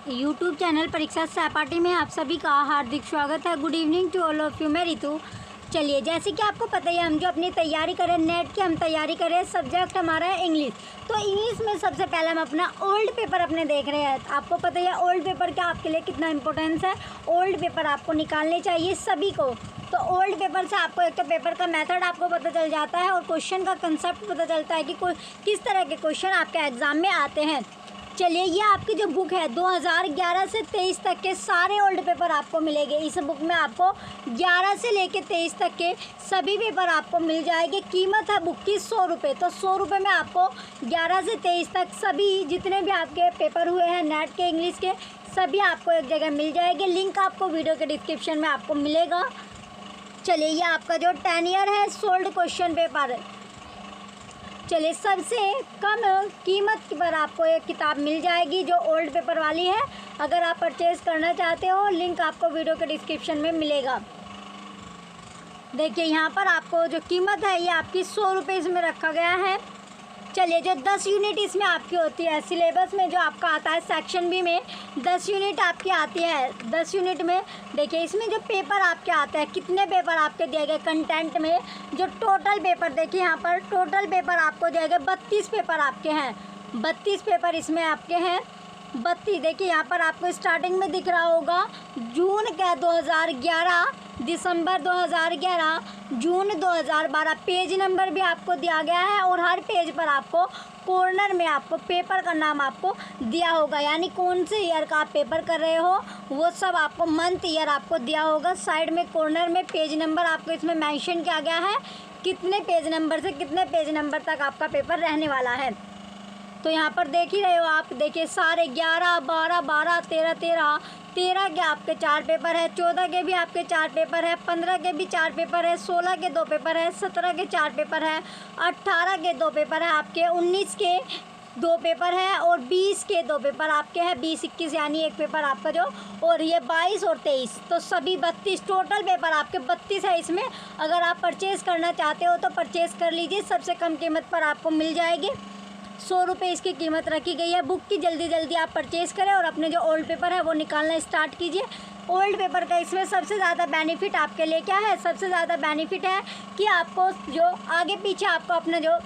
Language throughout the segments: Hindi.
यूट्यूब चैनल परीक्षा सहपाठी में आप सभी का हार्दिक स्वागत है। Good evening to all of you. मैं रितु। चलिए, जैसे कि आपको पता ही है, हम जो अपनी तैयारी करें नेट की, हम तैयारी करें, सब्जेक्ट हमारा है इंग्लिश। तो इंग्लिश में सबसे पहले हम अपना ओल्ड पेपर अपने देख रहे हैं। आपको पता ही है ओल्ड पेपर का आपके लिए कितना इंपॉर्टेंस है। ओल्ड पेपर आपको निकालने चाहिए सभी को। तो ओल्ड पेपर से आपको एक तो पेपर का मेथड आपको पता चल जाता है और क्वेश्चन का कंसेप्ट पता चलता है कि किस तरह के क्वेश्चन आपके एग्ज़ाम में आते हैं। चलिए, ये आपकी जो बुक है 2011 से 23 तक के सारे ओल्ड पेपर आपको मिलेंगे। इस बुक में आपको 11 से लेकर 23 तक के सभी पेपर आपको मिल जाएंगे। कीमत है बुक की 100 रुपये। तो 100 रुपये में आपको 11 से 23 तक सभी जितने भी आपके पेपर हुए हैं नेट के, इंग्लिश के, सभी आपको एक जगह मिल जाएंगे। लिंक आपको वीडियो के डिस्क्रिप्शन में आपको मिलेगा। चलिए, ये आपका जो 10 ईयर है सोल्ड क्वेश्चन पेपर। चलिए, सबसे कम कीमत पर आपको एक किताब मिल जाएगी जो ओल्ड पेपर वाली है। अगर आप परचेज़ करना चाहते हो, लिंक आपको वीडियो के डिस्क्रिप्शन में मिलेगा। देखिए, यहाँ पर आपको जो कीमत है ये आपकी 100 रुपये इसमें रखा गया है। चलिए, जो 10 यूनिट इसमें आपकी होती है, सिलेबस में जो आपका आता है सेक्शन बी में 10 यूनिट आपकी आती है। 10 यूनिट में देखिए, इसमें जो पेपर आपके आते हैं, कितने पेपर आपके दिए गए कंटेंट में, जो टोटल पेपर देखिए, यहाँ पर टोटल पेपर आपको दिए गए 32 पेपर आपके हैं। 32 पेपर इसमें आपके हैं। 32 देखिए, यहाँ पर आपको स्टार्टिंग में दिख रहा होगा जून का 2011, दिसंबर 2011, जून 2012। पेज नंबर भी आपको दिया गया है और हर पेज पर आपको कॉर्नर में आपको पेपर का नाम आपको दिया होगा, यानी कौन से ईयर का आप पेपर कर रहे हो वो सब आपको मंथ ईयर आपको दिया होगा। साइड में कॉर्नर में पेज नंबर आपको इसमें मेंशन किया गया है, कितने पेज नंबर से कितने पेज नंबर तक आपका पेपर रहने वाला है। तो यहाँ पर देख ही रहे हो आप। देखिए, सारे 11, 12, 12, 13, 13 के आपके 4 पेपर है, 14 के भी आपके 4 पेपर है, 15 के भी 4 पेपर है, 16 के 2 पेपर है, 17 के 4 पेपर है, 18 के 2 पेपर है आपके, 19 के 2 पेपर है और 20 के 2 पेपर आपके हैं। 20, 21 यानी एक पेपर आपका जो, और ये 22 और 23, तो सभी 32 टोटल पेपर आपके 32 है इसमें। अगर आप परचेज़ करना चाहते हो तो परचेज़ कर लीजिए, सबसे कम कीमत पर आपको मिल जाएगी। 100 रुपये इसकी कीमत रखी गई है बुक की। जल्दी जल्दी आप परचेज़ करें और अपने जो ओल्ड पेपर है वो निकालना स्टार्ट कीजिए। ओल्ड पेपर का इसमें सबसे ज़्यादा बेनिफिट आपके लिए क्या है? सबसे ज़्यादा बेनिफिट है कि आपको जो आगे पीछे आपको अपना जो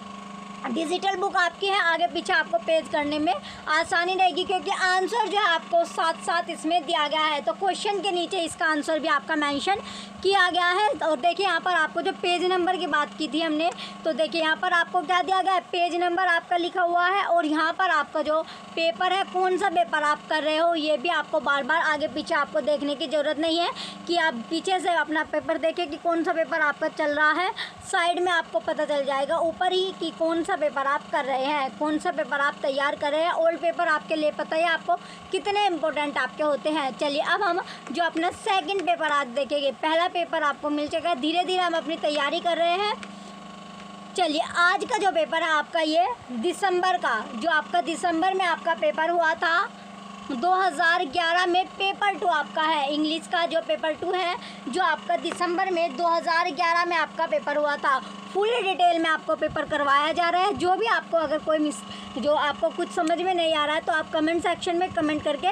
डिजिटल बुक आपकी है, आगे पीछे आपको पेज करने में आसानी रहेगी, क्योंकि आंसर जो है आपको साथ साथ इसमें दिया गया है। तो क्वेश्चन के नीचे इसका आंसर भी आपका मेंशन किया गया है। और देखिए, यहाँ पर आपको जो पेज नंबर की बात की थी हमने, तो देखिए यहाँ पर आपको क्या दिया गया है, पेज नंबर आपका लिखा हुआ है। और यहाँ पर आपका जो पेपर है, कौन सा पेपर आप कर रहे हो, ये भी आपको बार बार आगे पीछे आपको देखने की ज़रूरत नहीं है कि आप पीछे से अपना पेपर देखें कि कौन सा पेपर आपका चल रहा है। साइड में आपको पता चल जाएगा ऊपर ही कि कौन सा पेपर आप कर रहे हैं, कौन सा पेपर आप तैयार कर रहे हैं। ओल्ड पेपर आपके लिए पता है आपको कितने इंपॉर्टेंट आपके होते हैं। चलिए, अब हम जो अपना सेकंड पेपर आज देखेंगे। पहला पेपर आपको मिल चुका है, धीरे धीरे हम अपनी तैयारी कर रहे हैं। चलिए, आज का जो पेपर है आपका, ये दिसंबर का, जो आपका दिसंबर में आपका पेपर हुआ था 2011 में, पेपर 2 आपका है। इंग्लिश का जो पेपर 2 है, जो आपका दिसंबर में 2011 में आपका पेपर हुआ था। फुल डिटेल में आपको पेपर करवाया जा रहा है। जो भी आपको अगर कोई जो आपको कुछ समझ में नहीं आ रहा है तो आप कमेंट सेक्शन में कमेंट करके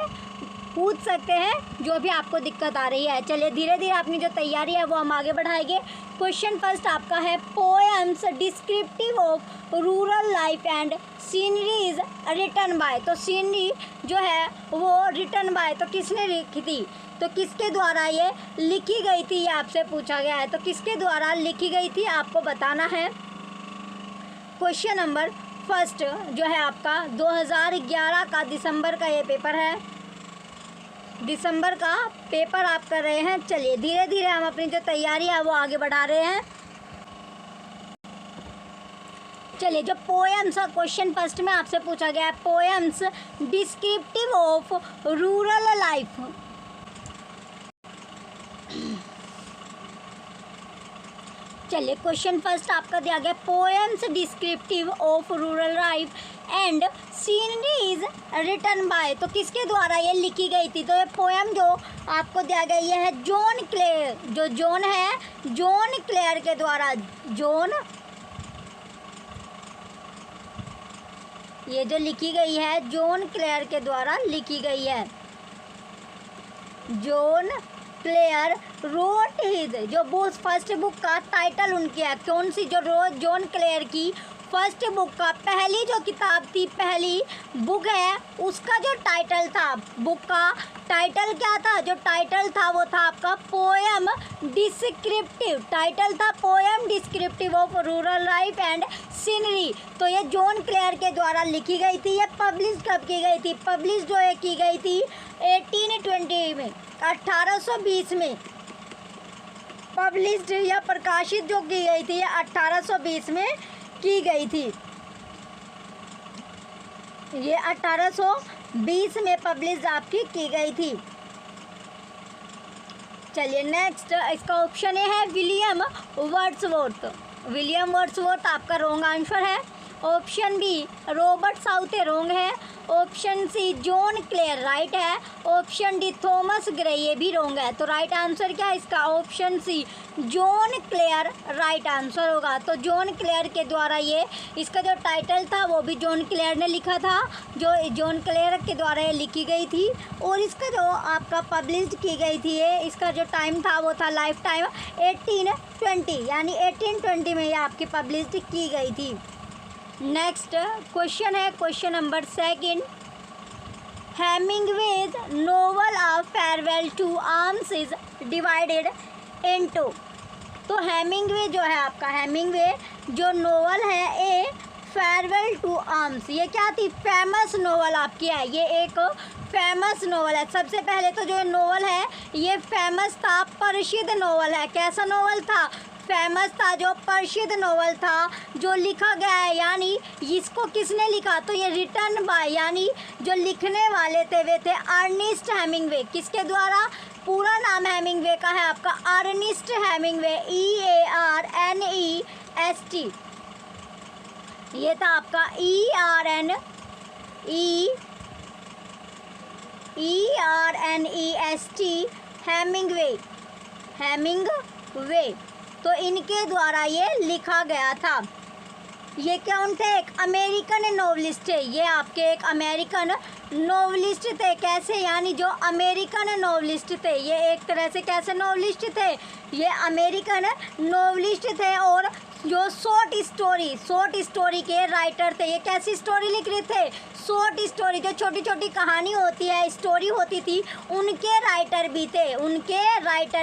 पूछ सकते हैं, जो भी आपको दिक्कत आ रही है। चलिए, धीरे धीरे अपनी जो तैयारी है वो हम आगे बढ़ाएंगे। क्वेश्चन फर्स्ट आपका है, poems descriptive of rural life and sceneries written by. तो सीनरी जो है वो रिटन बाय, तो किसने लिखी थी, तो किसके द्वारा ये लिखी गई थी, ये आपसे पूछा गया है। तो किसके द्वारा लिखी गई थी आपको बताना है। क्वेश्चन नंबर फर्स्ट जो है आपका 2011 का दिसंबर का ये पेपर है। दिसंबर का पेपर आप कर रहे हैं। चलिए, धीरे धीरे हम अपनी जो तैयारी है वो आगे बढ़ा रहे हैं। चलिए, जो पोएम्स का क्वेश्चन फर्स्ट में आपसे पूछा गया है, poems descriptive of rural life. चलिए, क्वेश्चन फर्स्ट आपका दिया गया, poems descriptive of rural life and sceneries written by. तो किसके द्वारा ये लिखी गई थी? तो ये पोएम जो आपको दिया गया ये है जॉन क्लेयर, जो जॉन है, जॉन क्लेयर के द्वारा। जॉन, ये जो लिखी गई है जॉन क्लेयर के द्वारा लिखी गई है। जॉन क्लेयर रोट हिज, जो बुक फर्स्ट बुक का टाइटल उनकी है, कौन सी, जो जॉन क्लेयर की फर्स्ट बुक का पहली जो किताब थी, पहली बुक है, उसका जो टाइटल था, बुक का टाइटल क्या था, जो टाइटल था वो था आपका पोएम डिस्क्रिप्टिव, टाइटल था poem descriptive of rural life and scenery. तो ये जॉन क्लेयर के द्वारा लिखी गई थी। ये पब्लिश कब की गई थी, पब्लिश जो है की गई थी 1820 में, 1820 में पब्लिश्ड या प्रकाशित जो की गई थी, 1820 में की गई थी। ये 1820 में पब्लिश आपकी की गई थी। चलिए नेक्स्ट, इसका ऑप्शन ए है विलियम वर्ड्सवर्थ। विलियम वर्ड्सवर्थ आपका रॉन्ग आंसर है। Option B Robert Southey wrong है। Option C John Clare right है। ऑप्शन डी थॉमस ग्रे ये भी रॉन्ग है। तो राइट आंसर क्या है इसका, option C John Clare right answer होगा। तो जॉन क्लेयर के द्वारा ये, इसका जो टाइटल था वो भी जॉन क्लेयर ने लिखा था, जो जॉन क्लेयर के द्वारा ये लिखी गई थी। और इसका जो आपका पब्लिश की गई थी ये, इसका जो टाइम था वो था लाइफ टाइम 1820, यानी 1820 में ये आपकी पब्लिश की गई थी। नेक्स्ट क्वेश्चन है question number 2। Hemingway's novel of farewell to arms is divided into. तो हेमिंगवे जो है आपका, हेमिंगवे जो नोवेल है ए फेयरवेल टू आर्म्स, ये क्या थी, फेमस नोवेल आपकी है, ये एक फेमस नोवेल है। सबसे पहले तो जो नोवेल है ये फेमस था, प्रसिद्ध नोवेल है। कैसा नोवेल था, फेमस था, जो प्रसिद्ध नोवेल था, जो लिखा गया है, यानी इसको किसने लिखा, तो ये रिटन बाय, यानी जो लिखने वाले थे वे थे अर्नेस्ट हेमिंगवे। किसके द्वारा, पूरा नाम हेमिंगवे का है आपका अर्नेस्ट हेमिंगवे, EARNEST, ये था आपका ERNEST हेमिंगवे, हेमिंगवे। तो इनके द्वारा ये लिखा गया था। ये कौन थे, एक अमेरिकन नोवेलिस्ट थे, ये आपके एक अमेरिकन नोवेलिस्ट थे। कैसे, यानी जो अमेरिकन नोवेलिस्ट थे, ये एक तरह से कैसे नोवेलिस्ट थे, ये अमेरिकन नोवेलिस्ट थे। और जो शॉर्ट स्टोरी के राइटर थे, ये कैसी स्टोरी लिख रहे थे, शॉर्ट स्टोरी, जो छोटी छोटी कहानी होती है, स्टोरी होती थी, उनके राइटर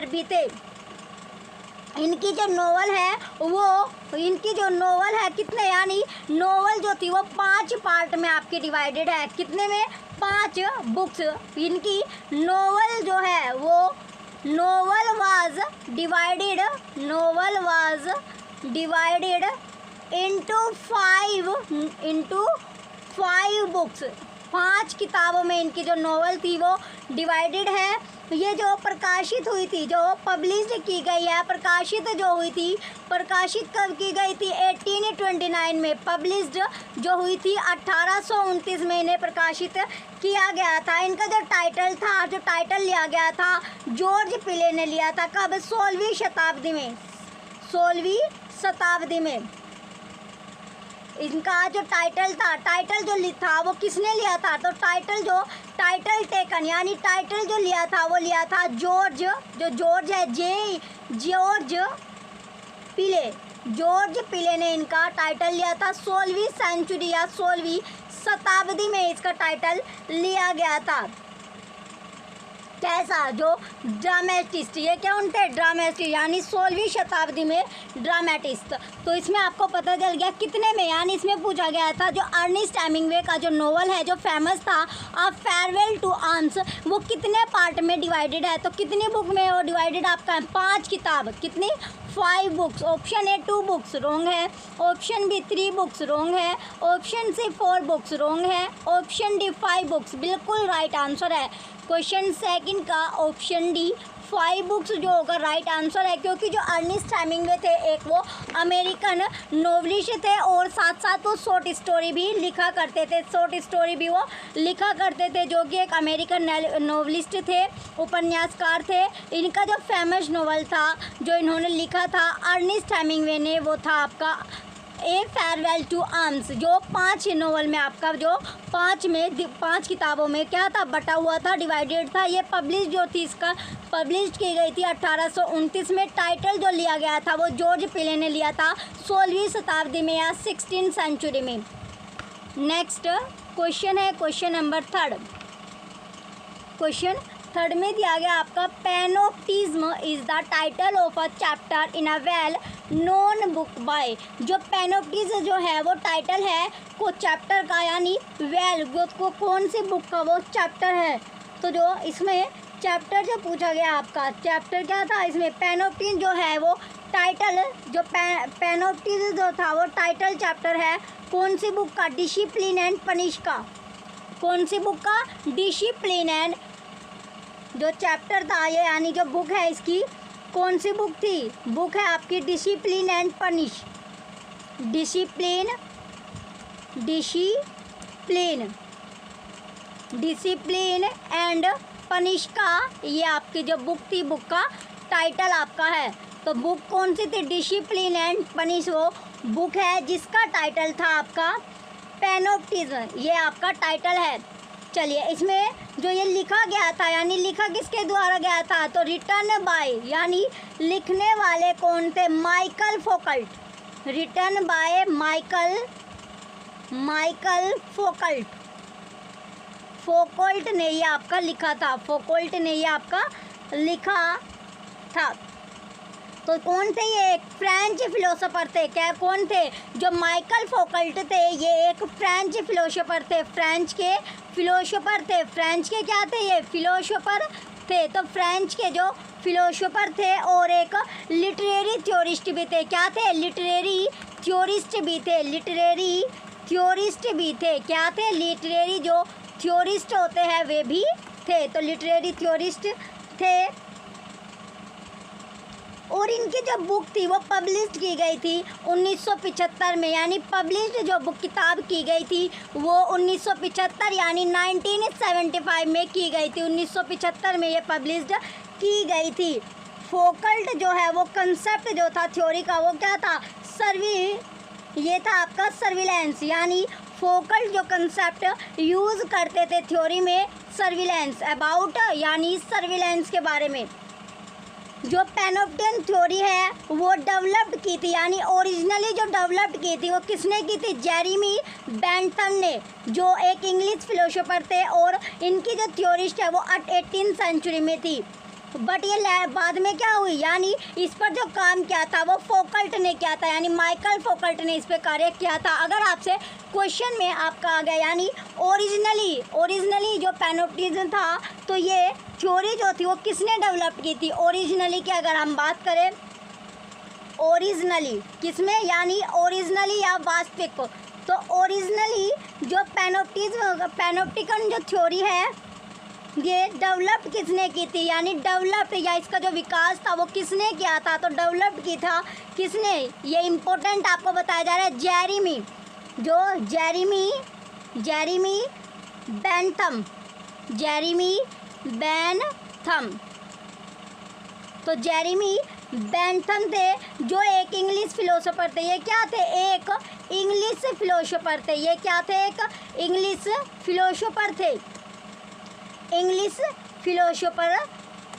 भी थे। इनकी जो नोवेल है वो, इनकी जो नोवेल है कितने, यानी नोवेल जो थी वो 5 पार्ट में आपकी डिवाइडेड है। कितने में, 5 बुक्स। इनकी नोवेल जो है वो, novel was divided into 5 books. 5 किताबों में इनकी जो नोवेल थी वो डिवाइडेड है। ये जो प्रकाशित हुई थी, जो पब्लिश की गई है, प्रकाशित जो हुई थी, प्रकाशित कब की गई थी, 1829 में। पब्लिश्ड जो हुई थी 1829 में इन्हें प्रकाशित किया गया था। इनका जो टाइटल था, जो टाइटल लिया गया था, जॉर्ज पिले ने लिया था। कब, 16वीं शताब्दी में इनका जो टाइटल था, टाइटल जो था वो किसने लिया था, तो टाइटल टेकन, यानी टाइटल जो लिया था वो लिया था जॉर्ज है, जॉर्ज पिले ने इनका टाइटल लिया था। 16वीं सेंचुरी या 16वीं शताब्दी में इसका टाइटल लिया गया था। कैसा, जो ड्रामेटिस्ट, ये क्या उनके ड्रामेटिस्ट, यानी 16वीं शताब्दी में ड्रामेटिस्ट। तो इसमें आपको पता चल गया कितने में, यानी इसमें पूछा गया था जो अर्नेस्ट हेमिंगवे का जो नोवेल है, जो फेमस था अ फेयरवेल टू आर्म्स, वो कितने पार्ट में डिवाइडेड है। तो कितनी बुक में वो डिवाइडेड आपका है, 5 किताब। कितनी, 5 books. Option A 2 books wrong है। ऑप्शन बी 3 बुक्स रॉन्ग है। ऑप्शन सी 4 बुक्स रॉन्ग है। ऑप्शन डी 5 बुक्स बिल्कुल राइट आंसर है। क्वेश्चन 2 का ऑप्शन डी 5 बुक्स जो होगा राइट आंसर है, क्योंकि जो अर्नेस्ट हेमिंगवे थे एक वो अमेरिकन नोवेलिस्ट थे और साथ साथ वो शॉर्ट स्टोरी भी लिखा करते थे, जो कि एक अमेरिकन नोवेलिस्ट थे, उपन्यासकार थे। इनका जो फेमस नोवेल था जो इन्होंने लिखा था अर्नेस्ट हेमिंगवे ने, वो था आपका ए फेयरवेल टू आर्म्स, जो 5 नॉवल में आपका जो 5 किताबों में क्या था, बटा हुआ था, डिवाइडेड था। ये पब्लिश जो थी, इसका पब्लिश की गई थी 1829 में। टाइटल जो लिया गया था वो जॉर्ज पिले ने लिया था 16वीं शताब्दी में या 16th सेंचुरी में। नेक्स्ट क्वेश्चन है क्वेश्चन नंबर 3। क्वेश्चन 3 में दिया गया आपका panopticism is the title of a chapter in a well known book by. जो पैनोप्टिज्म जो है वो टाइटल है को चैप्टर का, यानी वेल को कौन सी बुक का वो चैप्टर है। तो जो इसमें चैप्टर जो पूछा गया आपका, चैप्टर क्या था इसमें, पैनोप्टिज्म जो है वो टाइटल, जो पैनोप्टिज्म जो था वो टाइटल चैप्टर है कौन सी बुक का, डिसिप्लिन एंड पनिश का। कौन सी बुक का, डिसिप्लिन एंड, जो चैप्टर था ये यानी जो बुक है इसकी कौन सी बुक थी, बुक है आपकी discipline and punish. Discipline and punish का ये आपकी जो बुक थी, बुक का टाइटल आपका है। तो बुक कौन सी थी, डिसिप्लिन एंड पनिश, वो बुक है जिसका टाइटल था आपका पैनोप्टिज्म, ये आपका टाइटल है। चलिए इसमें जो ये लिखा गया था, यानी लिखा किसके द्वारा गया था, तो रिटन बाय, यानी लिखने वाले कौन थे, माइकल फोकल्ट। रिटन बाय माइकल फोकल्ट ने ये आपका लिखा था, फोकल्ट ने ये आपका लिखा था। तो कौन थे ये, एक फ्रेंच फिलोसोफर थे। क्या कौन थे, जो माइकल फोकल्ट थे ये एक फ्रेंच फिलोसोफर थे, फ्रेंच के फिलोसोफर थे। फ्रेंच के क्या थे, ये फिलोसोफर थे। तो फ्रेंच के जो फिलोसोफर थे और एक लिटरेरी थ्योरिस्ट भी थे। क्या थे, लिटरेरी थ्योरिस्ट भी थे, लिटरेरी थ्योरिस्ट भी थे। क्या थे, लिटरेरी जो थ्योरिस्ट होते हैं वे भी थे। तो लिटरेरी थ्योरिस्ट थे। और इनकी जो बुक थी वो पब्लिश की गई थी 1975 में, यानी पब्लिश जो बुक किताब की गई थी वो 1975 यानी 1975 में की गई थी। 1975 में ये पब्लिश्ड की गई थी। फोकल्ट जो है वो कंसेप्ट जो था थ्योरी का वो क्या था, ये था आपका सर्विलेंस, यानी फोकल्ट जो कंसेप्ट यूज़ करते थे थ्योरी में, सर्विलेंस अबाउट, यानी सर्विलेंस के बारे में। जो पैनोप्टियन थ्योरी है वो डेवलप्ड की थी, यानी ओरिजिनली जो डेवलप्ड की थी वो किसने की थी, जेरेमी बेंथम ने, जो एक इंग्लिश फिलोसोफर थे। और इनकी जो थ्योरिस्ट है वो 18th सेंचुरी में थी। बट ये बाद में क्या हुई, यानी इस पर जो काम किया था वो फोकल्ट ने किया था, यानी माइकल फोकल्ट ने इस पर कार्य किया था। अगर आपसे क्वेश्चन में आपका आ गया, यानी ओरिजिनली जो पैनोप्टिज्म था तो ये थ्योरी जो थी वो किसने डेवलप की थी, ओरिजिनली की अगर हम बात करें, ओरिजिनली किसमें, यानी ओरिजिनली या वास्तविक। तो ओरिजिनली जो पैनोप्टिकन जो थ्योरी है ये डेवलप किसने की थी, यानी डेवलप या इसका जो विकास था वो किसने किया था, तो डेवलप की था किसने, ये इम्पोर्टेंट आपको बताया जा रहा है, जेरेमी बेंथम। तो जेरेमी बेंथम थे जो एक इंग्लिश फिलोसोफर थे। ये क्या थे, एक इंग्लिश फिलोसोफर थे। ये क्या थे, एक इंग्लिश फिलोसोफर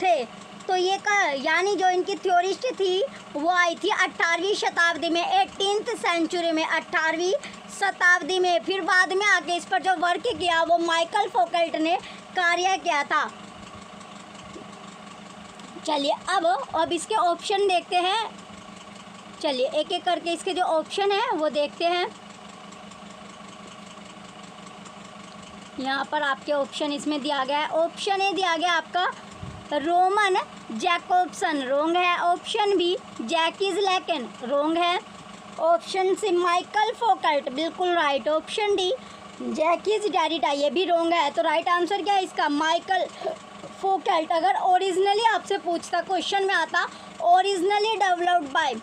थे। तो ये यानी जो इनकी थ्योरिस्ट थी वो आई थी 18वीं शताब्दी में, 18th सेंचुरी में, 18वीं शताब्दी में। फिर बाद में आके इस पर जो वर्क किया वो माइकल फोकल्ट ने कार्य किया था। चलिए अब इसके ऑप्शन देखते हैं। चलिए एक एक करके इसके जो ऑप्शन है वो देखते हैं। यहाँ पर आपके ऑप्शन इसमें दिया गया है। ऑप्शन ए दिया गया आपका रोमन जैकोब्सन, रोंग है। ऑप्शन बी जैकिस लैकन, रोंग है। ऑप्शन सी माइकल फोकल्ट, बिल्कुल राइट। ऑप्शन डी जैकिस डेरिडा, ये भी रोंग है। तो राइट आंसर क्या है इसका, माइकल फोकल्ट। अगर ओरिजिनली आपसे पूछता, क्वेश्चन में आता ओरिजिनली डेवलप्ड बाय,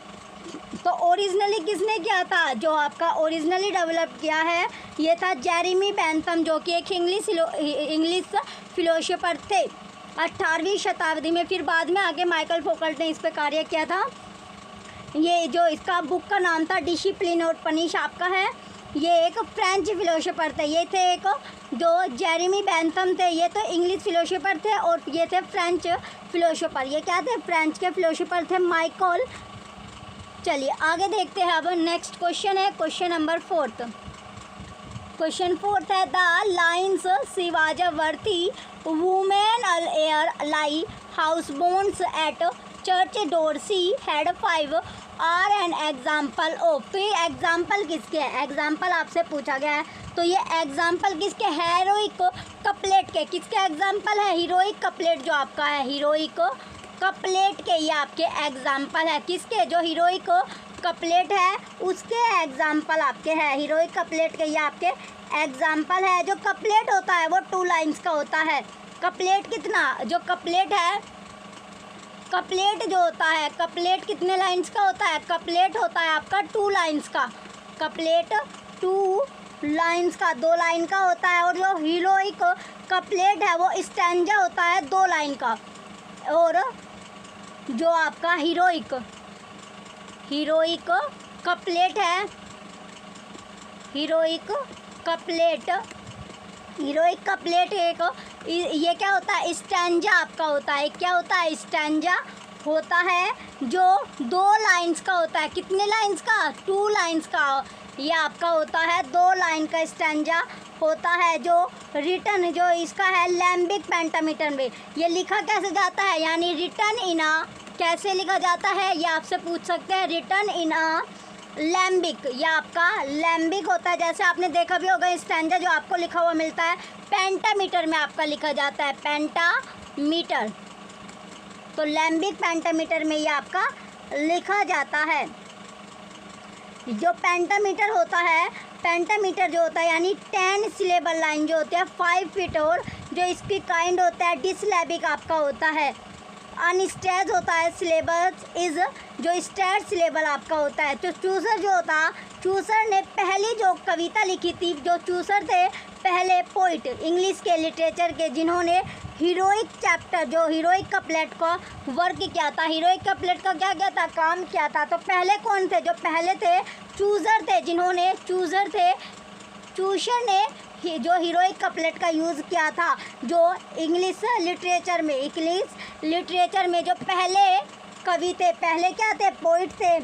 तो ओरिजिनली किसने किया था, जो आपका ओरिजिनली डेवलप किया है ये था जेरेमी बेंथम, जो कि एक इंग्लिश फिलोसोफर थे 18वीं शताब्दी में। फिर बाद में आगे माइकल फोकल्ट ने इस पर कार्य किया था। ये जो इसका बुक का नाम था डिसिप्लिन और पनिश आपका है। ये एक फ्रेंच फिलोसोफर थे, ये थे एक जो जेरेमी बेंथम थे, ये तो इंग्लिश फिलोसोफर थे और ये थे फ्रेंच फिलोसोफर। ये क्या थे? फ्रेंच के फिलोसोफर थे, माइकल। चलिए आगे देखते हैं। अब नेक्स्ट क्वेश्चन है क्वेश्चन नंबर 4। क्वेश्चन 4 है the lines she was a worthy woman her life husbands at church door she had 5 are an example of. तो ये एग्जाम्पल किसके है? एग्जाम्पल आपसे पूछा गया है, तो ये एग्जाम्पल किसके? हीरोइक कपलेट के। किसके एग्जाम्पल है? हीरोइक कपलेट जो आपका है, हीरोइक कपलेट के ये आपके एग्जाम्पल है। किसके? जो हीरोइक कपलेट है उसके एग्जाम्पल आपके हैं। हीरोइक कपलेट के ये आपके एग्जाम्पल है। जो कपलेट होता है वो 2 लाइन्स का होता है। कपलेट कितना? जो कपलेट है, कपलेट जो होता है, कपलेट कितने लाइन्स का होता है? कपलेट होता है आपका 2 लाइन्स का। कपलेट 2 लाइन्स का, 2 लाइन का होता है। और जो हीरोइक कपलेट है वो स्टैंजा होता है 2 लाइन का। और जो आपका हीरोइक कपलेट है, हीरोइक कपलेट एक ये क्या होता है? स्टैंजा आपका होता है। क्या होता है? स्टैंजा होता है जो 2 लाइन्स का होता है। कितने लाइन्स का? 2 लाइन्स का। ये आपका होता है 2 लाइन का स्टैंजा होता है। जो रिटर्न जो इसका है लैम्बिक पेंटामीटर में ये लिखा कैसे जाता है? यानी रिटर्न इन आ कैसे लिखा जाता है ये आपसे पूछ सकते हैं। रिटर्न इन आ लैम्बिक, या आपका लैम्बिक होता है। जैसे आपने देखा भी होगा स्टैंजा जो आपको लिखा हुआ मिलता है पेंटामीटर में आपका लिखा जाता है, पेंटामीटर। तो लैम्बिक पेंटामीटर में ये आपका लिखा जाता है। जो पेंटामीटर होता है, पेंटामीटर जो होता है यानी 10 सिलेबल लाइन जो होती है 5 फीट, और जो इसकी काइंड होता है डिसलेबिक आपका होता है। अनस्टेज होता है। सिलेबस इज़ जो स्टेज सिलेबल आपका होता है। तो चूसर जो होता, चूसर ने पहली जो कविता लिखी थी, जो चूसर थे पहले पोइट इंग्लिश के लिटरेचर के, जिन्होंने हीरोइक चैप्टर जो हीरोइक कपलेट का वर्क किया था, हीरोइक कपलेट का क्या किया था? काम किया था। तो पहले कौन थे? जो पहले थे चूसर थे, जिन्होंने चूसर ने जो हीरोइक कपलेट का यूज़ किया था। जो इंग्लिश लिटरेचर में जो पहले कवि थे, पहले क्या थे? पोइट थे।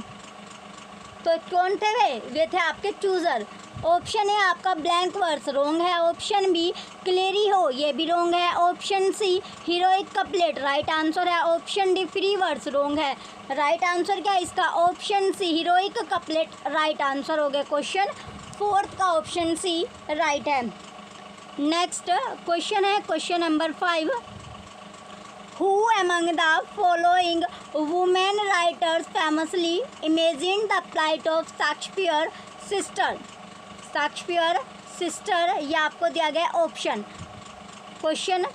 तो कौन थे वे थे आपके चूज़र। ऑप्शन ए आपका ब्लैंक वर्स रोंग है। ऑप्शन बी क्लेरी हो, ये भी रोंग है। Option C heroic couplet right answer है। Option D free verse wrong है। राइट आंसर क्या है इसका? Option C heroic couplet right answer हो गया। क्वेश्चन 4 का ऑप्शन सी राइट है। नेक्स्ट क्वेश्चन है question number 5। Who among the following women writers famously imagined the plight of Shakespeare sister? ये आपको दिया गया ऑप्शन क्वेश्चन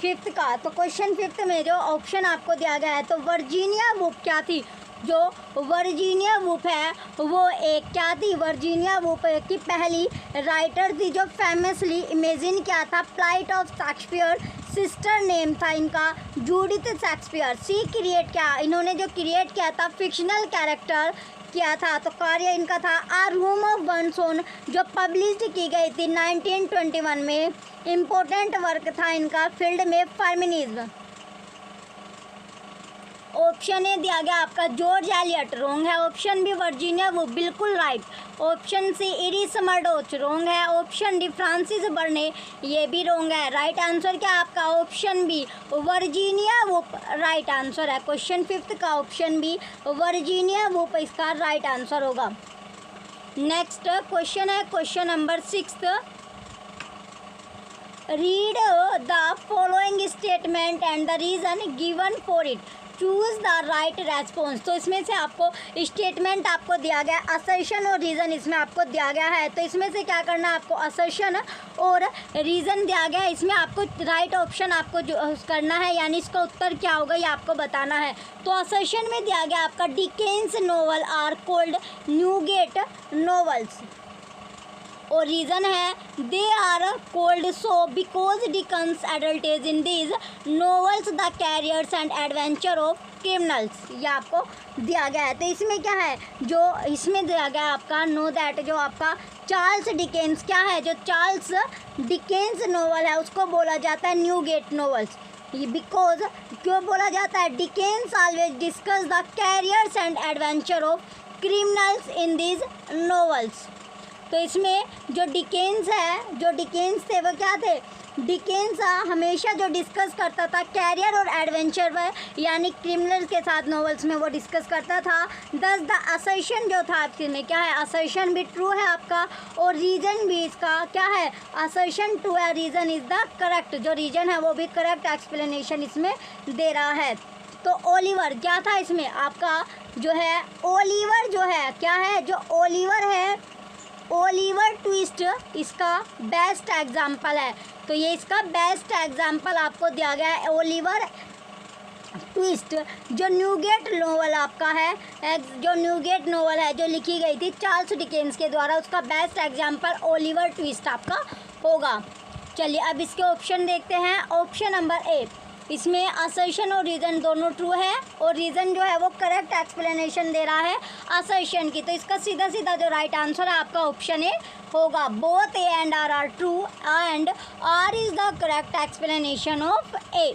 5 का। तो क्वेश्चन 5 में जो ऑप्शन आपको दिया गया है, तो वर्जीनिया वुल्फ क्या थी? जो वर्जीनिया वुल्फ है वो एक क्या थी? वर्जीनिया वुल्फ की पहली राइटर थी जो फेमसली इमेजिन किया था plight of Shakespeare. Sister name था इनका जूडिथ शेक्सपियर। सी क्रिएट क्या, इन्होंने जो क्रिएट किया था फिक्शनल कैरेक्टर किया था। तो कार्य इनका था आ रूम ऑफ बर्नसोन, जो पब्लिश की गई थी 1921 में। इम्पोर्टेंट वर्क था इनका फील्ड में फेमिनिज्म। ऑप्शन ए दिया गया आपका जॉर्ज एलियट रोंग है। ऑप्शन बी वर्जीनिया वुल्फ बिल्कुल राइट। ऑप्शन सी इरिस मर्डोच रोंग है। ऑप्शन डी फ्रांसिस बर्ने ये भी रोंग है। राइट आंसर क्या आपका? Option B Virginia Woolf right answer है। क्वेश्चन 5 का ऑप्शन बी वर्जीनिया वुल्फ इसका राइट आंसर होगा। नेक्स्ट क्वेश्चन है question number 6। Read the following statement and the reason given for it, choose the right response. तो इसमें से आपको स्टेटमेंट आपको दिया गया, असर्शन और रीज़न इसमें आपको दिया गया है। तो इसमें से क्या करना है आपको? असर्शन और रीज़न दिया गया है, इसमें आपको राइट ऑप्शन आपको करना है, यानी इसका उत्तर क्या होगा ये आपको बताना है। तो असर्शन में दिया गया आपका Dickens novel are called Newgate novels, और रीज़न है they are called so because Dickens idealises in these novels the careers and adventure of criminals, ये आपको दिया गया है। तो इसमें क्या है, जो इसमें दिया गया है आपका नो दैट, जो आपका चार्ल्स डिकेंस क्या है, जो चार्ल्स डिकेंस नोवेल है उसको बोला जाता है न्यू गेट नोवेल्स। ये बिकॉज क्यों बोला जाता है, Dickens always discuss the careers and adventure of criminals in these novels. तो इसमें जो डिकेंस है, जो डिकेंस थे वो क्या थे, डिकेंस हमेशा जो डिस्कस करता था कैरियर और एडवेंचर में, यानी क्रिमिनल के साथ नॉवेल्स में वो डिस्कस करता था। दस द असर्शन जो था आपके में क्या है, असर्शन भी ट्रू है आपका और रीज़न भी इसका क्या है, असर्शन ट्रू है, रीज़न इज़ द करेक्ट, जो रीज़न है वो भी करेक्ट एक्सप्लेनेशन इसमें दे रहा है। तो ओलिवर क्या था इसमें आपका, जो है ओलिवर जो है क्या है, जो ओलिवर है, ओलिवर ट्विस्ट इसका बेस्ट एग्जाम्पल है। तो ये इसका बेस्ट एग्जाम्पल आपको दिया गया है, ओलिवर ट्विस्ट, जो न्यूगेट नोवेल आपका है, जो न्यूगेट नोवेल है जो लिखी गई थी चार्ल्स डिकेंस के द्वारा, उसका बेस्ट एग्जाम्पल ओलिवर ट्विस्ट आपका होगा। चलिए अब इसके ऑप्शन देखते हैं। ऑप्शन नंबर ए, इसमें असर्शन और रीज़न दोनों ट्रू है और रीज़न जो है वो करेक्ट एक्सप्लेनेशन दे रहा है असर्शन की। तो इसका सीधा सीधा जो राइट आंसर है आपका ऑप्शन ए होगा। Both A and R true and R is the correct explanation of A.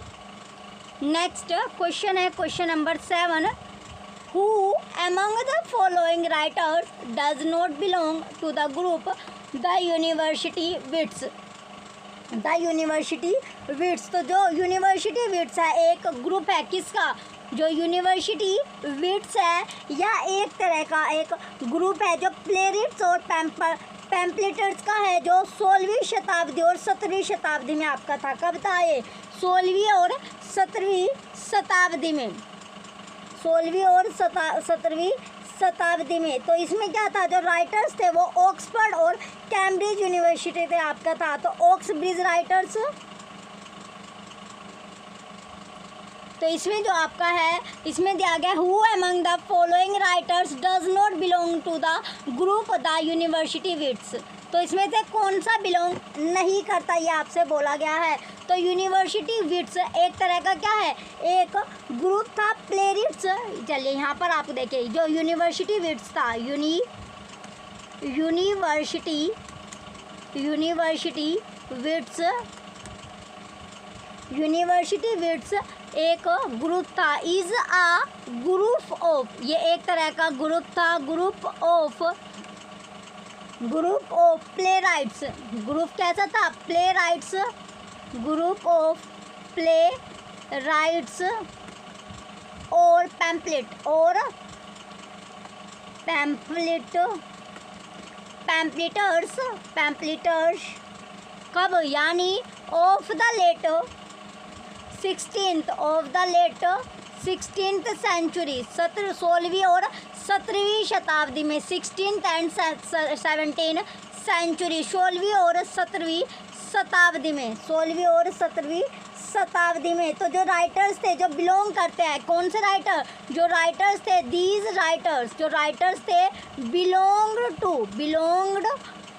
Next question है question number 7। Who among the following writers does not belong to the group the university wits. The university wits, तो जो यूनिवर्सिटी विट्स है एक ग्रुप है किसका, जो यूनिवर्सिटी विट्स है या एक तरह का एक ग्रुप है जो प्लेरिट्स और पैम्पलेटर्स का है, जो 16वीं शताब्दी और 17वीं शताब्दी में आपका था। कब था ये, 16वीं और 17वीं शताब्दी में, 16वीं और 17वीं शताब्दी में। तो इसमें क्या था, जो राइटर्स थे वो ऑक्सफोर्ड और कैम्ब्रिज यूनिवर्सिटी थे आपका था, तो ऑक्सब्रिज राइटर्स। तो इसमें जो आपका है इसमें दिया गया who among the following writers does not belong to the group the university wits. तो इसमें से कौन सा बिलोंग नहीं करता ये आपसे बोला गया है। तो यूनिवर्सिटी विट्स एक तरह का क्या है, एक ग्रुप था प्लेरिट्स। चलिए यहाँ पर आप देखिए, जो यूनिवर्सिटी विट्स था, यूनिवर्सिटी विट्स एक ग्रुप था, इज अ ग्रुप ऑफ, ये एक तरह का ग्रुप था, group of playwrights. Group कैसा था, playwrights, group of playwrights और पैम्पलेटर्स कब, यानी of the late 16th century, 16वीं और 17वीं शताब्दी में, 16th एंड 17th सेंचुरी, 16वीं और 17वीं शताब्दी में, 16वीं और 17वीं शताब्दी में। तो जो राइटर्स थे जो बिलोंग करते हैं, कौन से राइटर, जो राइटर्स थे दीज राइटर्स, जो राइटर्स थे बिलोंग्ड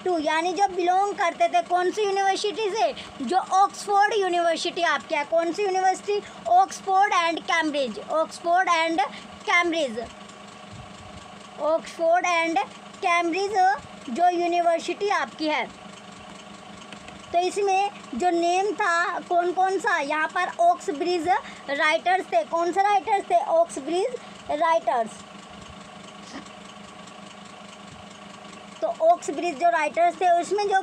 टू, यानी जो बिलोंग करते थे कौन सी यूनिवर्सिटी से, जो ऑक्सफोर्ड यूनिवर्सिटी आपके है, कौन सी यूनिवर्सिटी, ऑक्सफोर्ड एंड कैम्ब्रिज जो यूनिवर्सिटी आपकी है। तो इसमें जो नेम था कौन कौन सा, यहाँ पर ऑक्सब्रिज राइटर्स थे, कौन से राइटर्स थे, ऑक्सब्रिज राइटर्स। तो ऑक्सब्रिज जो राइटर्स थे उसमें जो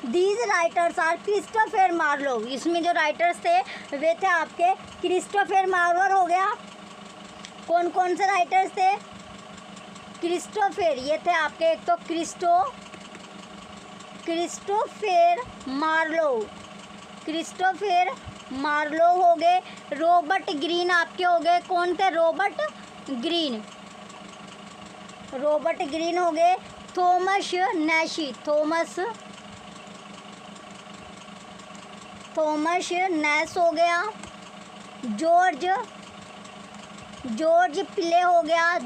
these writers are Christopher Marlowe, इसमें जो राइटर्स थे वे थे आपके क्रिस्टोफर मार्लो हो गया। कौन कौन से राइटर्स थे, क्रिस्टोफर, ये थे आपके एक तो क्रिस्टोफर मार्लो हो गए। रॉबर्ट ग्रीन आपके हो गए, कौन थे, रॉबर्ट ग्रीन हो गए। थॉमस नैश हो गया। जॉर्ज पिले हो गया,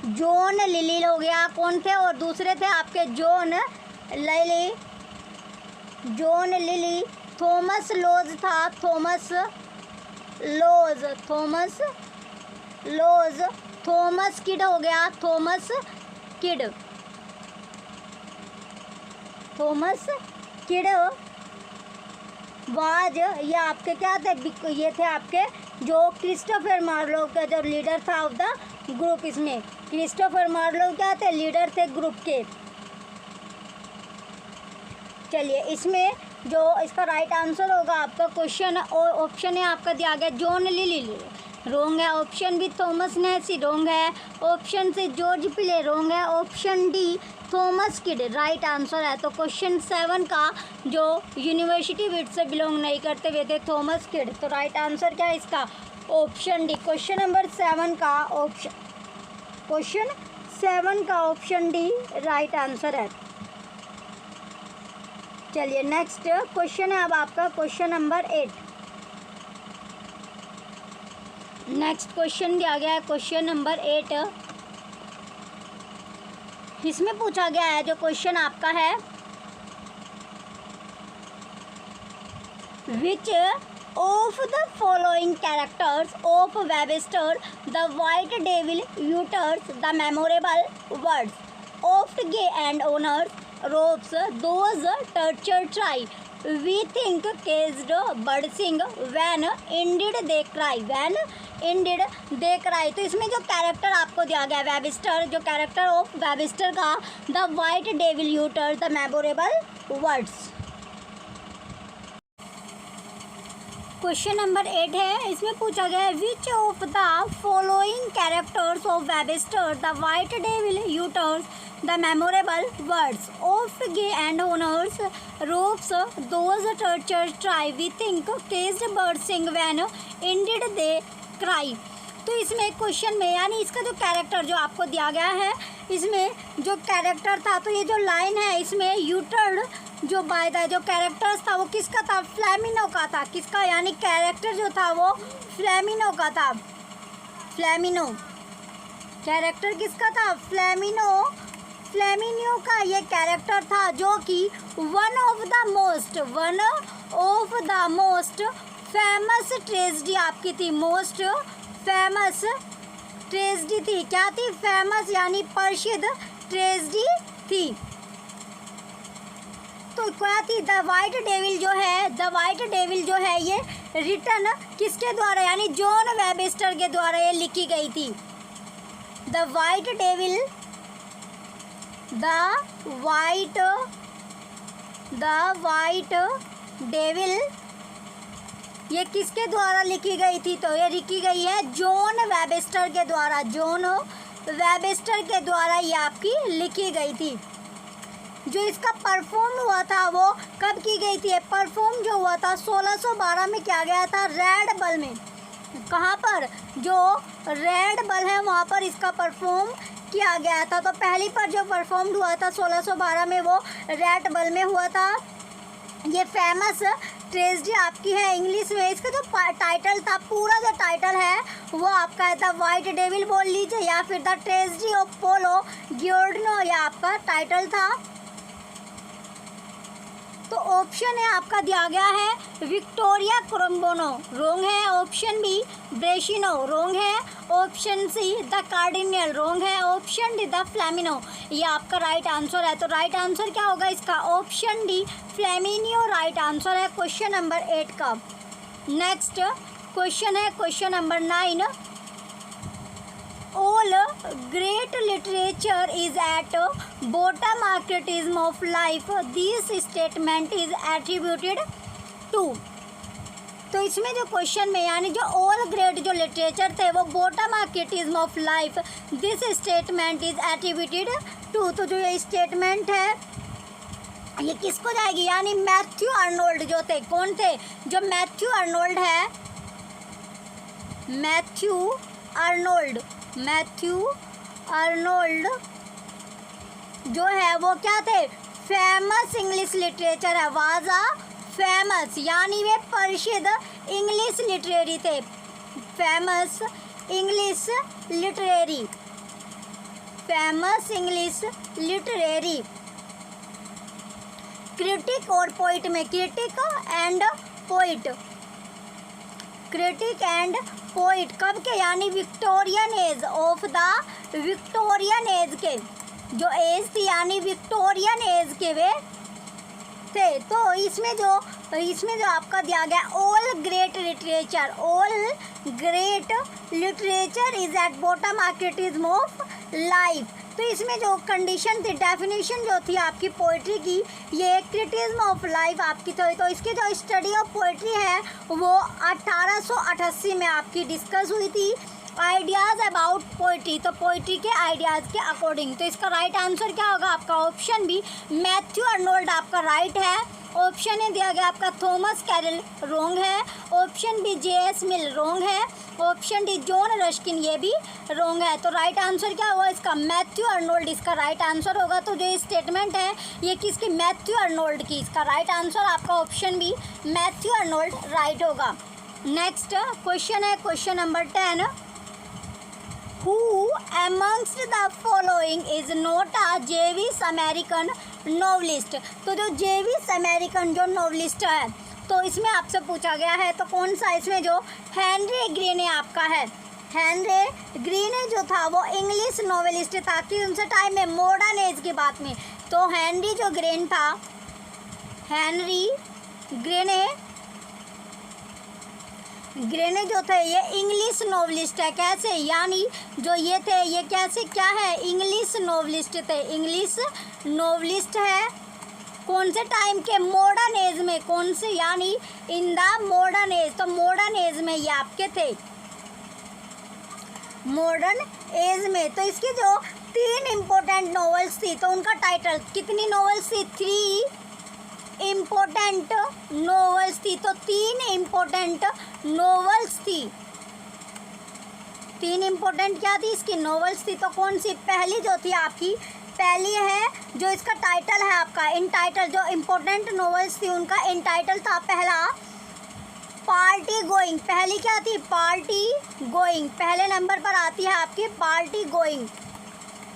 जॉन लिली हो गया, कौन थे, और दूसरे थे आपके जॉन लिली। थॉमस लॉज था, लोज, थॉमस लोज। थॉमस किड हो गया, Thomas kid, Thomas kid. Was, ये आपके क्या थे, ये थे आपके जो क्रिस्टोफर मार्लोव का जो लीडर था ऑफ द ग्रुप। इसमें क्रिस्टोफर मार्लोव क्या थे, लीडर थे ग्रुप के। चलिए इसमें जो इसका राइट आंसर होगा आपका क्वेश्चन और ऑप्शन है आपका दिया गया जॉन लिली, रोंग है। ऑप्शन बी थॉमस नेसी, रोंग है। ऑप्शन सी जॉर्ज पिले, रोंग है। Option D Thomas kid right answer है। तो क्वेश्चन 7 का जो यूनिवर्सिटी विट से बिलोंग नहीं करते हुए थे थॉमस किड, तो राइट आंसर क्या है इसका, ऑप्शन डी। क्वेश्चन नंबर 7 का ऑप्शन, क्वेश्चन 7 का ऑप्शन डी राइट आंसर है। चलिए नेक्स्ट क्वेश्चन है अब आपका क्वेश्चन नंबर 8। नेक्स्ट क्वेश्चन दिया गया है क्वेश्चन नंबर 8। इसमें पूछा गया है जो क्वेश्चन आपका है, which of the following characters of Webster the white devil utters the memorable words of gay and honours ropes those tortured try we think caged bird sing when indeed they cry, when indeed they cry। तो इसमें जो कैरेक्टर आपको दिया गया है वेबस्टर, जो कैरेक्टर ऑफ वेबस्टर का the white devil utter the memorable words. Question number 8 है, इसमें पूछा गया है which of the following characters of Webster the white devil utters the memorable words of gay and honours ropes those torture try we think caged bird sing when indeed they cry. तो इसमें क्वेश्चन में यानी इसका जो कैरेक्टर जो आपको दिया गया है, इसमें जो कैरेक्टर था, तो ये जो लाइन है इसमें यूटर्ड जो बाय द जो कैरेक्टर्स था वो किसका था, फ्लेमिनो का था। किसका, यानी कैरेक्टर जो था वो फ्लेमिनो का था। फ्लेमिनो कैरेक्टर किसका था, फ्लेमिनो, फ्लेमिनो का ये कैरेक्टर था, जो कि one of the most famous tragedy आपकी थी, मोस्ट फेमस ट्रेजेडी थी। क्या थी, फेमस यानी प्रसिद्ध ट्रेजेडी थी। तो क्या थी, द वाइट डेविल जो है, द वाइट डेविल जो है ये रिटन किसके द्वारा, यानी जॉन वेबस्टर के द्वारा ये लिखी गई थी। The white devil, the white devil ये किसके द्वारा लिखी गई थी, तो ये लिखी गई है जॉन वेबस्टर के द्वारा, जॉन वेबस्टर के द्वारा ये आपकी लिखी गई थी। जो इसका परफॉर्म हुआ था वो कब की गई थी, परफॉर्म जो हुआ था 1612 में किया गया था रेड बल में। कहाँ पर, जो रेड बल है वहाँ पर इसका परफॉर्म किया गया था। तो पहली पर जो परफॉर्म हुआ था 1612 में वो रेड बल में हुआ था। ये फेमस ट्रेजेडी आपकी है इंग्लिश में। इसका जो टाइटल था, पूरा जो टाइटल है वो आपका है द वाइट डेविल बोल लीजिए, या फिर द ट्रेजेडी ऑफ पोलो गियोर्डनो, ये आपका टाइटल था। तो ऑप्शन है आपका दिया गया है विक्टोरिया कोरम्बोनो, रोंग है। ऑप्शन बी ब्रेशिनो, रोंग है। ऑप्शन सी द कार्डिनल, रोंग है। ऑप्शन डी द फ्लेमिनो, ये आपका राइट आंसर है। तो राइट आंसर क्या होगा इसका, ऑप्शन डी फ्लेमिनियो राइट आंसर है क्वेश्चन नंबर 8 का। नेक्स्ट क्वेश्चन है question number 9। All great literature is at bottom archetypm of life. This statement is attributed to। तो इसमें जो क्वेश्चन में यानी जो ऑल ग्रेट जो लिटरेचर थे वो bottom criticism of life, this statement is attributed to. तो जो ये स्टेटमेंट है ये किसको जाएगी, यानी मैथ्यू आर्नोल्ड जो थे, कौन थे, जो मैथ्यू आर्नोल्ड है, मैथ्यू आर्नोल्ड जो है वो क्या थे, फेमस इंग्लिश लिटरेचर है, वाज अ फेमस यानी वे प्रसिद्ध इंग्लिश लिटरेरी थे, फेमस इंग्लिश लिटरेरी क्रिटिक और पोइट में, critic and poet, critic and poet. कब के, यानी Victorian age of the, Victorian age के जो एज थी यानी विक्टोरियन एज के वे थे। तो इसमें जो आपका दिया गया all great literature, all great literature is at bottom a criticism of life. तो इसमें जो कंडीशन थी, डेफिनेशन जो थी आपकी पोइट्री की, ये क्रिटिज्म ऑफ लाइफ आपकी थी। तो इसकी जो स्टडी ऑफ पोइट्री है वो 1888 में आपकी डिस्कस हुई थी। आइडियाज़ अबाउट पोइट्री, तो पोइट्री के आइडियाज़ के अकॉर्डिंग। तो इसका राइट आंसर क्या होगा आपका? ऑप्शन बी मैथ्यू अर्नोल्ड आपका राइट है। ऑप्शन ए दिया गया आपका थॉमस कैरल, रॉन्ग है। Option B J S. Mill, wrong है। ऑप्शन डी जॉन रस्किन, ये भी रॉन्ग है। तो राइट आंसर क्या होगा इसका? मैथ्यू अर्नोल्ड इसका राइट आंसर होगा। तो जो स्टेटमेंट है ये किसकी? मैथ्यू अर्नोल्ड की। इसका राइट आंसर आपका option B Matthew Arnold right होगा। नेक्स्ट क्वेश्चन है question number 10। Who amongst the following is not a Jewish American novelist? तो जो जेविस अमेरिकन जो नॉवलिस्ट है तो इसमें आपसे पूछा गया है, तो कौन सा इसमें जो हेनरी ग्रीने आपका है। हेनरी ग्रीने जो था वो इंग्लिश नॉवलिस्ट था कि उनसे टाइम में मॉडर्न एज की बात में। तो हेनरी जो ग्रीन था, हेनरी ग्रेने जो थे ये इंग्लिश नॉवलिस्ट है। कैसे? यानी जो ये थे ये कैसे क्या है? इंग्लिश नॉवलिस्ट थे, इंग्लिश नॉवलिस्ट है। कौन से टाइम के? मॉडर्न एज में। कौन से? यानी इन द मॉडर्न एज। तो मॉडर्न एज में ये आपके थे, मॉडर्न एज में। तो इसकी जो 3 इम्पोर्टेंट नॉवेल्स थी, तो उनका टाइटल, कितनी नॉवेल्स थी? 3 इम्पोर्टेंट नॉवेल्स थी। तो 3 इम्पोर्टेंट नॉवेल्स थी, 3 इम्पोर्टेंट क्या थी इसकी? नॉवेल्स थी। तो कौन सी? पहली जो थी आपकी, पहली है जो इसका टाइटल है आपका इन टाइटल, जो इम्पोर्टेंट नॉवेल्स थी उनका इन टाइटल था पहला पार्टी गोइंग। पहली क्या थी? Party going. पहले नंबर पर आती है आपकी पार्टी गोइंग।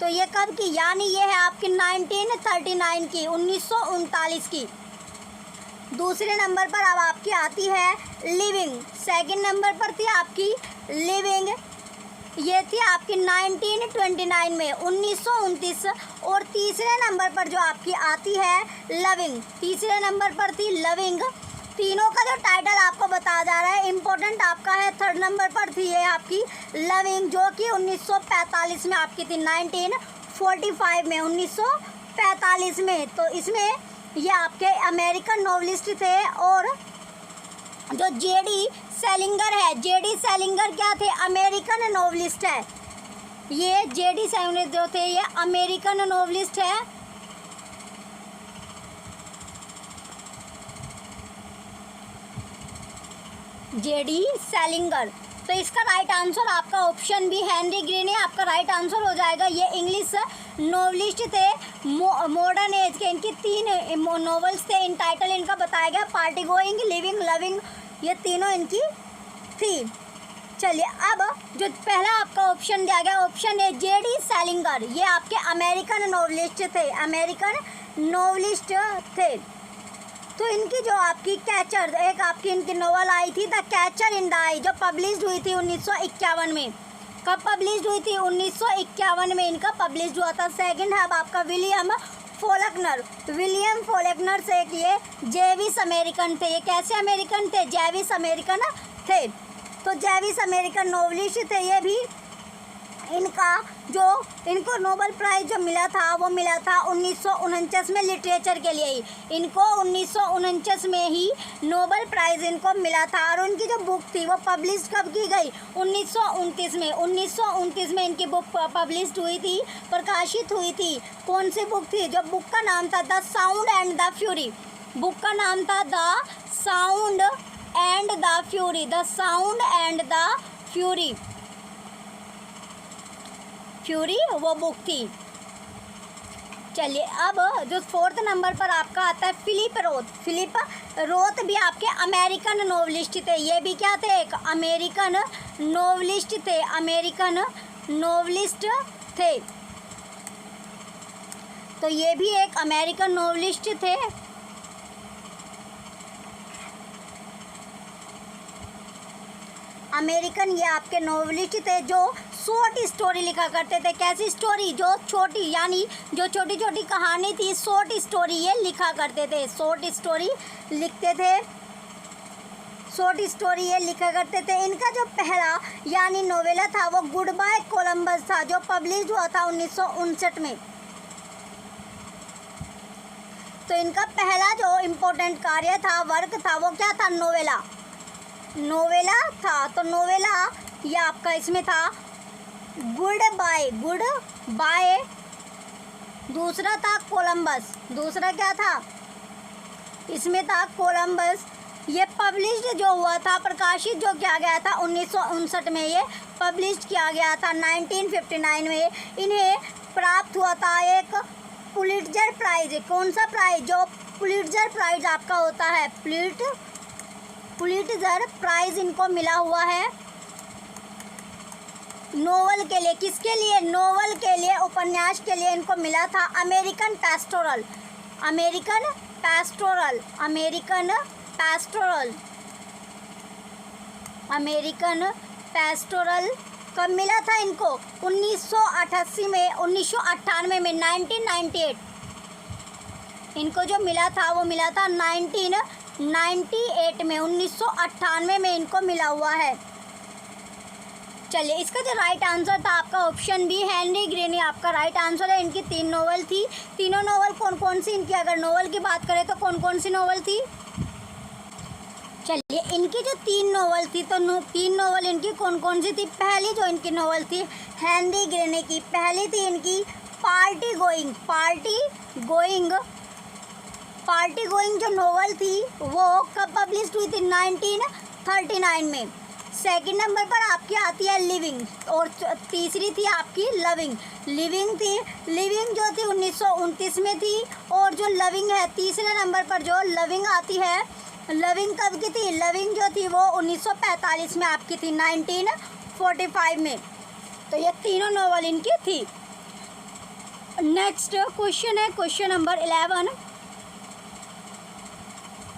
तो ये कब की? यानी ये है आपकी 1939 की, 1939 की। दूसरे नंबर पर अब आपकी आती है लिविंग। सेकंड नंबर पर थी आपकी लिविंग, ये थी आपकी 1929 में, 1929। और तीसरे नंबर पर जो आपकी आती है लविंग, तीसरे नंबर पर थी लविंग। तीनों का जो टाइटल आपको बताया जा रहा है इम्पोर्टेंट आपका है। थर्ड नंबर पर थी ये आपकी लविंग, जो कि 1945 में आपकी थी, 1945 में, 1945 में। तो इसमें ये आपके अमेरिकन नॉवलिस्ट थे। और जो जेडी सेलिंगर है, जेडी सेलिंगर क्या थे? अमेरिकन नॉवलिस्ट है। ये जेडी सेलिंगर जो थे ये अमेरिकन नॉवलिस्ट है। जेडी सेलिंगर। तो इसका राइट आंसर आपका ऑप्शन बी हेनरी ग्रीने आपका राइट आंसर हो जाएगा। ये इंग्लिश नॉवलिस्ट थे मॉडर्न एज के। इनकी 3 नॉवेल्स थे, इन टाइटल इनका बताया गया पार्टी गोइंग, लिविंग, लविंग, ये तीनों इनकी थी। चलिए अब जो पहला आपका ऑप्शन दिया गया ऑप्शन है जेडी सेलिंगर, ये आपके अमेरिकन नॉवलिस्ट थे, अमेरिकन नॉवलिस्ट थे। तो इनकी जो आपकी कैचर, एक आपकी इनकी नॉवल आई थी द कैचर इन द आई, जो पब्लिश हुई थी 1951 में। कब पब्लिश हुई थी? 1951 में इनका पब्लिश हुआ था। सेकंड है अब आपका विलियम फॉलकनर। विलियम फॉलकनर से ये जेविस अमेरिकन थे। ये कैसे अमेरिकन थे? जेविस अमेरिकन थे। तो जेविस अमेरिकन नॉवलिस्ट थे ये भी। इनको नोबेल प्राइज़ जो मिला था वो मिला था 1949 में लिटरेचर के लिए ही। इनको 1949 में ही नोबेल प्राइज़ इनको मिला था। और उनकी जो बुक थी वो पब्लिश कब की गई? 1929 में। 1929 में इनकी बुक पब्लिश हुई थी, प्रकाशित हुई थी। कौन सी बुक थी? जो बुक का नाम था the sound and the fury. Book का नाम था the sound and the fury, the sound and the fury, fury वो बुक थी। चलिए अब जो 4th नंबर पर आपका आता है फिलिप रोथ। फिलिप रोथ भी आपके अमेरिकन नॉवलिस्ट थे। ये भी क्या थे? एक अमेरिकन नॉवलिस्ट थे, अमेरिकन नॉवलिस्ट थे। तो ये भी एक अमेरिकन नॉवलिस्ट थे। अमेरिकन ये आपके नॉवलिस्ट थे जो शॉर्ट स्टोरी लिखा करते थे। कैसी स्टोरी? जो छोटी, यानी जो छोटी छोटी कहानी थी, शॉर्ट स्टोरी ये लिखा करते थे। शॉर्ट स्टोरी लिखते थे, शॉर्ट स्टोरी ये लिखा करते थे। इनका जो पहला यानी नोवेला था वो गुड बाय कोलंबस था, जो पब्लिश हुआ था 1959 में। तो इनका पहला जो इम्पोर्टेंट कार्य था, वर्क था, वो क्या था? नोवेला, नोवेला था। तो नोवेला ये आपका इसमें था गुड बाय, गुड बाय। दूसरा था कोलंबस, दूसरा क्या था? इसमें था कोलंबस। ये पब्लिश्ड जो हुआ था, प्रकाशित जो किया गया था 1959 में, ये पब्लिश किया गया था 1959 में। इन्हें प्राप्त हुआ था एक पुलिट्जर प्राइज। कौन सा प्राइज? जो पुलिट्जर प्राइज आपका होता है, पुलिट्जर प्राइज इनको मिला हुआ है नोवेल के लिए। किसके लिए? नोवेल के लिए, उपन्यास के लिए इनको मिला था। American pastoral, American pastoral, American pastoral, American pastoral कब मिला था इनको? 1988 में, 1998 में, 1998 इनको जो मिला था वो मिला था 1998 में, 1998 में इनको मिला हुआ है। चलिए, इसका जो राइट आंसर था आपका ऑप्शन बी, हेनरी ग्रीन, आपका राइट आंसर है। इनकी 3 नोवेल थी। तीनों नोवेल कौन कौन सी? इनकी अगर नोवेल की बात करें तो कौन कौन सी नोवेल थी? चलिए, इनकी जो 3 नोवेल थी, तो 3 नोवेल इनकी कौन कौन सी थी? पहली जो इनकी नोवेल थी हेनरी ग्रीन की, पहली थी इनकी party going, party going. Party going जो नोवेल थी वो कब पब्लिश हुई थी? 1939 में। सेकंड नंबर पर आपकी आती है लिविंग, और तीसरी थी आपकी लविंग। लिविंग थी, लिविंग जो थी 1929 में थी, और जो लविंग है तीसरे नंबर पर जो लविंग आती है, लविंग कब की थी? लविंग जो थी वो 1945 में आपकी थी, 1945 में। तो ये तीनों नोवेल इनकी थी। नेक्स्ट क्वेश्चन है क्वेश्चन नंबर 11।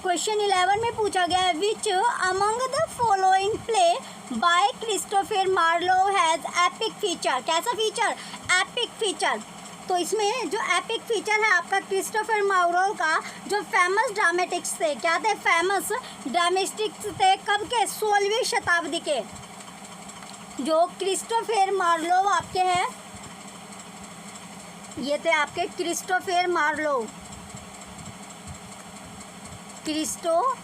क्वेश्चन 11 में पूछा गया है, which among the following play by Christopher Marlowe has epic feature? कैसा फीचर? Epic feature. तो इसमें जो एपिक फीचर है आपका क्रिस्टोफर मार्लो का, जो फेमस ड्रामेटिक्स थे, क्या थे? फेमस ड्रामेटिक्स थे कब के? 16वीं शताब्दी के। जो क्रिस्टोफर मार्लो आपके हैं, ये थे आपके क्रिस्टोफर मार्लो, क्रिस्टोफर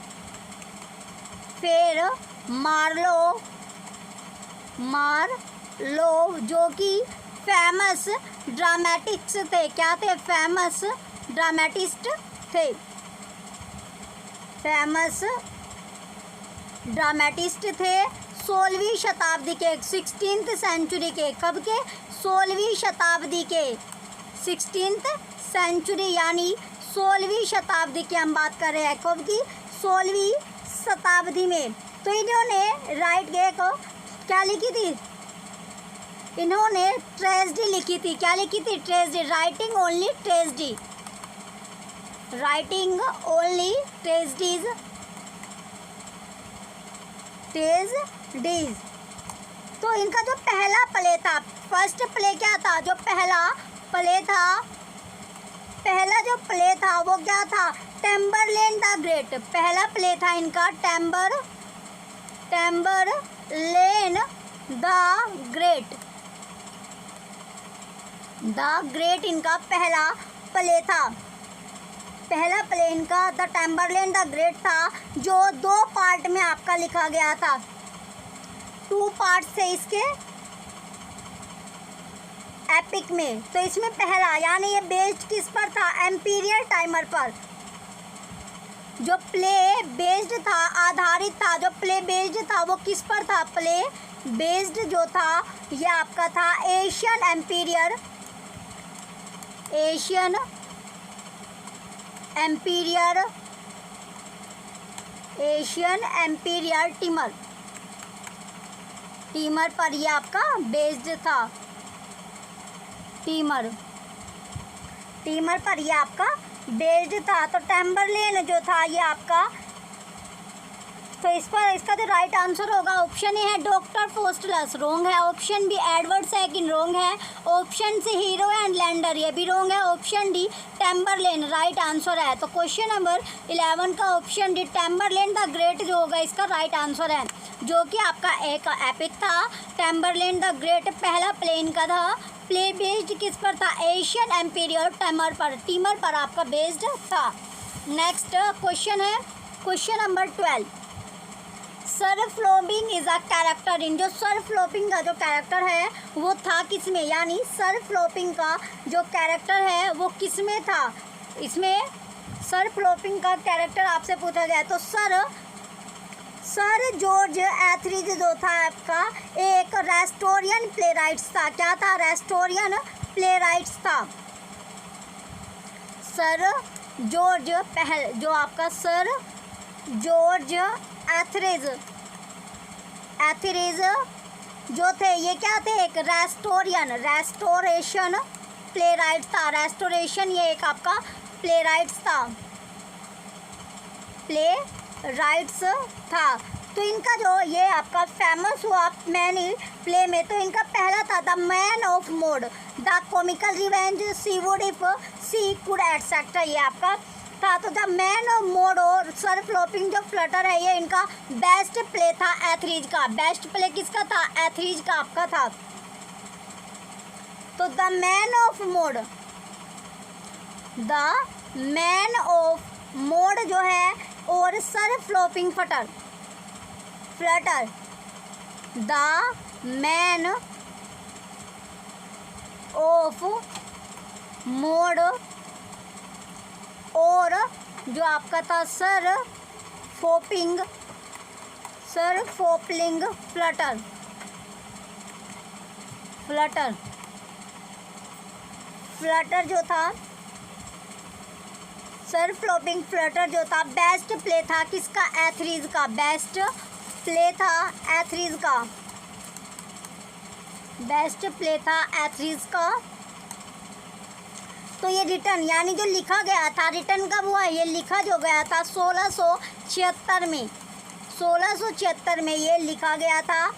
मार्लो, जो कि फेमस ड्रामेटिक्स थे। क्या थे? फेमस ड्रामेटिस्ट थे, फेमस ड्रामेटिस्ट थे 16वीं शताब्दी के, 16th सेंचुरी के। कब के? 16वीं शताब्दी के, 16th सेंचुरी यानी 16वीं शताब्दी की हम बात कर रहे हैं। कब की? 16वीं शताब्दी में। तो इन्होंने राइट गए को क्या लिखी थी? इन्होंने ट्रेजेडी लिखी थी। क्या लिखी थी? Tragedy, writing only tragedy, writing only tragedies, tragedies. तो इनका जो पहला प्ले था, फर्स्ट प्ले क्या था? जो पहला प्ले था, पहला जो प्ले था वो क्या था? टेम्बरलेन द ग्रेट। पहला प्ले था इनका टेम्बरलेन द ग्रेट, द ग्रेट इनका पहला प्ले था। पहला प्ले इनका द टेम्बरलेन द ग्रेट था, जो 2 पार्ट में आपका लिखा गया था। 2 पार्ट थे इसके एपिक में। तो इसमें पहला, यानी ये बेस्ड किस पर था? एम्पीरियल टाइमर पर। जो प्ले बेस्ड था, आधारित था, जो प्ले बेस्ड था वो किस पर था? प्ले बेस्ड जो था ये आपका था Asian emperor, Asian emperor, Asian emperor Timur, Timur पर ये आपका बेस्ड था। टीमर पर ये आपका बेस्ड था। तो टेम्बरलेन जो था ये आपका तो इस पर इसका जो राइट आंसर होगा ऑप्शन ए है डॉक्टर फोस्टलस, रोंग है। Option B Edward second, wrong है। Option C hero and Leander, ये भी रोंग है। Option D Tamburlaine right answer है। तो क्वेश्चन नंबर 11 का option D Tamburlaine the great जो होगा इसका राइट आंसर है, जो कि आपका एक एपिक था। टेम्बरलेन द ग्रेट पहला प्लेन का था। प्ले बेस्ड किस पर था? एशियन एम्पीरियर टीमर पर आपका बेस्ड था। नेक्स्ट क्वेश्चन है question number 12। Sir Fopling is a character in, जो सर फ्लोपिंग का जो कैरेक्टर है वो था किसमें, यानी सर फ्लोपिंग का जो कैरेक्टर है वो किसमें था? इसमें सर फ्लोपिंग का कैरेक्टर आपसे पूछा गया तो सर जॉर्ज एथरीज जो था आपका एक रेस्टोरियन प्लेराइट्स था। क्या था? रेस्टोरियन प्लेराइट्स था। सर जॉर्ज जो आपका सर जॉर्ज एथरीज जो थे ये क्या थे? एक रेस्टोरेशन प्लेराइट्स था। रेस्टोरेशन ये एक आपका प्लेराइट्स था, प्लेराइट्स था। तो इनका जो ये आपका फेमस हुआ मैनी प्ले में, तो इनका पहला था the man of mode, the comical revenge, she would if she could etcetera, ये आपका था। तो द मैन ऑफ मोड और सर फ्लोपिंग जो फ्लटर है ये इनका बेस्ट प्ले था एथरीज का। बेस्ट प्ले किसका था? एथरीज का आपका था। तो द मैन ऑफ मोड जो है और sir Fopling Flutter the man of mode और जो आपका था सर फोपलिंग फ्लटर जो था सर फ्लोपिंग फ्लटर जो था बेस्ट प्ले था किसका? एथरीज का। बेस्ट प्ले था एथरीज का। बेस्ट प्ले था एथरीज का। तो ये रिटर्न यानी जो लिखा गया था, रिटर्न कब हुआ? ये लिखा जो गया था 1676 में। 1676 में ये लिखा गया था।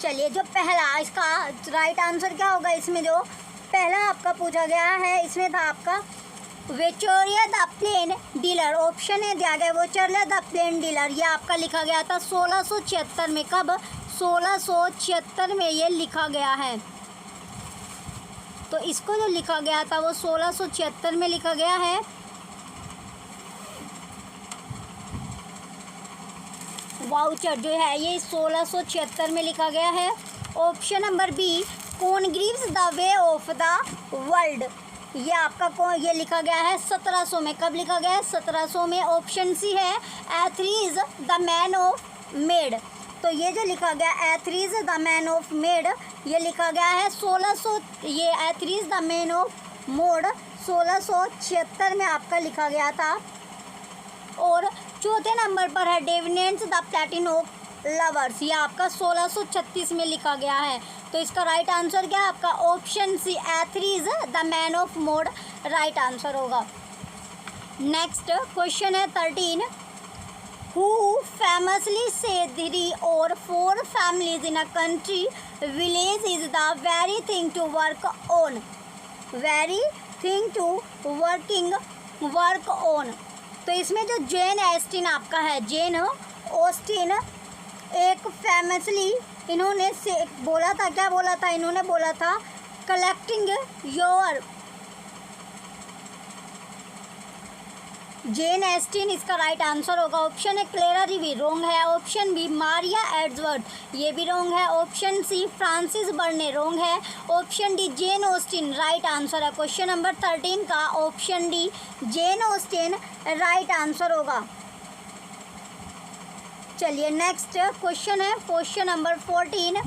चलिए जो पहला इसका राइट आंसर क्या होगा? इसमें जो पहला आपका पूछा गया है इसमें था आपका Victoria the plain dealer. Option है दिया गया विक्टोरिया द प्लेन डीलर, ये आपका लिखा गया था 1676 में। कब? 1676 में ये लिखा गया है। तो इसको जो लिखा गया था वो 1676 में लिखा गया है। वाउचर जो है ये 1676 में लिखा गया है। Option number B Congreve's the way of the world, ये आपका ये लिखा गया है 1700 में। कब लिखा गया है? 1700 में। ऑप्शन सी है एथरीज द मैन ऑफ मेड, तो ये जो लिखा गया एथरीज द मैन ऑफ मेड ये लिखा गया है 1600, ये एथरीज द मैन ऑफ मोड 1676 में आपका लिखा गया था। और चौथे नंबर पर है डेविनेंट्स द प्लैटिनो लवर्स, ये आपका 1636 में लिखा गया है। तो इसका राइट आंसर क्या है आपका? Option C Etherege's the man of mode right answer होगा। नेक्स्ट क्वेश्चन है 13। Who famously said 3 or 4 families in a country village is the very thing to work on, very thing to work on. तो इसमें जो जेन ऑस्टिन आपका है, जेन ऑस्टिन एक फेमसली इन्होंने से बोला था, क्या बोला था? इन्होंने बोला था कलेक्टिंग योर, जेन ऑस्टिन इसका राइट आंसर होगा। ऑप्शन है क्लेरा रिवी, रोंग है। ऑप्शन बी मारिया एड्सवर्थ, ये भी रोंग है। Option C Frances Burney, wrong है। Option D Jane Austen right answer है। क्वेश्चन नंबर 13 का option D Jane Austen right answer होगा। चलिए नेक्स्ट क्वेश्चन है question number 14।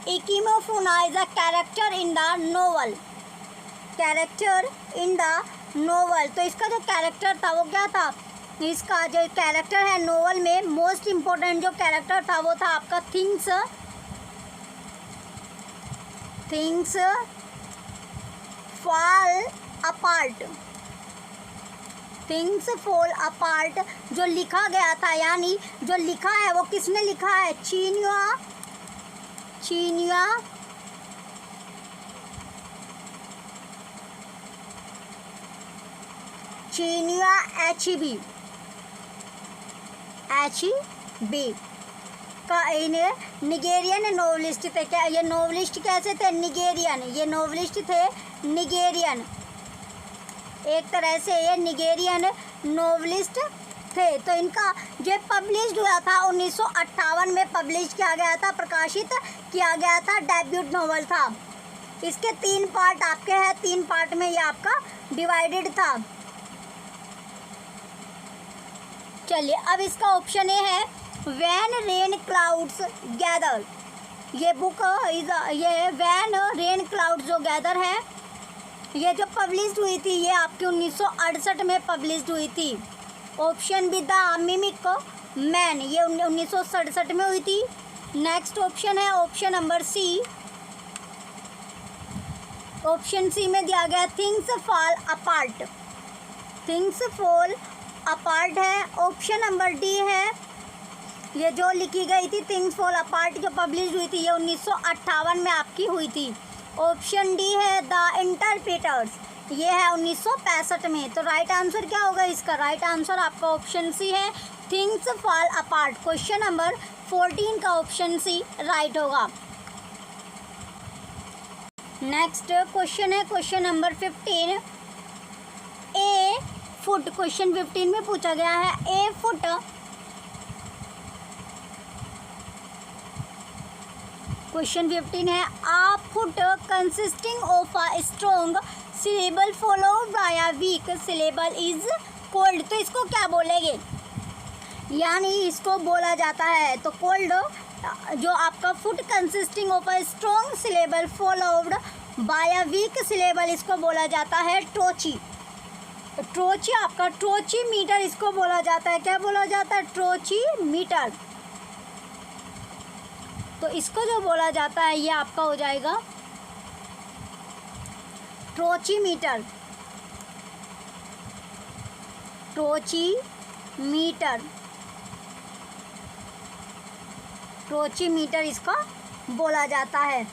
Ikemefuna is a character in the novel, character in the novel. तो इसका जो कैरेक्टर था वो क्या था? इसका जो कैरेक्टर है नोवेल में मोस्ट इम्पोर्टेंट जो कैरेक्टर था वो था आपका things fall apart, things fall apart जो लिखा गया था, यानी जो लिखा है वो किसने लिखा है? चिन्हुआ एचबी का निगेरियन नोवेलिस्ट थे। क्या ये नोवेलिस्ट कैसे थे? निगेरियन। ये नोवेलिस्ट थे निगेरियन, एक तरह से ये निगेरियन नोवेलिस्ट थे। तो इनका जो पब्लिश हुआ था 1958 में पब्लिश किया गया था, प्रकाशित किया गया था, डेब्यूट नोवेल था। इसके 3 पार्ट आपके हैं, 3 पार्ट में ये आपका डिवाइडेड था। चलिए अब इसका ऑप्शन ए है व्हेन रेन क्लाउड्स गैदर। ये बुक ये व्हेन रेन क्लाउड्स जो गैदर है, ये जो पब्लिश हुई थी ये आपकी 1968 में पब्लिश हुई थी। Option B the mimic man, ये 1967 में हुई थी। नेक्स्ट ऑप्शन है option number C. Option C में दिया गया things fall apart, things fall apart है। ऑप्शन नंबर डी है, ये जो लिखी गई थी थिंग्स फॉल अपार्ट जो पब्लिश हुई थी ये 1958 में आपकी हुई थी। ऑप्शन डी है द इंटरप्रेटर्स, ये है 1965 में। तो राइट आंसर क्या होगा इसका? राइट आंसर आपका ऑप्शन सी है, things fall apart. Question number 14 का ऑप्शन सी राइट होगा। नेक्स्ट क्वेश्चन है क्वेश्चन नंबर 15। ए फुट, क्वेश्चन 15 में पूछा गया है ए फुट क्वेश्चन 15 है a foot consisting of a strong syllable followed by a weak syllable is called. तो इसको क्या बोलेंगे? यानी इसको बोला जाता है तो कोल्ड, जो आपका foot consisting of a strong syllable followed by a weak syllable, इसको बोला जाता है ट्रोची। ट्रोची आपका ट्रोची मीटर इसको बोला जाता है। क्या बोला जाता है? ट्रोची मीटर। तो इसको जो बोला जाता है ये आपका हो जाएगा ट्रोची मीटर। ट्रोची मीटर, ट्रोची मीटर इसका बोला जाता है।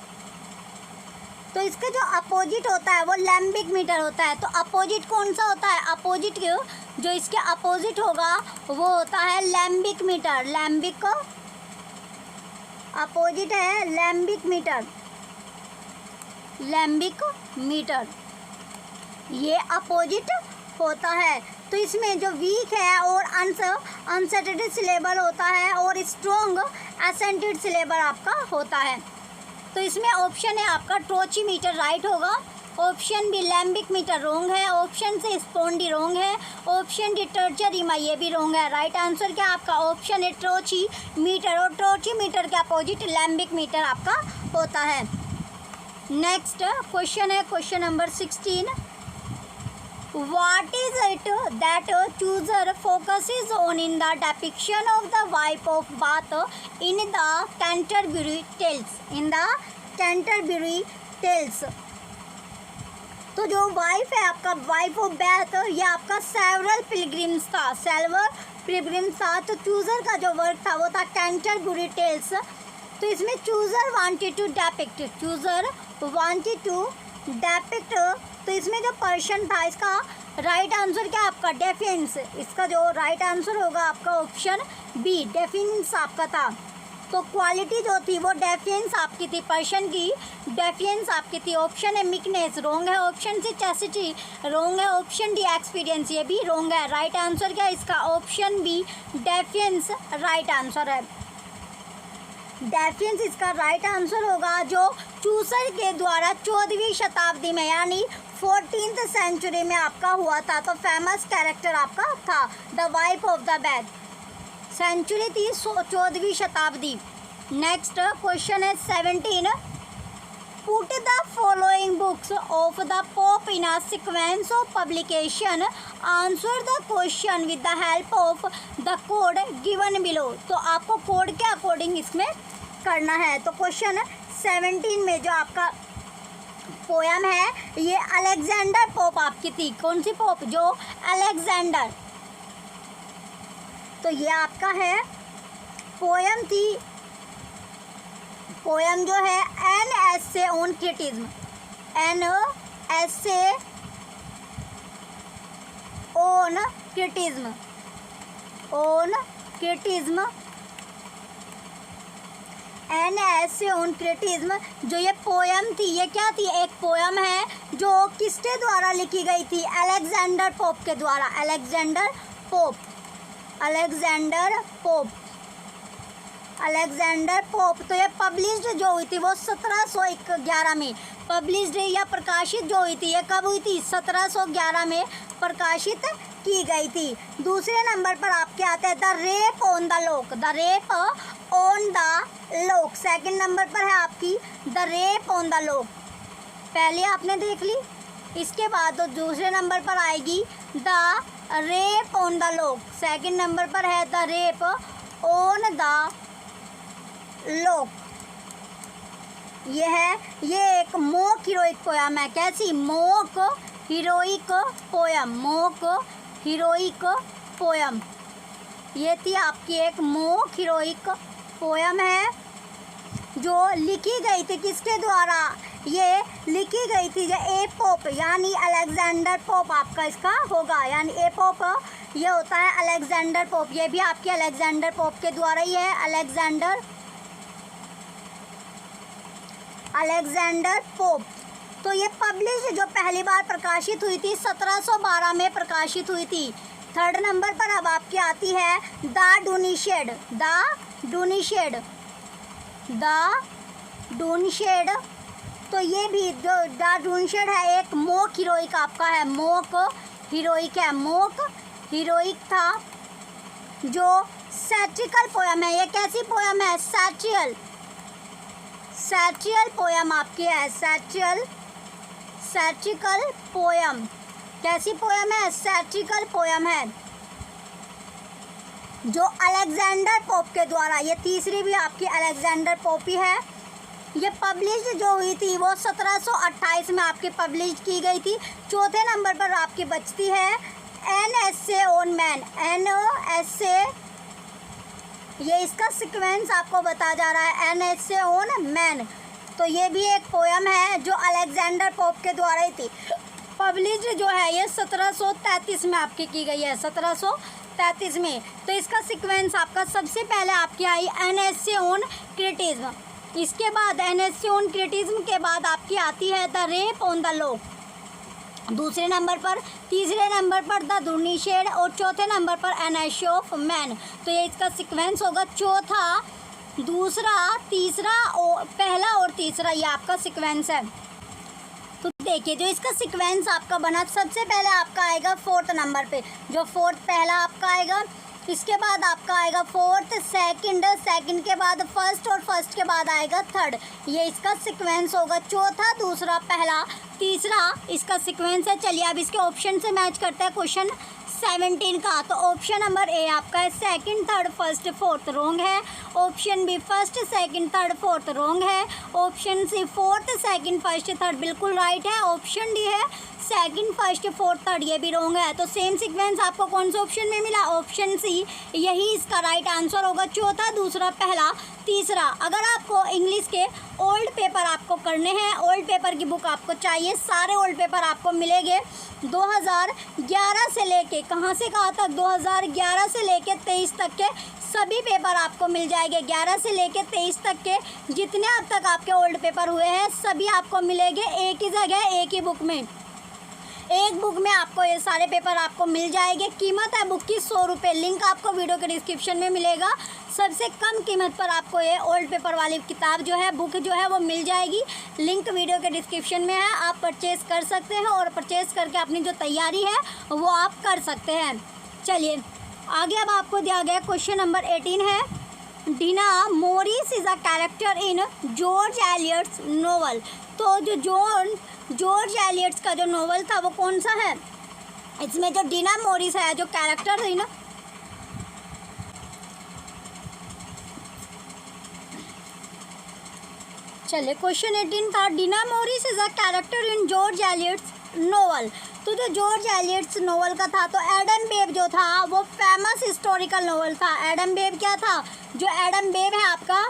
तो इसका जो अपोजिट होता है वो लैम्बिक मीटर होता है। तो अपोजिट कौन सा होता है? अपोजिट जो इसके अपोजिट होगा वो होता है लैम्बिक मीटर। लैम्बिक का अपोजिट है लैम्बिक मीटर। लैम्बिक मीटर ये अपोजिट होता है। तो इसमें जो वीक है और अनसेटेड सिलेबल होता है और स्ट्रॉन्ग एसेंटेड सिलेबल आपका होता है। तो इसमें ऑप्शन है आपका ट्रोची मीटर राइट होगा। ऑप्शन बी लैम्बिक मीटर रोंग है। ऑप्शन से स्पोंडी रोंग है। ऑप्शन डी टर्चरीमा ये भी रोंग है। राइट आंसर क्या आपका? ऑप्शन है ट्रोची मीटर, और ट्रोची मीटर के अपोजिट लैम्बिक मीटर आपका होता है। नेक्स्ट क्वेश्चन है question number 16। What is it that chooser focuses on in the depiction of the wife of Bath in the Canterbury Tales? In the Canterbury Tales, तो जो वाइफ है आपका वाइफ ऑफ बैथ ये आपका सेवरल पिलग्रिम्स था। सेवरल पिलग्रिम्स था। तो चूज़र का जो वर्क था वो था कैंटरबरी टेल्स। तो इसमें Chaucer wanted to depict, Chaucer wanted to depict. तो इसमें जो पर्सन था इसका राइट आंसर क्या आपका? डेफिनेंस। इसका जो राइट आंसर होगा आपका ऑप्शन बी डेफिनेंस आपका था। तो क्वालिटी जो थी वो डेफिनेंस आपकी थी, पर्सन की डेफिनेंस आपकी थी। ऑप्शन है मिकनेस रोंग है। ऑप्शन सी चैसिटी रोंग है। ऑप्शन डी एक्सपीरियंस ये भी रोंग है। राइट आंसर क्या इसका? ऑप्शन बी डेफिनेंस राइट आंसर है। डेफिनेंस इसका राइट आंसर होगा, जो चूसर के द्वारा 14वीं शताब्दी में यानी 14th सेंचुरी में आपका हुआ था। तो फेमस कैरेक्टर आपका था the wife of the Bath. Century थी 14वीं शताब्दी। नेक्स्ट क्वेश्चन है 17। Put the following books of the Pope in a sequence of publication. Answer the question with the help of the code given below. तो आपको कोड के अकॉर्डिंग इसमें करना है। तो क्वेश्चन 17 में जो आपका पोयम है ये अलेक्जेंडर पोप आपकी थी। कौन सी पोप? जो अलेक्जेंडर। तो ये आपका है पोयम थी। पोयम जो है an essay on criticism, an essay on criticism, on criticism, an essay on criticism. जो ये पोयम थी ये क्या थी? एक पोयम है जो किसके द्वारा लिखी गई थी? अलेक्जेंडर पोप के द्वारा। Alexander pope, Alexander pope, Alexander pope. तो ये पब्लिश्ड जो हुई थी वो 1711 में पब्लिश्ड या प्रकाशित जो हुई थी ये कब हुई थी? 1711 में प्रकाशित की गई थी। दूसरे नंबर पर आपके आते हैं the rape on the lock, the rape on the lock. Second number पर है आपकी the rape on the lock. पहले आपने देख ली, इसके बाद तो दूसरे नंबर पर आएगी the rape on the lock. Second number पर है the rape on the lock. ये एक मोक हीरोइक पोयम है। कैसी? Mock heroic poem, mock heroic poem. ये थी आपकी एक मोक हीरोइक पोयम है जो लिखी गई थी किसके द्वारा? ये लिखी गई थी जो ए पोप यानी अलेक्जेंडर पोप आपका इसका होगा, यानी ए पोप ये होता है अलेक्जेंडर पोप। ये भी आपके अलेक्जेंडर पोप के द्वारा ही है, अलेक्जेंडर पोप। तो ये पब्लिश जो पहली बार प्रकाशित हुई थी 1712 में प्रकाशित हुई थी। थर्ड नंबर पर अब आपकी आती है द डूनिशेड, द डूनिशेड, द डूनिशेड। तो ये भी जो द डूनिशेड है एक मोक हीरोइक आपका है, मोक हीरोइक है, मोक हीरोइक था जो सैट्रिकल पोयम है। ये कैसी पोयम है? सैट्रियल, सैट्रियल पोयम आपकी है, सैट्रियल, सैट्रिकल पोयम। कैसी पोयम है? सैट्रिकल पोयम है जो अलेक्जेंडर पोप के द्वारा। ये तीसरी भी आपकी अलेक्जेंडर पोप ही है। ये पब्लिश जो हुई थी वो 1728 में आपकी पब्लिश की गई थी। चौथे नंबर पर आपकी बचती है an essay on man, an essay, ये इसका सीक्वेंस आपको बता जा रहा है, एन एस्से ऑन मैन। तो ये भी एक पोयम है जो अलेक्जेंडर पोप के द्वारा ही थी। पब्लिश जो है ये 1733 में आपकी की गई है, 1733 में। तो इसका सीक्वेंस आपका सबसे पहले आपकी आई एन एस्से ऑन क्रिटिज्म। इसके बाद एन एस्से ऑन क्रिटिज्म के बाद आपकी आती है the rape on the lock दूसरे नंबर पर। तीसरे नंबर पर द डूनिशेड और चौथे नंबर पर एन एस्से ऑफ मैन। तो ये इसका सीक्वेंस होगा, चौथा, दूसरा, तीसरा और पहला और तीसरा, ये आपका सीक्वेंस है। तो देखिए जो इसका सीक्वेंस आपका बना, सबसे पहले आपका आएगा फोर्थ नंबर पे, जो फोर्थ पहला आपका आएगा। इसके बाद आपका आएगा फोर्थ, सेकंड, सेकंड के बाद फर्स्ट और फर्स्ट के बाद आएगा थर्ड। ये इसका सीक्वेंस होगा, चौथा, दूसरा, पहला, तीसरा इसका सीक्वेंस है। चलिए अब इसके ऑप्शन से मैच करते हैं क्वेश्चन 17 का। तो ऑप्शन नंबर ए आपका है second, third, first, fourth, wrong है। Option B first, second, third, fourth, wrong है। Option C fourth, second, first, third बिल्कुल राइट है। ऑप्शन डी है सेकंड, फर्स्ट, फोर्थ, थर्ड, ये भी रॉन्ग है। तो सेम सीक्वेंस आपको कौन से ऑप्शन में मिला? ऑप्शन सी, यही इसका राइट आंसर होगा। चौथा, दूसरा, पहला, तीसरा। अगर आपको इंग्लिश के ओल्ड पेपर आपको करने हैं, ओल्ड पेपर की बुक आपको चाहिए, सारे ओल्ड पेपर आपको मिलेंगे 2011 से लेके, कहाँ से कहाँ तक, 2011 से लेके 23 तक के सभी पेपर आपको मिल जाएंगे। 11 से लेके 23 तक के जितने अब तक आपके ओल्ड पेपर हुए हैं सभी आपको मिलेंगे एक ही जगह, एक ही बुक में। एक बुक में आपको ये सारे पेपर आपको मिल जाएंगे। कीमत है बुक की 100 रुपये। लिंक आपको वीडियो के डिस्क्रिप्शन में मिलेगा। सबसे कम कीमत पर आपको ये ओल्ड पेपर वाली किताब जो है, बुक जो है वो मिल जाएगी। लिंक वीडियो के डिस्क्रिप्शन में है, आप परचेज़ कर सकते हैं और परचेज़ करके अपनी जो तैयारी है वो आप कर सकते हैं। चलिए आगे अब आपको दिया गया क्वेश्चन नंबर 18 है, Dinah Morris is a character in George Eliot's novel. तो जो जॉर्ज एलियट्स का जो नोवेल था वो कौन सा है? इसमें जो डीना मोरिस है जो कैरेक्टर थी ना, चलिए क्वेश्चन 18 था, Dinah Morris is a character in George Eliot's novel. तो जो जॉर्ज एलियट्स नोवेल का था, तो एडम बेब जो था वो फेमस हिस्टोरिकल नोवेल था। एडम बेब क्या था? जो एडम बेब है आपका,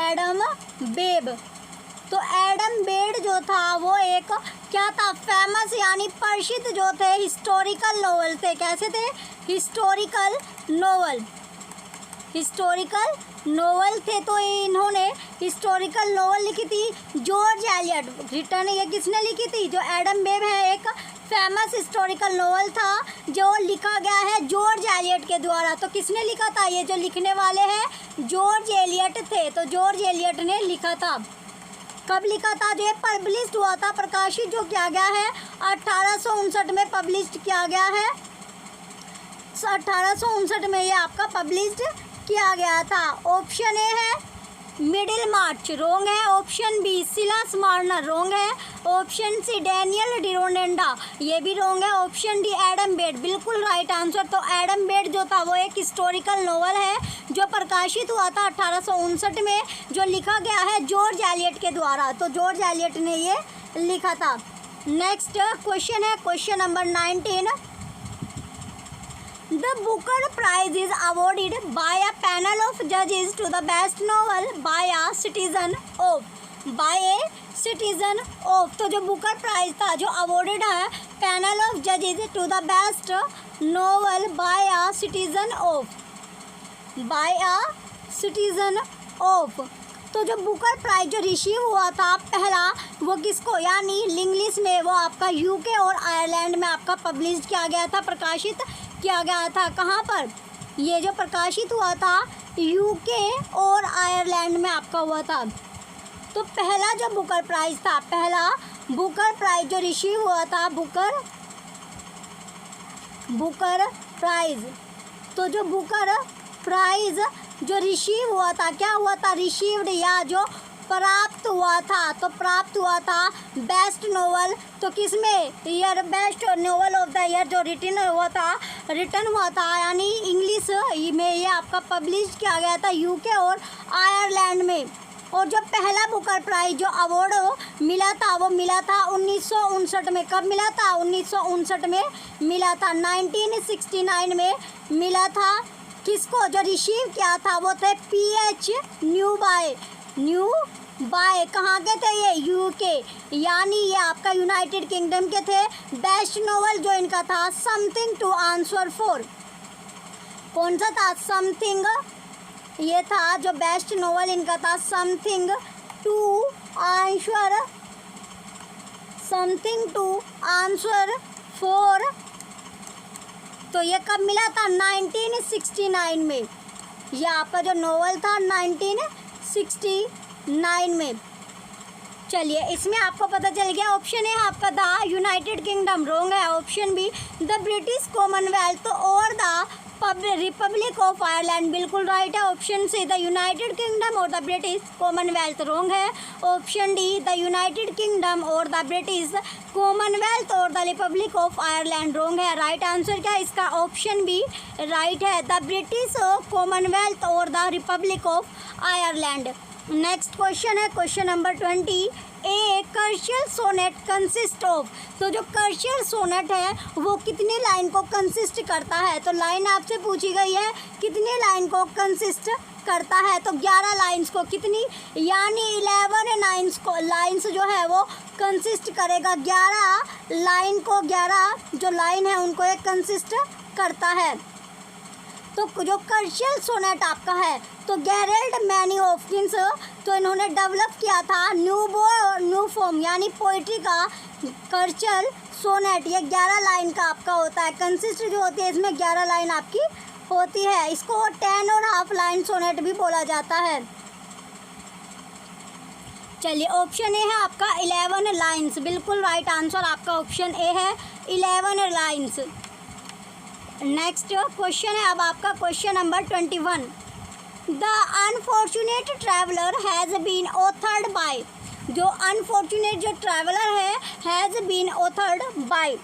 एडम बेब, तो एडम बेड जो था वो एक क्या था? फेमस यानी प्रसिद्ध जो थे हिस्टोरिकल नोवेल थे। कैसे थे? हिस्टोरिकल नोवेल, हिस्टोरिकल नोवेल थे। तो इन्होंने हिस्टोरिकल नोवेल लिखी थी जॉर्ज एलियट। रिटर्न ये किसने लिखी थी? जो एडम बेब है, एक फेमस हिस्टोरिकल नोवेल था जो लिखा गया है जॉर्ज एलियट के द्वारा। तो किसने लिखा था? ये जो लिखने वाले हैं जॉर्ज एलियट थे। तो जॉर्ज एलियट ने लिखा था। कब लिखा था? जो ये पब्लिश हुआ था, प्रकाशित जो किया गया है 1859 में पब्लिश किया गया है। 1859 में ये आपका पब्लिश्ड किया गया था। ऑप्शन ए है मिडिल मार्च, रोंग है। ऑप्शन बी सिलास मार्नर, रोंग है। ऑप्शन सी डैनियल डिरोडेंडा, ये भी रोंग है। ऑप्शन डी एडम बेड, बिल्कुल राइट आंसर। तो एडम बेड जो था वो एक हिस्टोरिकल नोवेल है जो प्रकाशित हुआ था 1859 में, जो लिखा गया है जॉर्ज एलियट के द्वारा। तो जॉर्ज एलियट ने ये लिखा था। नेक्स्ट क्वेश्चन है question number 19। The Booker Prize is awarded by a panel of judges to the best novel by a citizen of, by a citizen of। तो जो बुकर प्राइज था जो अवॉर्डेड है पैनल ऑफ जजेस to the best novel by a citizen of, by a citizen of. तो जो बुकर प्राइज जो रिसीव हुआ था पहला, वो किसको? यानी इंग्लिश में वो आपका यूके और आयरलैंड में आपका पब्लिश किया गया था, प्रकाशित किया गया था। कहाँ पर? ये जो प्रकाशित हुआ था यूके और आयरलैंड में आपका हुआ था। तो पहला जो बुकर प्राइज था, पहला बुकर प्राइज जो रिसीव हुआ था, बुकर प्राइज। तो जो बुकर प्राइज जो रिसीव हुआ था, क्या हुआ था? रिसीव्ड या जो प्राप्त हुआ था, तो प्राप्त हुआ था बेस्ट नोवेल। तो किस में? Year best novel of the year जो रिटन हुआ था यानी इंग्लिश में ये आपका पब्लिश किया गया था यूके और आयरलैंड में। और जो पहला बुकर प्राइज जो अवार्ड मिला था वो मिला था 1959 में। कब मिला था? 1959 में मिला था, 1969 में मिला था। किसको जो रिसीव किया था वो थे PH न्यू बाय, कहाँ के थे ये? यूके, यानी ये आपका यूनाइटेड किंगडम के थे। बेस्ट नोवेल जो इनका था समथिंग टू आंसर फॉर, कौन सा था? समथिंग, ये था जो बेस्ट नोवेल इनका था समथिंग टू आंसर फॉर। तो ये कब मिला था? 1969 में। ये आपका जो नोवेल था 1969 में। चलिए इसमें आपको पता चल गया। ऑप्शन है आपका द यूनाइटेड किंगडम, रोंग है। Option B the British Commonwealth और द रिपब्लिक ऑफ आयरलैंड, बिल्कुल राइट है। Option C the United kingdom और द ब्रिटिश कॉमनवेल्थ, रोंग है। Option D the United kingdom और द ब्रिटिश कॉमनवेल्थ और द रिपब्लिक ऑफ आयरलैंड, रोंग है। राइट आंसर क्या है इसका? ऑप्शन बी राइट है, द ब्रिटिश कॉमनवेल्थ और the Republic of Ireland. Next question है question number 20। A कर्शियल sonnet consist of. तो जो कर्शियल सोनेट है वो कितनी लाइन को कंसिस्ट करता है? तो लाइन आपसे पूछी गई है कितनी लाइन को कंसिस्ट करता है? तो 11 लाइन्स को, कितनी? यानी 11 लाइन्स जो है वो कंसिस्ट करेगा 11 लाइन को, 11 जो लाइन है उनको एक कंसिस्ट करता है। तो जो कर्शियल सोनेट आपका है तो गेरल्ड मैनी हॉपकिंस, तो इन्होंने डेवलप किया था न्यू फॉर्म यानी पोइट्री का कर्शियल सोनेट। ये 11 लाइन का आपका होता है, कंसिस्ट जो होती है इसमें 11 लाइन आपकी होती है। इसको 10.5 लाइन सोनेट भी बोला जाता है। चलिए ऑप्शन ए है आपका 11 लाइन्स, बिल्कुल राइट आंसर आपका ऑप्शन ए है 11 लाइन्स। नेक्स्ट क्वेश्चन है अब आपका question number 21। The unfortunate traveller has been authored by. जो अनफॉर्चुनेट जो ट्रैवलर है has been authored by.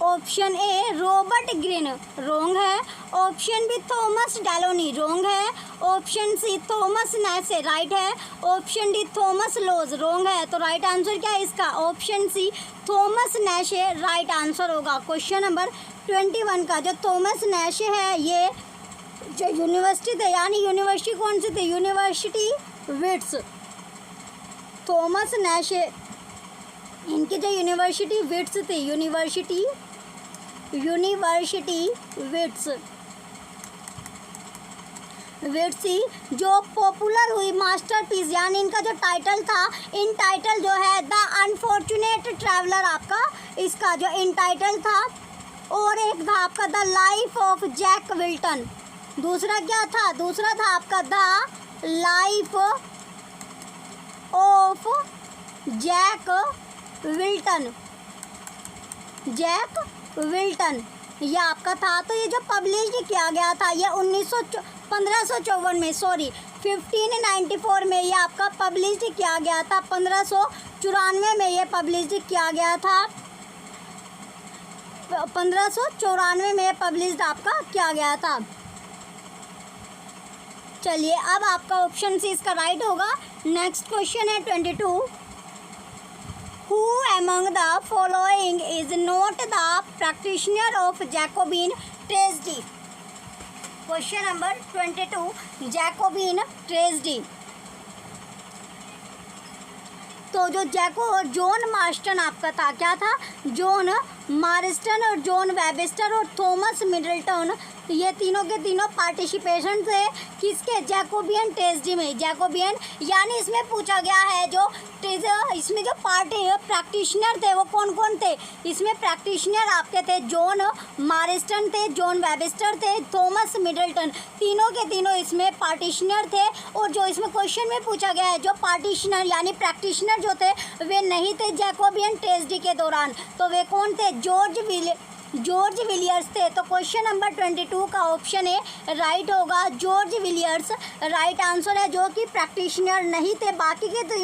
Option A Robert Greene, wrong है। Option B Thomas Deloney wrong है। Option C Thomas Nashe right है। Option D Thomas Lodge wrong है। तो राइट आंसर क्या है इसका? Option C Thomas Nashe right answer होगा। क्वेश्चन नंबर 21 का जो थॉमस नैशे है ये जो यूनिवर्सिटी थे, यानी यूनिवर्सिटी कौन सी थी? University wits. थॉमस नैशे इनकी जो यूनिवर्सिटी विट्स थी, यूनिवर्सिटी विट्स थी जो पॉपुलर हुई मास्टरपीस, यानी इनका जो टाइटल था, इन टाइटल जो है द अनफॉर्चुनेट ट्रैवलर आपका इसका जो इन टाइटल था, और एक था आपका the life of Jack Wilton. दूसरा क्या था? दूसरा था आपका the life of Jack Wilton ये आपका था। तो ये जो पब्लिश किया गया था ये 1554 में, सॉरी 1594 में ये आपका पब्लिश किया गया था। 1594 में ये पब्लिश किया गया था। 1594 में पब्लिश आपका किया गया था। चलिए अब आपका ऑप्शन सी इसका राइट होगा। नेक्स्ट क्वेश्चन है 22। Who among the following is not the practitioner of Jacobin tragedy? Question number 22, Jacobin tragedy। तो जो जॉन मार्स्टन आपका था, क्या था? जॉन मार्स्टन और जॉन वेबस्टर और थॉमस मिडल्टन, ये तीनों के तीनों पार्टिसिपेशन थे किसके? जैकोबियन ट्रेजेडी में। जैकोबियन यानी इसमें पूछा गया है जो इसमें जो प्रैक्टिशनर थे वो कौन कौन थे? इसमें प्रैक्टिशनर आपके थे जॉन मार्स्टन थे, जॉन वेबस्टर थे, थॉमस मिडल्टन, तीनों के तीनों इसमें पार्टिशनर थे। और जो इसमें क्वेश्चन में पूछा गया है जो पार्टिशनर यानी प्रैक्टिशनर जो थे वे नहीं थे जैकोबियन ट्रेजेडी के दौरान, तो वे कौन थे? जॉर्ज विलियर्स थे। तो क्वेश्चन नंबर 22 का ऑप्शन ए राइट होगा, जॉर्ज विलियर्स राइट आंसर है, जो कि प्रैक्टिशनर नहीं थे। बाकी के तो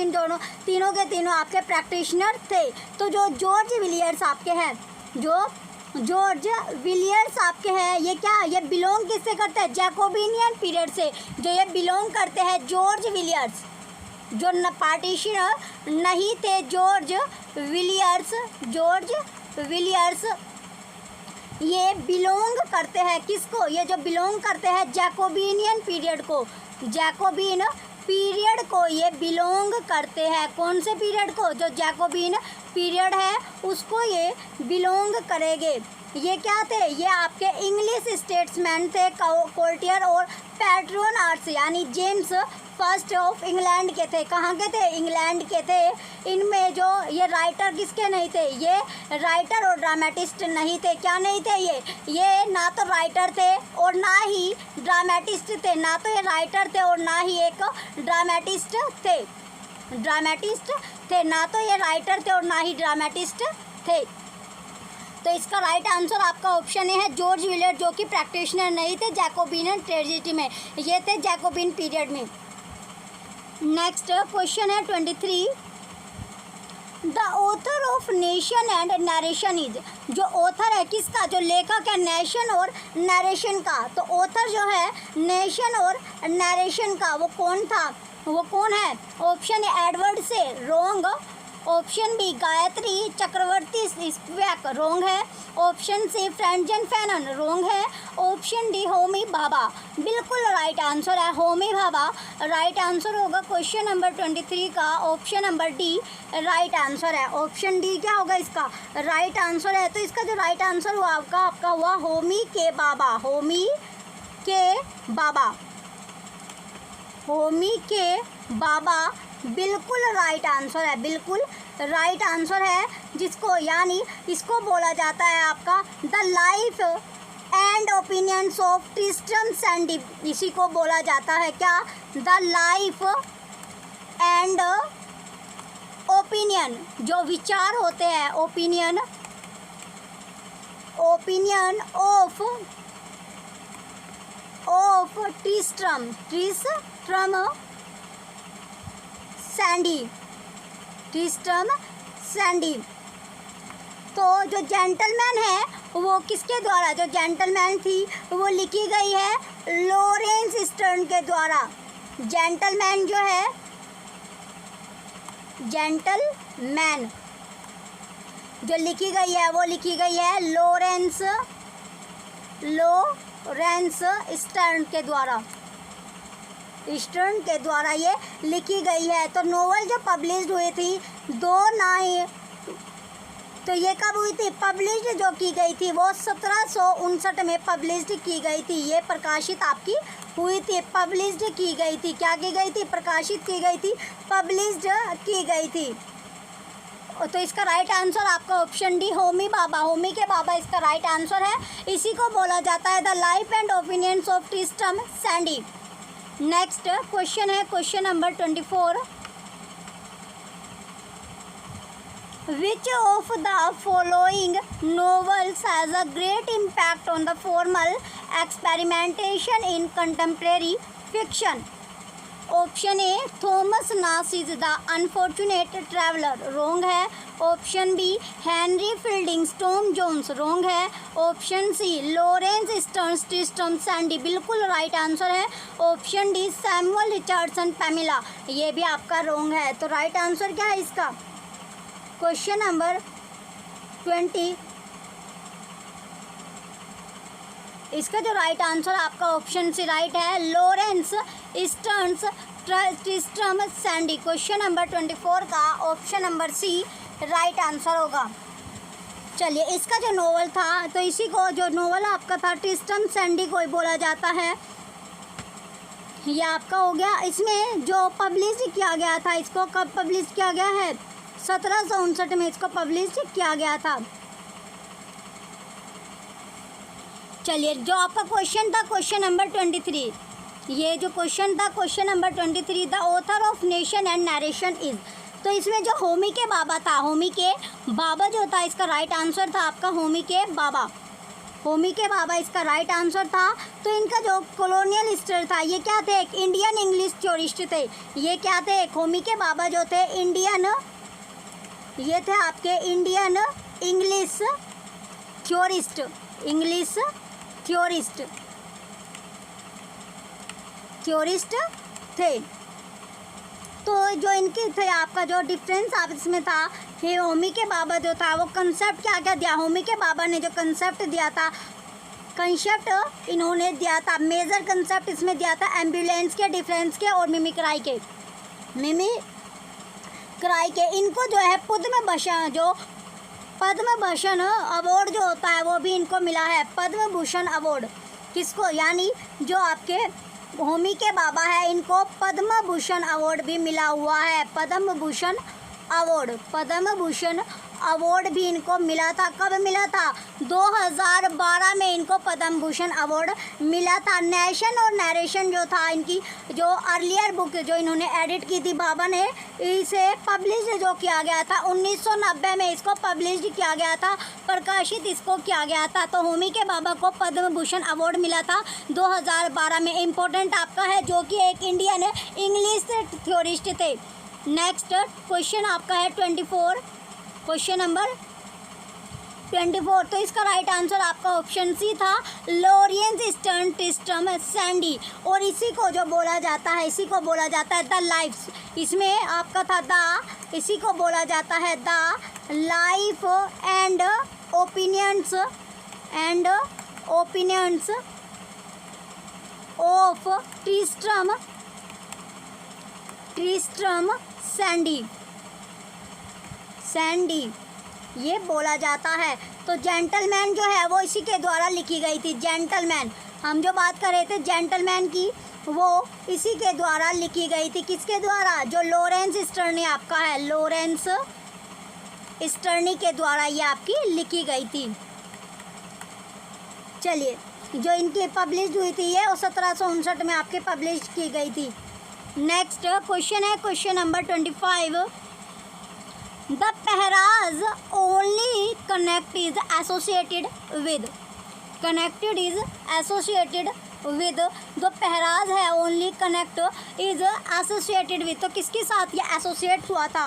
तीनों के तीनों आपके प्रैक्टिशनर थे। तो जो जॉर्ज विलियर्स आपके हैं, जॉर्ज विलियर्स आपके हैं, ये क्या? ये बिलोंग किससे करते हैं? जैकोबिनियन पीरियड से जो ये बिलोंग करते हैं जॉर्ज विलियर्स, जो पार्टिशनर नहीं थे। जॉर्ज विलियर्स ये बिलोंग करते हैं किसको? ये जो बिलोंग करते हैं जैकोबिनियन पीरियड को, जैकोबिन पीरियड को ये बिलोंग करते हैं। कौन से पीरियड को? जो जैकोबिन पीरियड है उसको ये बिलोंग करेंगे। ये क्या थे? ये आपके इंग्लिश स्टेट्समैन थे, कोर्टियर और पैट्रोन आर्ट्स, यानी जेम्स फर्स्ट ऑफ इंग्लैंड के थे। कहाँ के थे? इंग्लैंड के थे। इनमें जो ये राइटर किसके नहीं थे? ये राइटर और ड्रामेटिस्ट नहीं थे। क्या नहीं थे? ये ना तो राइटर थे और ना ही ड्रामेटिस्ट थे। ना तो ये राइटर थे और ना ही एक ड्रामेटिस्ट थे। ना तो ये राइटर थे और ना ही ड्रामेटिस्ट थे। तो इसका राइट आंसर आपका ऑप्शन ए है, जॉर्ज विलियर्स, जो कि प्रैक्टिशनर नहीं थे जैकोबिन ट्रेजेडी में, ये थे जैकोबिन पीरियड में। नेक्स्ट क्वेश्चन है 23। The author of nation and narration is, जो ऑथर है किसका? जो लेखक है नेशन और नरेशन का। तो ऑथर जो है नेशन और नरेशन का वो कौन था? वो कौन है? ऑप्शन ए एडवर्ड से wrong. Option B Gayatri Chakravorty Spivak wrong है। ऑप्शन सी फ्रेंजन फैनन रॉन्ग है। ऑप्शन डी होमी भाभा बिल्कुल राइट आंसर है, होमी भाभा राइट आंसर होगा। क्वेश्चन नंबर 23 का option number D right answer है। ऑप्शन डी क्या होगा इसका? राइट आंसर है। तो इसका जो राइट आंसर हुआ आपका हुआ होमी के बाबा, होमी के बाबा बिल्कुल राइट आंसर है, बिल्कुल राइट आंसर है, जिसको यानी इसको बोला जाता है आपका the life and opinions of Tristram Shandy. इसी को बोला जाता है क्या? द लाइफ एंड ओपिनियन, जो विचार होते हैं, ओपिनियन ऑफ ट्रिस्ट्रम शैंडी। तो जो जेंटलमैन है वो किसके द्वारा, जो जेंटलमैन थी वो लिखी गई है लॉरेंस स्टर्न के द्वारा। जेंटलमैन जो है, जेंटलमैन जो लिखी गई है वो लिखी गई है लॉरेंस स्टर्न के द्वारा। स्टर्न के द्वारा ये लिखी गई है। तो नोवेल जो पब्लिश्ड हुई थी तो ये कब हुई थी, पब्लिश्ड जो की गई थी वो 1759 में पब्लिश्ड की गई थी। ये प्रकाशित आपकी हुई थी, पब्लिश्ड की गई थी। क्या की गई थी, प्रकाशित की गई थी, पब्लिश्ड की गई थी। तो इसका राइट आंसर आपका ऑप्शन डी, होमी भाभा। होमी के भाभा इसका राइट आंसर है। इसी को बोला जाता है the life and opinions of Tristram Shandy. Next question है question number 24। Which of the following novels has a great impact on the formal experimentation in contemporary fiction? Option A Thomas Nashe's the unfortunate traveller, wrong है। Option B Henry Fielding Tom Jones, wrong है। Option C Laurence Sterne Tristram Shandy, बिल्कुल राइट आंसर है। Option D Samuel Richardson Pamela, ये भी आपका रॉन्ग है। तो राइट आंसर क्या है इसका, क्वेश्चन नंबर 20, इसका जो राइट आंसर आपका ऑप्शन सी राइट है, Laurence Sterne Tristram Shandy. Question number 24 का option number C right answer होगा। चलिए, इसका जो नोवेल था तो इसी को, जो नोवेल आपका था ट्रिस्ट्रम सैंडी को ही बोला जाता है। ये आपका हो गया। इसमें जो पब्लिश किया गया था, इसको कब पब्लिश किया गया है, 1759 में इसको पब्लिश किया गया था। चलिए, जो आपका क्वेश्चन था क्वेश्चन नंबर 23, ये जो क्वेश्चन था question number 23, the author of nation and narration is. तो इसमें जो होमी के बाबा था, होमी के बाबा जो था, इसका राइट आंसर था आपका होमी के बाबा। होमी के बाबा इसका राइट आंसर था। तो इनका जो कॉलोनियल हिस्ट्री था, ये क्या थे, एक इंडियन इंग्लिश थ्योरिस्ट थे। ये क्या थे, एक होमी के बाबा जो थे इंडियन, ये थे आपके Indian English theorist, English theorist थे। तो जो इनके थे, आपका जो डिफरेंस आप इसमें था, ये होमी के बाबा जो था वो कंसेप्ट क्या क्या दिया, होमी के बाबा ने जो कंसेप्ट दिया था, कंसेप्ट इन्होंने दिया था, मेजर कंसेप्ट इसमें दिया था एम्बुलेंस के, डिफरेंस के और मिमिक्राई के। इनको जो है पद्म भूषण अवार्ड जो होता है वो भी इनको मिला है, पद्म भूषण अवार्ड। किसको, यानी जो आपके होमी के बाबा है, इनको पद्म भूषण अवार्ड भी मिला हुआ है। पद्म भूषण अवार्ड भी इनको मिला था। कब मिला था, 2012 में इनको पद्म भूषण अवार्ड मिला था। नेशन और नरेशन जो था, इनकी जो अर्लियर बुक जो इन्होंने एडिट की थी बाबा ने, इसे पब्लिश जो किया गया था 1990 में, इसको पब्लिश किया गया था, प्रकाशित इसको किया गया था। तो होमी के बाबा को पद्म भूषण अवार्ड मिला था 2012 में। इम्पोर्टेंट आपका है, जो कि एक इंडियन इंग्लिश थ्योरिस्ट थे। नेक्स्ट क्वेश्चन आपका है 24, क्वेश्चन नंबर 24। तो इसका राइट आंसर आपका ऑप्शन सी था, लॉरेंस स्टर्न ट्रिस्ट्रम सैंडी। और इसी को जो बोला जाता है, इसी को बोला जाता है द लाइफ, इसमें आपका था इसी को बोला जाता है the life and opinions of Tristram Shandy ये बोला जाता है। तो जेंटलमैन जो है वो इसी के द्वारा लिखी गई थी। जेंटलमैन, हम जो बात कर रहे थे जेंटलमैन की, वो इसी के द्वारा लिखी गई थी। किसके द्वारा, जो लॉरेंस स्टर्नी आपका है, लॉरेंस स्टर्नी के द्वारा ये आपकी लिखी गई थी। चलिए, जो इनकी पब्लिश हुई थी ये 1759 में आपके पब्लिश की गई थी। नेक्स्ट क्वेश्चन है question number 25। The phrase only connect is associated with, जो पहराज है only connect is associated with, तो किसके साथ ये एसोसिएट हुआ था,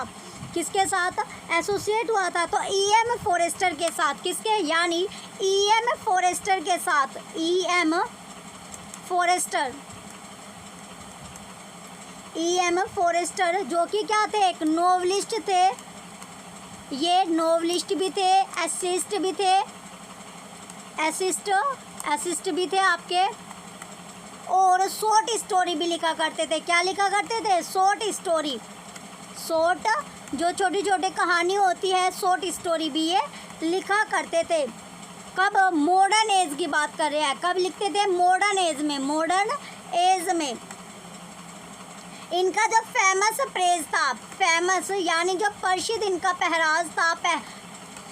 किसके साथ एसोसिएट हुआ था? तो E.M. फॉरेस्टर के साथ। किसके? यानी E.M. फॉरेस्टर के साथ। E.M. Forester, E.M. फॉरेस्टर जो कि क्या थे? एक नोवेलिस्ट थे। ये नोवेलिस्ट भी थे, एसिस्ट भी थे, एसिस्ट भी थे आपके, और शॉर्ट स्टोरी भी लिखा करते थे। क्या लिखा करते थे? Short story. शॉर्ट जो छोटी छोटी कहानी होती है, शॉर्ट स्टोरी भी ये लिखा करते थे। कब? मॉडर्न एज की बात कर रहे हैं। कब लिखते थे? मॉडर्न एज में। मॉडर्न एज में इनका जो फेमस फ्रेज था, फेमस यानी जो प्रसिद्ध इनका पहराज था,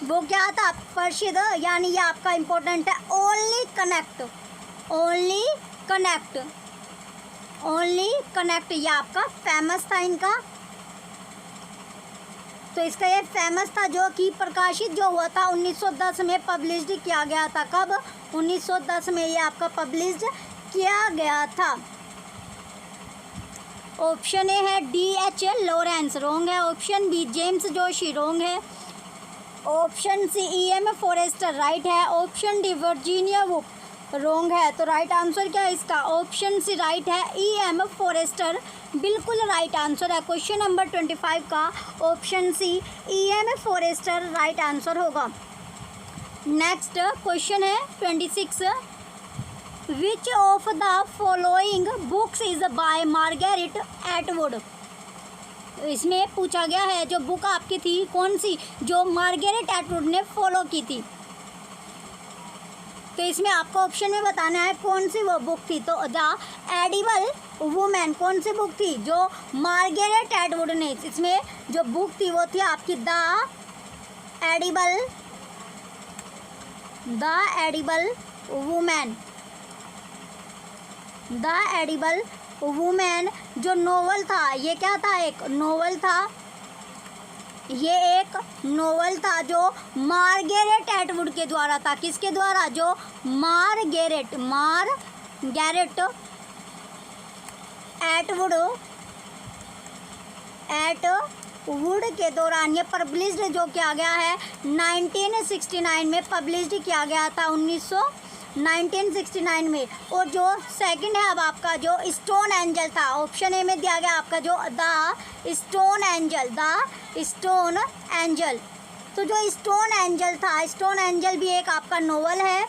वो क्या था? प्रसिद्ध, यानी ये आपका इम्पोर्टेंट है। Only connect, only connect, only connect, ये आपका फेमस था इनका। तो इसका ये फेमस था जो कि प्रकाशित जो हुआ था 1910 में पब्लिश्ड किया गया था। कब? 1910 में ये आपका पब्लिश्ड किया गया था। ऑप्शन ए है D.H. लॉरेंस, रॉन्ग है। Option B James Joyce, wrong है। Option C E.M. Forster, right है। Option D Virginia Woolf, wrong है। तो राइट आंसर क्या है इसका? ऑप्शन सी राइट है, E.M. फॉरेस्टर बिल्कुल राइट आंसर है। क्वेश्चन नंबर 25 का option C E.M. Forster right answer होगा। नेक्स्ट क्वेश्चन है 26, which of the following books is by Margaret Atwood. इसमें पूछा गया है जो बुक आपकी थी कौन सी, जो मार्गरेट एटवुड ने फॉलो की थी। तो इसमें आपको ऑप्शन में बताना है कौन सी वो बुक थी। तो द एडिबल वुमेन कौन सी बुक थी जो मार्गरेट एटवुड ने, इसमें जो बुक थी वो थी आपकी the edible women. The edible women जो नोवेल था, ये क्या था? एक नोवेल था। ये एक नोवेल था जो मार्गरेट एटवुड के द्वारा था। किसके द्वारा? जो मार्गरेट एटवुड के दौरान ये पब्लिश्ड जो किया गया है 1969 में पब्लिश्ड किया गया था 1969 में। और जो सेकंड है अब आपका जो स्टोन एंजल था, ऑप्शन ए में दिया गया आपका जो द स्टोन एंजल। तो जो स्टोन एंजल था, स्टोन एंजल भी एक आपका नोवेल है।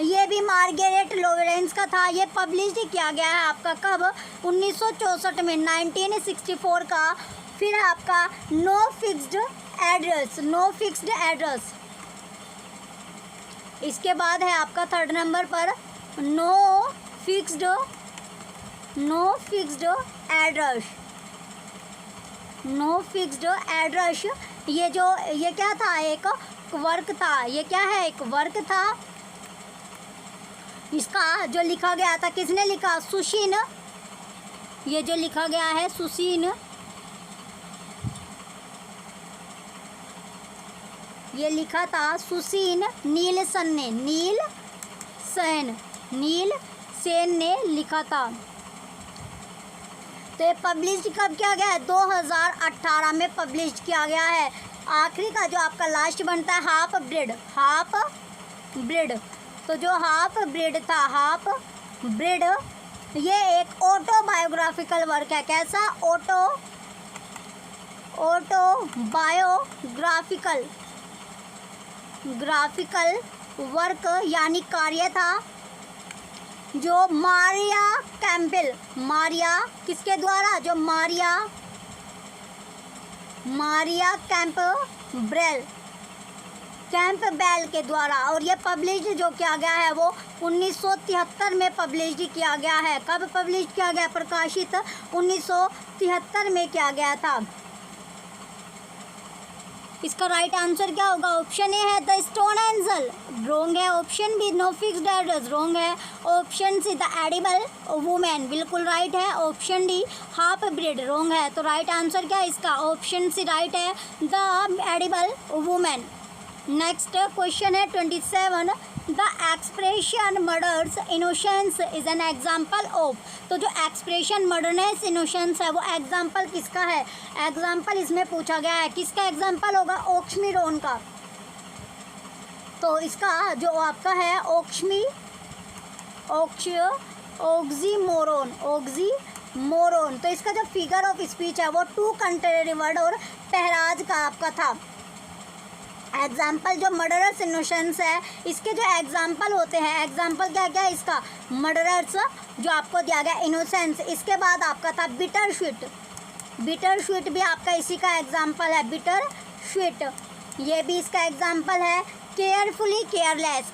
ये भी मार्गरेट लॉरेंस का था। ये पब्लिश किया गया है आपका कब? 1964 में, 1964 का। फिर आपका नो फिक्स्ड एड्रेस। इसके बाद है आपका थर्ड नंबर पर नो फिक्स्ड एड्रेस। ये क्या था? एक वर्क था। ये क्या है? एक वर्क था। इसका जो लिखा गया था, किसने लिखा? सुशीन। ये जो लिखा गया है सुशीन, ये लिखा था सुशीन नीलसेन ने लिखा था। तो ये पब्लिश कब किया गया है? 2018 में पब्लिश किया गया है। आखिरी का जो आपका लास्ट बनता है हाफ ब्रेड। तो जो हाफ ब्रेड ये एक ऑटोबायोग्राफिकल वर्क है। कैसा? ऑटोबायोग्राफिकल वर्क यानी कार्य था जो मारिया किसके द्वारा? जो मारिया कैंपबेल के द्वारा। और ये पब्लिश जो किया गया है वो 1973 में पब्लिश किया गया है। कब पब्लिश किया गया? प्रकाशित 1973 में किया गया था। इसका राइट आंसर क्या होगा? ऑप्शन ए है द स्टोन एंजल, रॉन्ग है। Option B no fixed address, wrong है। Option C the edible woman, बिल्कुल राइट है। Option D half breed, wrong है। तो राइट आंसर क्या है इसका? ऑप्शन सी राइट है, the edible woman. Next question है 27, the expression murderous innocence is an example of. तो जो एक्सप्रेशन मर्डरनेस इनोसेंस है वो एग्जाम्पल किसका है? एग्जाम्पल इसमें पूछा गया है, किसका एग्जाम्पल होगा? ऑक्सीमोरोन का। तो इसका जो आपका है ऑक्सीमोरोन। तो इसका जो फिगर ऑफ स्पीच है वो टू कंट्रेरी वर्ड और पहराज का आपका था। एग्जाम्पल जो मर्डरर्स इनोसेंस है, इसके जो एग्जाम्पल होते हैं, एग्जाम्पल क्या क्या है इसका? मर्डरर्स जो आपको दिया गया, इनोसेंस। इसके बाद आपका था बिटर स्वीट भी आपका इसी का एग्जाम्पल है, बिटर स्वीट, ये भी इसका एग्जाम्पल है। Carefully careless,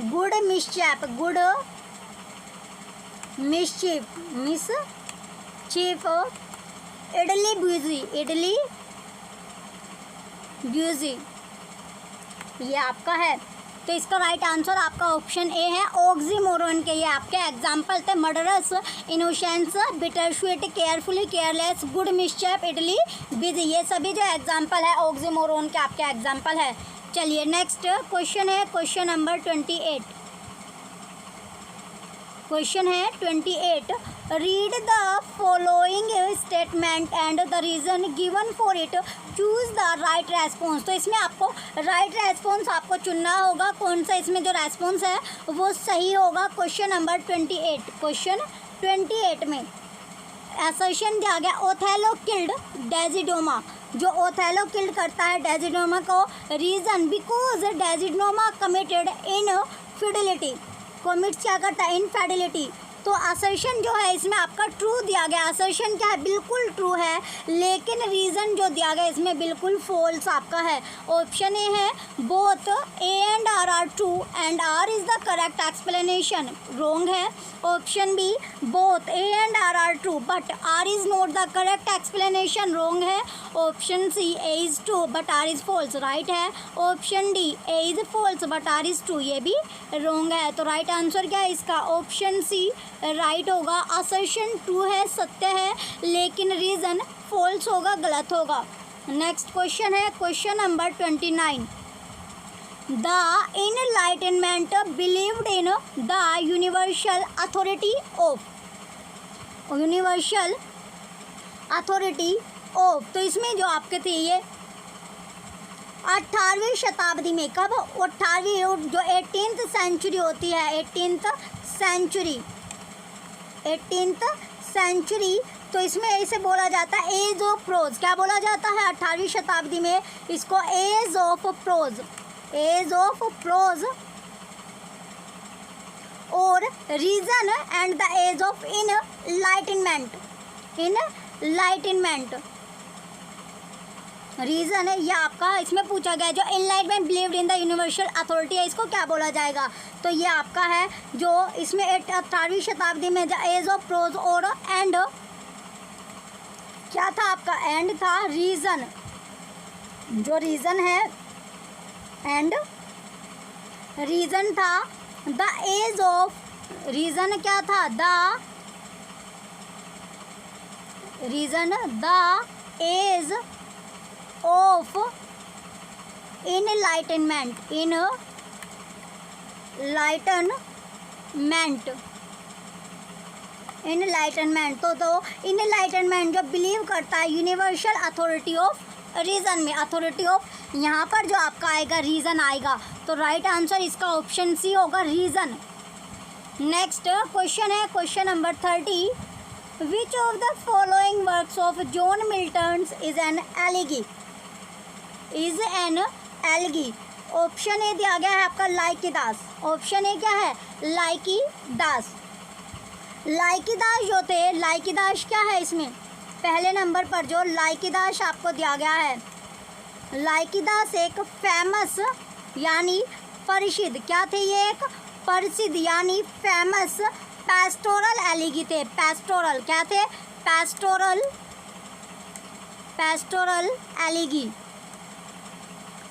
good mischief, idly busy, ये आपका है। तो इसका राइट आंसर आपका ऑप्शन ए है, ऑक्सीमोरोन के ये आपके एग्जाम्पल थे, murderous innocence, bitter sweet, carefully careless, good mischief, idly busy, ये सभी जो एग्जाम्पल है ऑक्सीमोरोन के आपके एग्जाम्पल है। चलिए नेक्स्ट क्वेश्चन है, क्वेश्चन नंबर 28। क्वेश्चन है 28, read the following statement and the reason given for it, choose the right response. तो इसमें आपको राइट रेस्पॉन्स आपको चुनना होगा, कौन सा इसमें जो रेस्पॉन्स है वो सही होगा। क्वेश्चन नंबर 28, क्वेश्चन 28 में असर्शन दिया गया, ओथेलो किल्ड डेजिडोमा। जो ओथेलो किल्ड करता है डेजिडोमा को, reason because Desdemona committed infidelity, commits क्या करता है? इनफिडेलिटी। तो असर्शन जो है इसमें आपका ट्रू दिया गया, असर्शन क्या है? बिल्कुल ट्रू है, लेकिन रीज़न जो दिया गया इसमें बिल्कुल फॉल्स आपका है। ऑप्शन ए है both A and R R true and R is the correct explanation, wrong है। Option B both A and R true but R is not the correct explanation, wrong है। Option C A is true but R is false, right है। Option D A is false but R is true, ये भी रॉन्ग है। तो राइट आंसर क्या है इसका? ऑप्शन सी राइट होगा। असर्शन ट्रू है, सत्य है, लेकिन रीज़न फॉल्स होगा, गलत होगा। नेक्स्ट क्वेश्चन है question number 29। The enlightenment believed in the universal authority of, universal authority of. तो इसमें जो आपके थे ये 18वीं शताब्दी में, कब? 18वीं जो 18th सेंचुरी होती है, 18th सेंचुरी। तो इसमें ऐसे बोला जाता है एज ऑफ प्रोज, क्या बोला जाता है 18वीं शताब्दी में? इसको age of prose, age of prose और reason and the age of enlightenment, reason है ये आपका इसमें पूछा गया। जो enlightenment believed in the universal authority है, इसको क्या बोला जाएगा? तो ये आपका है जो इसमें 18वीं शताब्दी में द एज ऑफ प्रोज और एंड क्या था आपका? एंड था रीजन, जो रीजन है एंड रीजन था द एज ऑफ, रीजन क्या था? The reason the age of enlightenment, enlightenment. तो इनलाइटनमेंट जो बिलीव करता है यूनिवर्सल अथॉरिटी ऑफ रीज़न में, अथॉरिटी ऑफ यहाँ पर जो आपका आएगा रीज़न आएगा। तो राइट आंसर इसका ऑप्शन सी होगा, रीज़न। नेक्स्ट क्वेश्चन है question number 30। Which of the following works of John Milton is an elegy, is an elegy. Option A दिया गया है आपका लाइकीदास, ऑप्शन ए क्या है? लाइकीदास। लाइकीदास जो थे, लाइकीदास क्या है इसमें? पहले नंबर पर जो लाइकीदास आपको दिया गया है, लाइकीदास एक फेमस यानी प्रसिद्ध, क्या थे ये? एक प्रसिद्ध यानी फेमस पेस्टोरल एलिगी थे। पेस्टोरल क्या थे? पेस्टोरल एलिगी,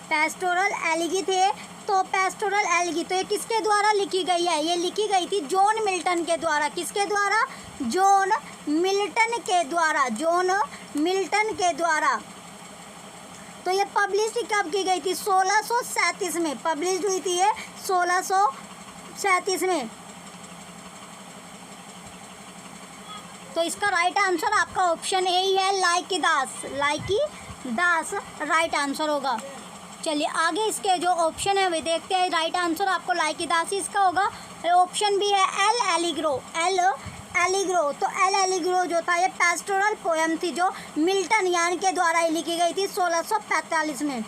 पेस्टोरल एलिगी थे। तो पेस्टोरल एलगी, तो ये किसके द्वारा लिखी गई है? ये लिखी गई थी जॉन मिल्टन के द्वारा। किसके द्वारा? जॉन मिल्टन के द्वारा। जॉन मिल्टन के द्वारा। तो ये पब्लिश कब की गई थी? 1637 में पब्लिश हुई थी ये 1637 में। तो इसका राइट आंसर आपका ऑप्शन ए ही है, लाइकिदास। लाइकिदास राइट आंसर होगा। चलिए आगे इसके जो ऑप्शन है वे देखते हैं। राइट आंसर आपको लाइकिदास ही इसका होगा। ऑप्शन भी है एल एलिग्रो। एल एलिग्रो, तो एल एलिग्रो जो था ये पेस्टोरल पोएम थी जो मिल्टन यानी के द्वारा ही लिखी गई थी 1645 में।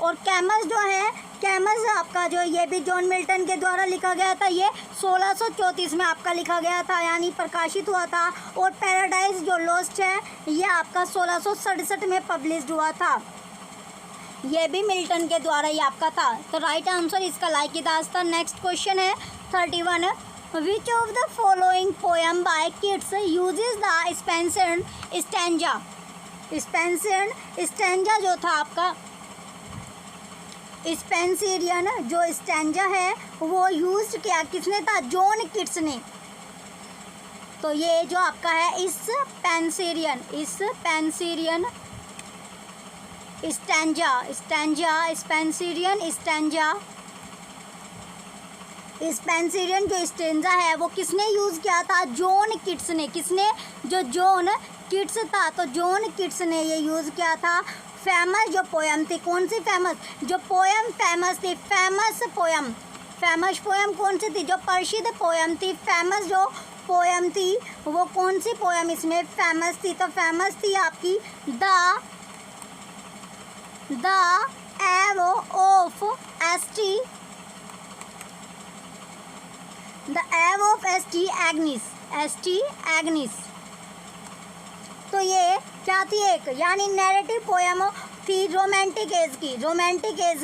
और कैमस जो है, कैमस आपका जो ये भी जॉन मिल्टन के द्वारा लिखा गया था, ये 1634 में आपका लिखा गया था यानी प्रकाशित हुआ था। और पैराडाइज जो लॉस्ट है ये आपका 1667 में पब्लिश हुआ था। ये भी मिल्टन के द्वारा ही आपका था। तो राइट आंसर इसका लाइकिदास था। नेक्स्ट क्वेश्चन है 31। Which of the following poem by Keats uses the Spenserian stanza? Spenserian stanza जो था आपका, स्पेंसरियन जो स्टैंजा है वो यूज किया किसने था? जॉन किट्स ने। तो ये जो आपका है Spenserian stanza, Spenserian stanza, Spenserian जो स्टैंजा है वो किसने यूज़ किया था? जॉन किट्स ने। किसने? जो जॉन किट्स था, तो जॉन किट्स ने ये यूज़ किया था। फेमस जो पोएम थी, कौन सी फेमस? जो पोएम फेमस थी, फेमस पोएम कौन सी थी? जो प्रसिद्ध पोएम थी, फेमस जो पोएम थी वो कौन सी पोएम इसमें फेमस थी? तो फेमस थी आपकी the eve of saint, the eve of saint Agnes. तो ये क्या थी? एक यानी नैरेटिव पोएम थी रोमांटिक एज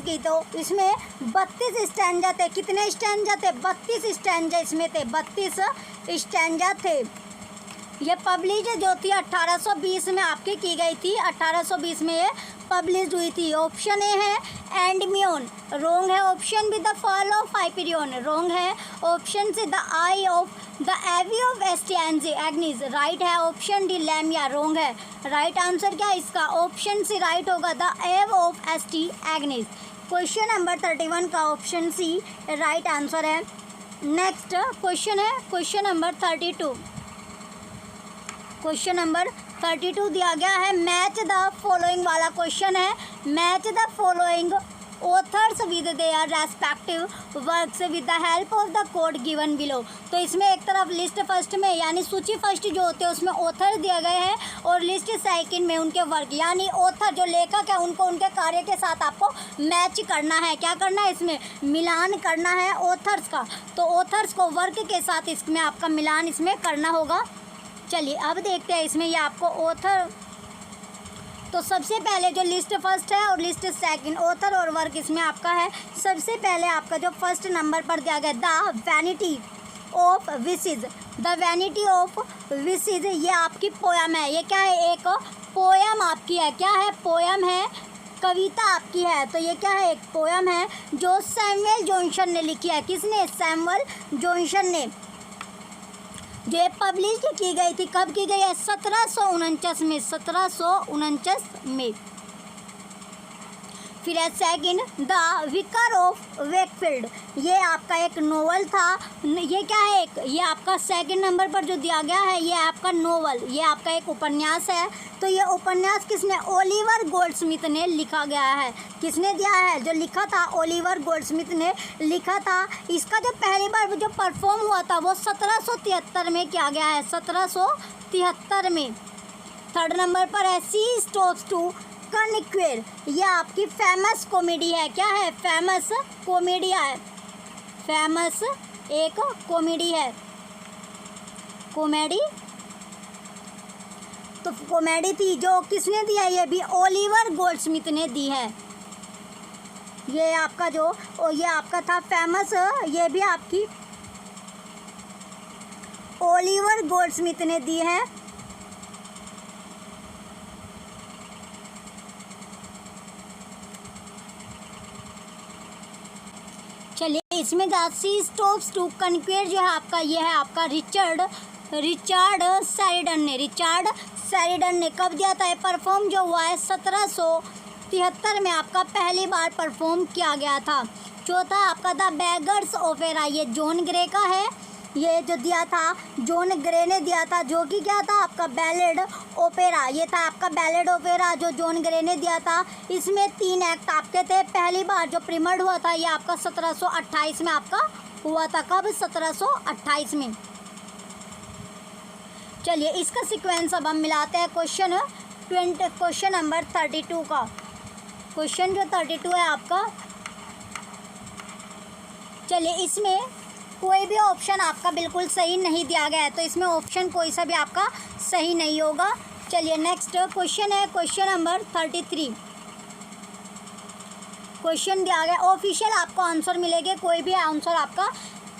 की। तो इसमें 32 स्टैंजा थे। कितने स्टैंजा थे? 32 स्टैंजा इसमें थे। 32 स्टैंजा थे। ये पब्लिश जो थी 1820 में आपकी की गई थी। 1820 में ये पब्लिश हुई थी। ऑप्शन ए है एंडमियोन, रोंग है। Option B the fall of Hyperion, wrong है। Option C the eye of the eve of Agnes, right है। ऑप्शन डी लैमिया, रोंग है। राइट आंसर क्या है इसका? ऑप्शन सी राइट होगा, the eve of Agnes. Question number 31 का ऑप्शन सी राइट आंसर है। नेक्स्ट क्वेश्चन है क्वेश्चन नंबर 32। क्वेश्चन नंबर 32 दिया गया है मैच द फॉलोइंग वाला क्वेश्चन है। Match the following authors with their respective works with the help of the code given below. तो इसमें एक तरफ लिस्ट फर्स्ट में यानी सूची फर्स्ट जो होते हैं उसमें ऑथर दिए गए हैं और लिस्ट सेकंड में उनके वर्क यानी ऑथर जो लेखक है उनको उनके कार्य के साथ आपको मैच करना है। क्या करना है? इसमें मिलान करना है ऑथर्स का। तो ऑथर्स को वर्क के साथ इसमें आपका मिलान इसमें करना होगा। चलिए अब देखते हैं इसमें ये आपको ऑथर। तो सबसे पहले जो लिस्ट फर्स्ट है और लिस्ट सेकंड, ऑथर और वर्क इसमें आपका है। सबसे पहले आपका जो फर्स्ट नंबर पर दिया गया the vanity of wishes, the vanity of wishes ये आपकी पोएम है। ये क्या है? एक पोएम आपकी है। क्या है? पोएम है, कविता आपकी है। तो ये क्या है? एक पोएम है जो सैमुअल जॉनसन ने लिखी है। किसने? सैमुअल जॉनसन ने। जो पब्लिश की गई थी, कब की गई है? 1749 में। 1749 में। फिर है second the vicar of Wakefield, ये आपका एक नोवेल था। ये क्या है? ये आपका सेकंड नंबर पर जो दिया गया है ये आपका नोवेल, ये आपका एक उपन्यास है। तो ये उपन्यास किसने? ओलिवर गोल्डस्मिथ ने लिखा गया है। किसने दिया है? जो लिखा था ओलिवर गोल्डस्मिथ ने लिखा था। इसका जो पहली बार जो परफॉर्म हुआ था वो 1773 में किया गया है। 1773 में। थर्ड नंबर पर है सी स्टॉप्स टू कनक्वेर, ये आपकी फेमस कॉमेडी है। क्या है? फेमस कॉमेडी है। फेमस एक कॉमेडी है। कॉमेडी तो कॉमेडी थी जो किसने दिया? ये भी ओलिवर गोल्डस्मिथ ने दी है। ये आपका जो ये आपका था फेमस, ये भी आपकी ओलिवर गोल्डस्मिथ ने दी है। इसमें the she stoops to conquer जो है आपका, ये है आपका रिचार्ड शेरिडन ने कब दिया था? परफॉर्म जो हुआ है 1773 में आपका पहली बार परफॉर्म किया गया था। चौथा आपका द बेगर्स ओपेरा, ये जॉन ग्रे का है, ये जो दिया था जॉन ग्रे ने दिया था, जो कि क्या था आपका बैलेड ओपेरा, ये था आपका बैलेड ओपेरा जो जॉन ग्रे ने दिया था। इसमें 3 एक्ट आपके थे। पहली बार जो प्रीमियर्ड हुआ था ये आपका 1728 में आपका हुआ था। कब? 1728 में। चलिए इसका सीक्वेंस अब हम मिलाते हैं। क्वेश्चन नंबर 32 का क्वेश्चन जो 32 है आपका। चलिए इसमें कोई भी ऑप्शन आपका बिल्कुल सही नहीं दिया गया है, तो इसमें ऑप्शन कोई सा भी आपका सही नहीं होगा। चलिए नेक्स्ट क्वेश्चन है क्वेश्चन नंबर 33। क्वेश्चन दिया गया, ऑफिशियल आपको आंसर मिलेंगे, कोई भी आंसर आपका,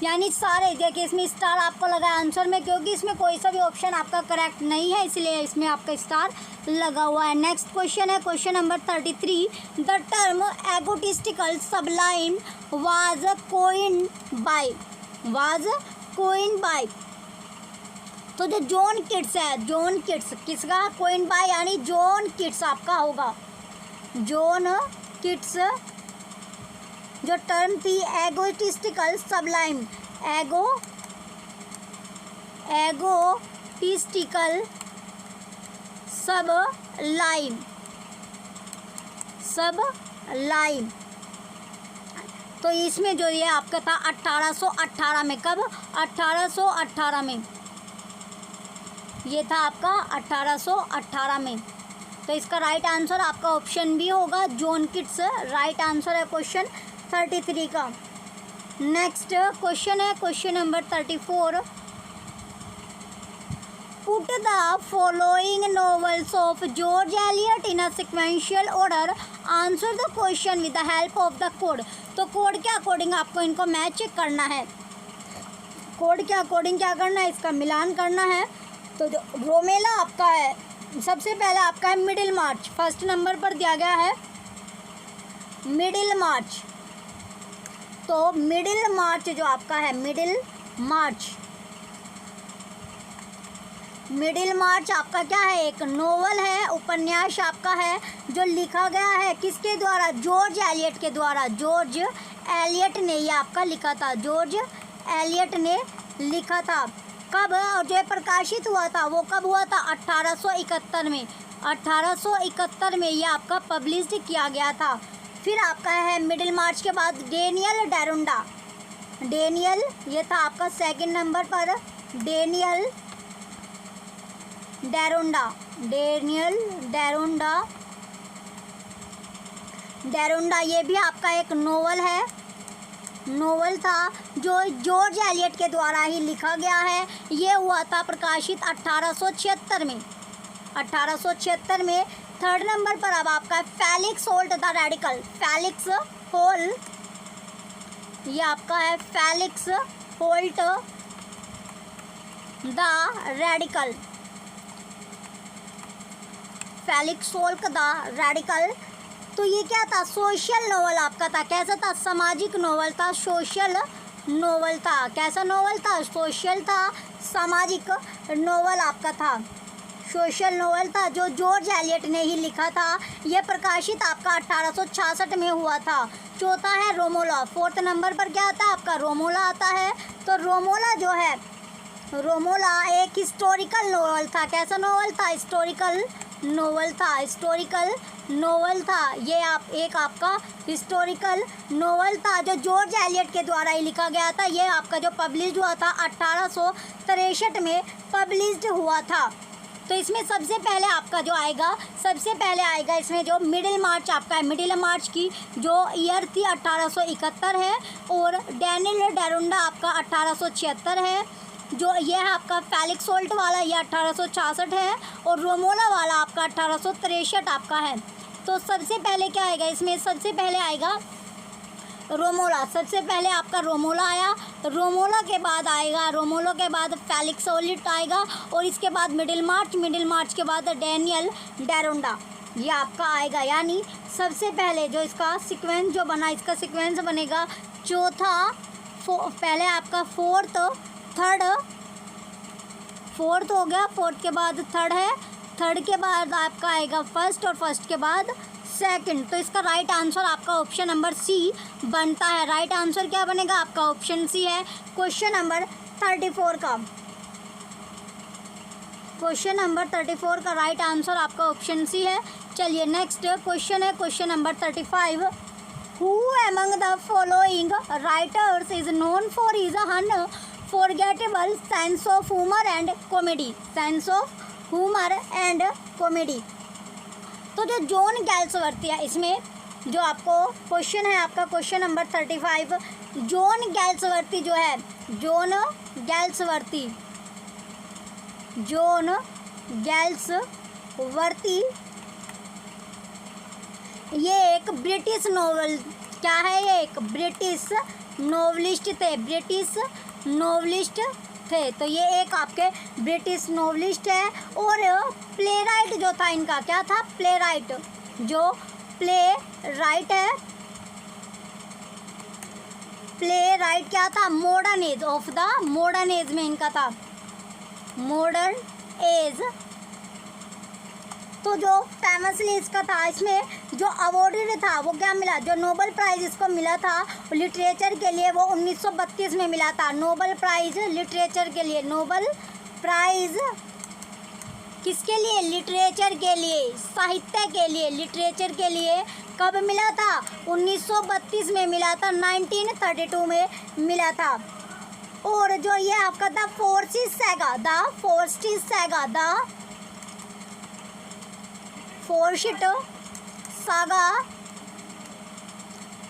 यानी सारे देखिए इसमें स्टार आपको लगा आंसर में, क्योंकि इसमें कोई सा भी ऑप्शन आपका करेक्ट नहीं है, इसलिए इसमें आपका स्टार लगा हुआ है। नेक्स्ट क्वेश्चन है question number 33। The term egotistical sublime was coined by, तो जो जॉन कीट्स है, जॉन कीट्स किसका? कोइन बाय, यानी जॉन कीट्स आपका होगा। जॉन कीट्स जो टर्म थी एगोटिस्टिकल सबलाइन, एगोटिस्टिकल सबलाइन, तो इसमें जो ये आपका था 1818 में। कब? 1818 में, ये था आपका 1818 में। तो इसका राइट आंसर आपका ऑप्शन बी होगा, जॉन कीट्स राइट आंसर है क्वेश्चन 33 का। नेक्स्ट क्वेश्चन है question number 34। Put the following novels of George Eliot in a sequential order, answer the question with the help of the code. तो कोड के अकॉर्डिंग आपको इनको मैच करना है। कोड के अकॉर्डिंग क्या करना है? इसका मिलान करना है। तो जो रोमेला आपका है, सबसे पहले आपका है मिडिल मार्च, फर्स्ट नंबर पर दिया गया है मिडिल मार्च। तो मिडिल मार्च जो आपका है, मिडिल मार्च आपका क्या है? एक नोवेल है, उपन्यास आपका है, जो लिखा गया है किसके द्वारा? जॉर्ज एलियट के द्वारा। जॉर्ज एलियट ने ये आपका लिखा था, जॉर्ज एलियट ने लिखा था। कब? और जो प्रकाशित हुआ था वो कब हुआ था? 1871 में। 1871 में ये आपका पब्लिश्ड किया गया था। फिर आपका है मिडिल मार्च के बाद डेनियल ये था आपका सेकंड नंबर पर, डेनियल डेरोंडा, ये भी आपका एक नोवेल था जो जॉर्ज एलियट के द्वारा ही लिखा गया है। ये हुआ था प्रकाशित 1876 में। 1876 में। थर्ड नंबर पर अब आपका फेलिक्स होल्ट द रेडिकल, ये आपका है फेलिक्स होल्ट द रेडिकल, तो ये क्या था? सोशल नोवेल आपका था। कैसा था? सामाजिक नोवेल था, सोशल नोवेल था। कैसा नोवेल था? सोशल था, सामाजिक नोवेल आपका था, सोशल नोवेल था, जो जॉर्ज एलियट ने ही लिखा था। यह प्रकाशित आपका 1866 में हुआ था। चौथा है रोमोला, फोर्थ नंबर पर क्या आता है आपका? रोमोला आता है। तो रोमोला जो है, रोमोला एक हिस्टोरिकल नोवेल था। कैसा नोवेल था? हिस्टोरिकल नोवेल था। ये एक आपका हिस्टोरिकल नोवेल था जो जॉर्ज एलियट के द्वारा ही लिखा गया था। ये आपका जो पब्लिश्ड हुआ था 1863 में पब्लिश्ड हुआ था। तो इसमें सबसे पहले आपका जो आएगा, इसमें जो मिडिल मार्च आपका है, मिडिल मार्च की जो ईयर थी 1871 है, और डेनियल डेरोंडा आपका 1876 है। जो ये है आपका फेलिक्स होल्ट वाला, ये 1866 है, और रोमोला वाला आपका 1863 आपका है। तो सबसे पहले क्या आएगा इसमें? सबसे पहले आएगा रोमोला। सबसे पहले आपका रोमोला आया, रोमोला के बाद आएगा, रोमोला के बाद फेलिक्स होल्ट आएगा, और इसके बाद मिडिल मार्च के बाद डेनियल डेरोंडा, ये आपका आएगा। यानी सबसे पहले जो इसका सीक्वेंस जो बना, इसका सीक्वेंस बनेगा चौथा पहले आपका फोर्थ हो गया, फोर्थ के बाद थर्ड है, थर्ड के बाद आपका आएगा फर्स्ट और फर्स्ट के बाद सेकंड। तो इसका राइट आंसर आपका ऑप्शन नंबर सी बनता है। राइट आंसर क्या बनेगा आपका? ऑप्शन सी है क्वेश्चन नंबर 34 का। क्वेश्चन नंबर 34 का राइट आंसर आपका ऑप्शन सी है। चलिए नेक्स्ट क्वेश्चन है question number 35। Who among the following writers is known for his unforgettable sense of humour and comedy? Sense of humour and comedy. तो जो जॉन गैल्सवर्थ है, इसमें जो आपको क्वेश्चन है आपका क्वेश्चन नंबर 35, जॉन गैल्सवर्थ जो है, जॉन गैल्सवर्थ ये एक ब्रिटिश नोवेल, क्या है ये? एक ब्रिटिश नोवेलिस्ट थे। तो ये एक आपके ब्रिटिश नोवेलिस्ट है। और प्ले राइट जो था इनका, क्या था? प्ले राइट क्या था? Modern age of the modern age में इनका था, मॉडर्न एज। तो जो फेमसली इसका था, इसमें जो अवॉर्ड था वो क्या मिला? जो नोबेल प्राइज़ इसको मिला था लिटरेचर के लिए, वो 1932 में मिला था। नोबेल प्राइज़ लिटरेचर के लिए, नोबेल प्राइज़ किसके लिए? लिटरेचर के लिए, साहित्य के लिए, लिटरेचर के लिए। कब मिला था? 1932 में मिला था, 1932 में मिला था। और जो ये आपका द फोर्सिस सागा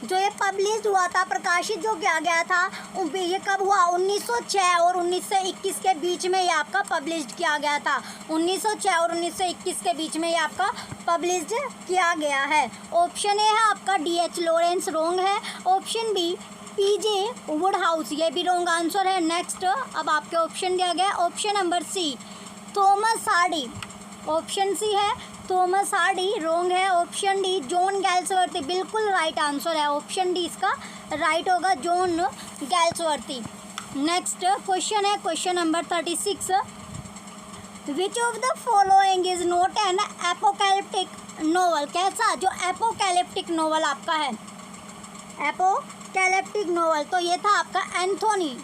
जो ये पब्लिश हुआ था, प्रकाशित जो किया गया था, ये कब हुआ? 1906 और 1921 के बीच में ये आपका पब्लिश किया गया था। 1906 और 1921 के बीच में ये आपका पब्लिश किया गया है। ऑप्शन ए है आपका D.H. लॉरेंस, रॉन्ग है। Option B P.J. वुडहाउस, ये भी रॉन्ग आंसर है। नेक्स्ट अब आपके ऑप्शन दिया गया option number C Thomas Hardy, option C है थॉमस हार्डी, रॉन्ग है। ऑप्शन डी जॉन गैल्सवर्थ, बिल्कुल राइट आंसर है। ऑप्शन डी इसका राइट होगा, जॉन गैल्सवर्थ। नेक्स्ट क्वेश्चन है question number 36। Which of the following is not an apocalyptic novel? कैसा? जो एपोकैलिप्टिक नोवेल आपका है, एपोकैलिप्टिक नोवेल, तो ये था आपका एंथोनी।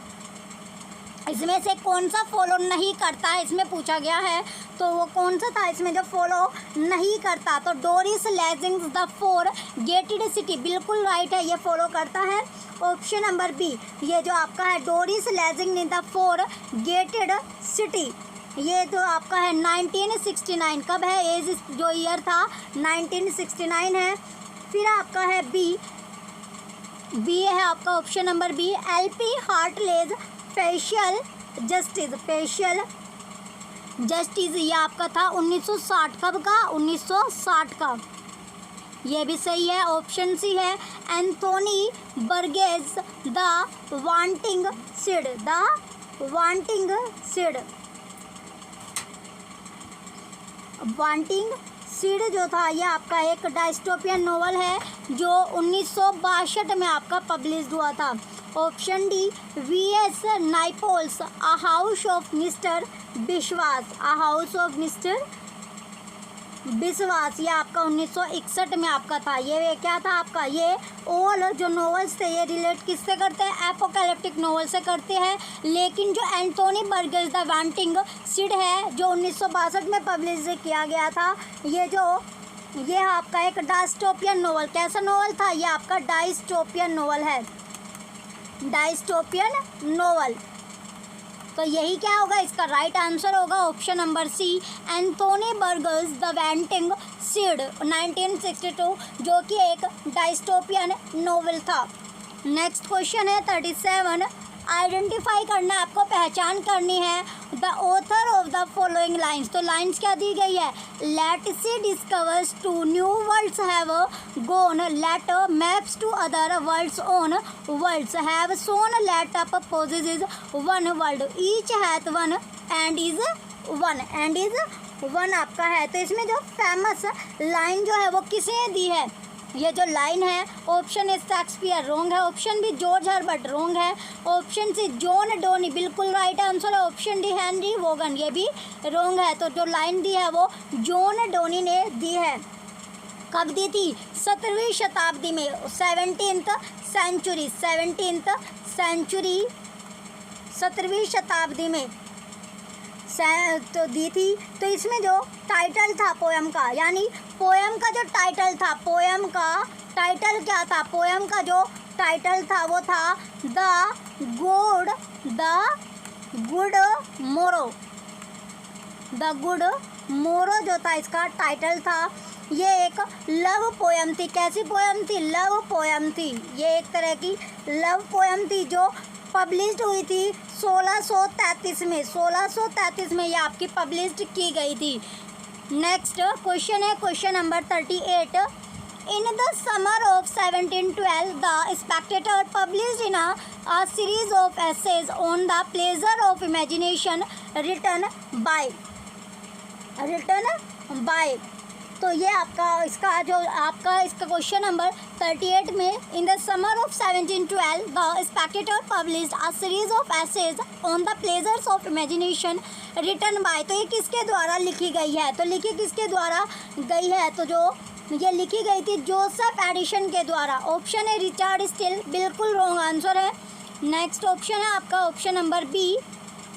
इसमें से कौन सा फॉलो नहीं करता है, इसमें पूछा गया है, तो वो कौन सा था इसमें जो फॉलो नहीं करता? तो Doris Lessing's the four gated city, बिल्कुल राइट है, ये फॉलो करता है। ऑप्शन नंबर बी, ये जो आपका है Doris lazing in the four gated city, ये जो आपका है 1969, कब है? एज जो ईयर था 1969 है। फिर आपका है बी है आपका option number B L.P. Hartley's facial justice, ये आपका था 1960, कब का? 1960 का, ये भी सही है। ऑप्शन सी है Anthony Burgess the wanting seed जो था ये आपका एक डायस्टोपियन नोवेल है जो 1962 में आपका पब्लिश हुआ था। Option D V.S. Naipaul's a house of Mr Biswas, ये आपका 1961 में आपका था। ये क्या था आपका? ये ऑल जो नॉवेल्स थे ये रिलेट किससे करते हैं? एपोकैलिप्टिक नॉवेल से करते हैं। लेकिन जो Anthony Burgess the wanting seed है जो 1962 में पब्लिश किया गया था, ये आपका एक डायस्टोपियन नॉवल, कैसा नॉवल था? ये आपका डायस्टोपियन नॉवल है, डायस्टोपियन नॉवल। तो यही क्या होगा? इसका राइट आंसर होगा option number C Anthony Burgess the wanting seed 1962, जो कि एक डायस्टोपियन नॉवल था। नेक्स्ट क्वेश्चन है 37। आइडेंटिफाई करना, आपको पहचान करनी है the author of the following lines. तो लाइन्स क्या दी गई है? Let sea discovers to new worlds have gone, let maps to other worlds on worlds have Son, let up possess one world, each hath one and is one आपका है। तो इसमें जो फेमस लाइन जो है वो किसने दी है? ये जो लाइन है, ऑप्शन ए शेक्सपियर रॉन्ग है, option B George Herbert wrong है, ऑप्शन सी जॉन डोनी बिल्कुल राइट आंसर है, ऑप्शन डी हेनरी वोगन ये भी रॉन्ग है। तो जो लाइन दी है वो जॉन डोनी ने दी है। कब दी थी? 17वीं शताब्दी में, 17th सेंचुरी, 17th सेंचुरी 17वीं शताब्दी में तो दी थी। तो इसमें जो टाइटल था पोयम का, यानी पोयम का जो टाइटल था, पोयम का टाइटल क्या था? पोयम का जो टाइटल था वो था द गुड मोरो। द गुड मोरो जो था इसका टाइटल था। ये एक लव पोयम थी। कैसी पोयम थी? लव पोयम थी। ये एक तरह की लव पोयम थी जो पब्लिश्ड हुई थी 1633 में। 1633 में ये आपकी पब्लिश्ड की गई थी। नेक्स्ट क्वेश्चन है question number 38। In the summer of 1712 the Spectator published in a series of essays on the pleasure of imagination written by. तो ये इसका क्वेश्चन नंबर 38 में in the summer of 1712 the Spectator published a series of essays on the pleasures of imagination written by. तो ये किसके द्वारा लिखी गई है? तो लिखी किसके द्वारा गई है? तो जो ये लिखी गई थी जोसेफ एडिसन के द्वारा। ऑप्शन है रिचर्ड स्टिल बिल्कुल रॉन्ग आंसर है। नेक्स्ट ऑप्शन है आपका option number B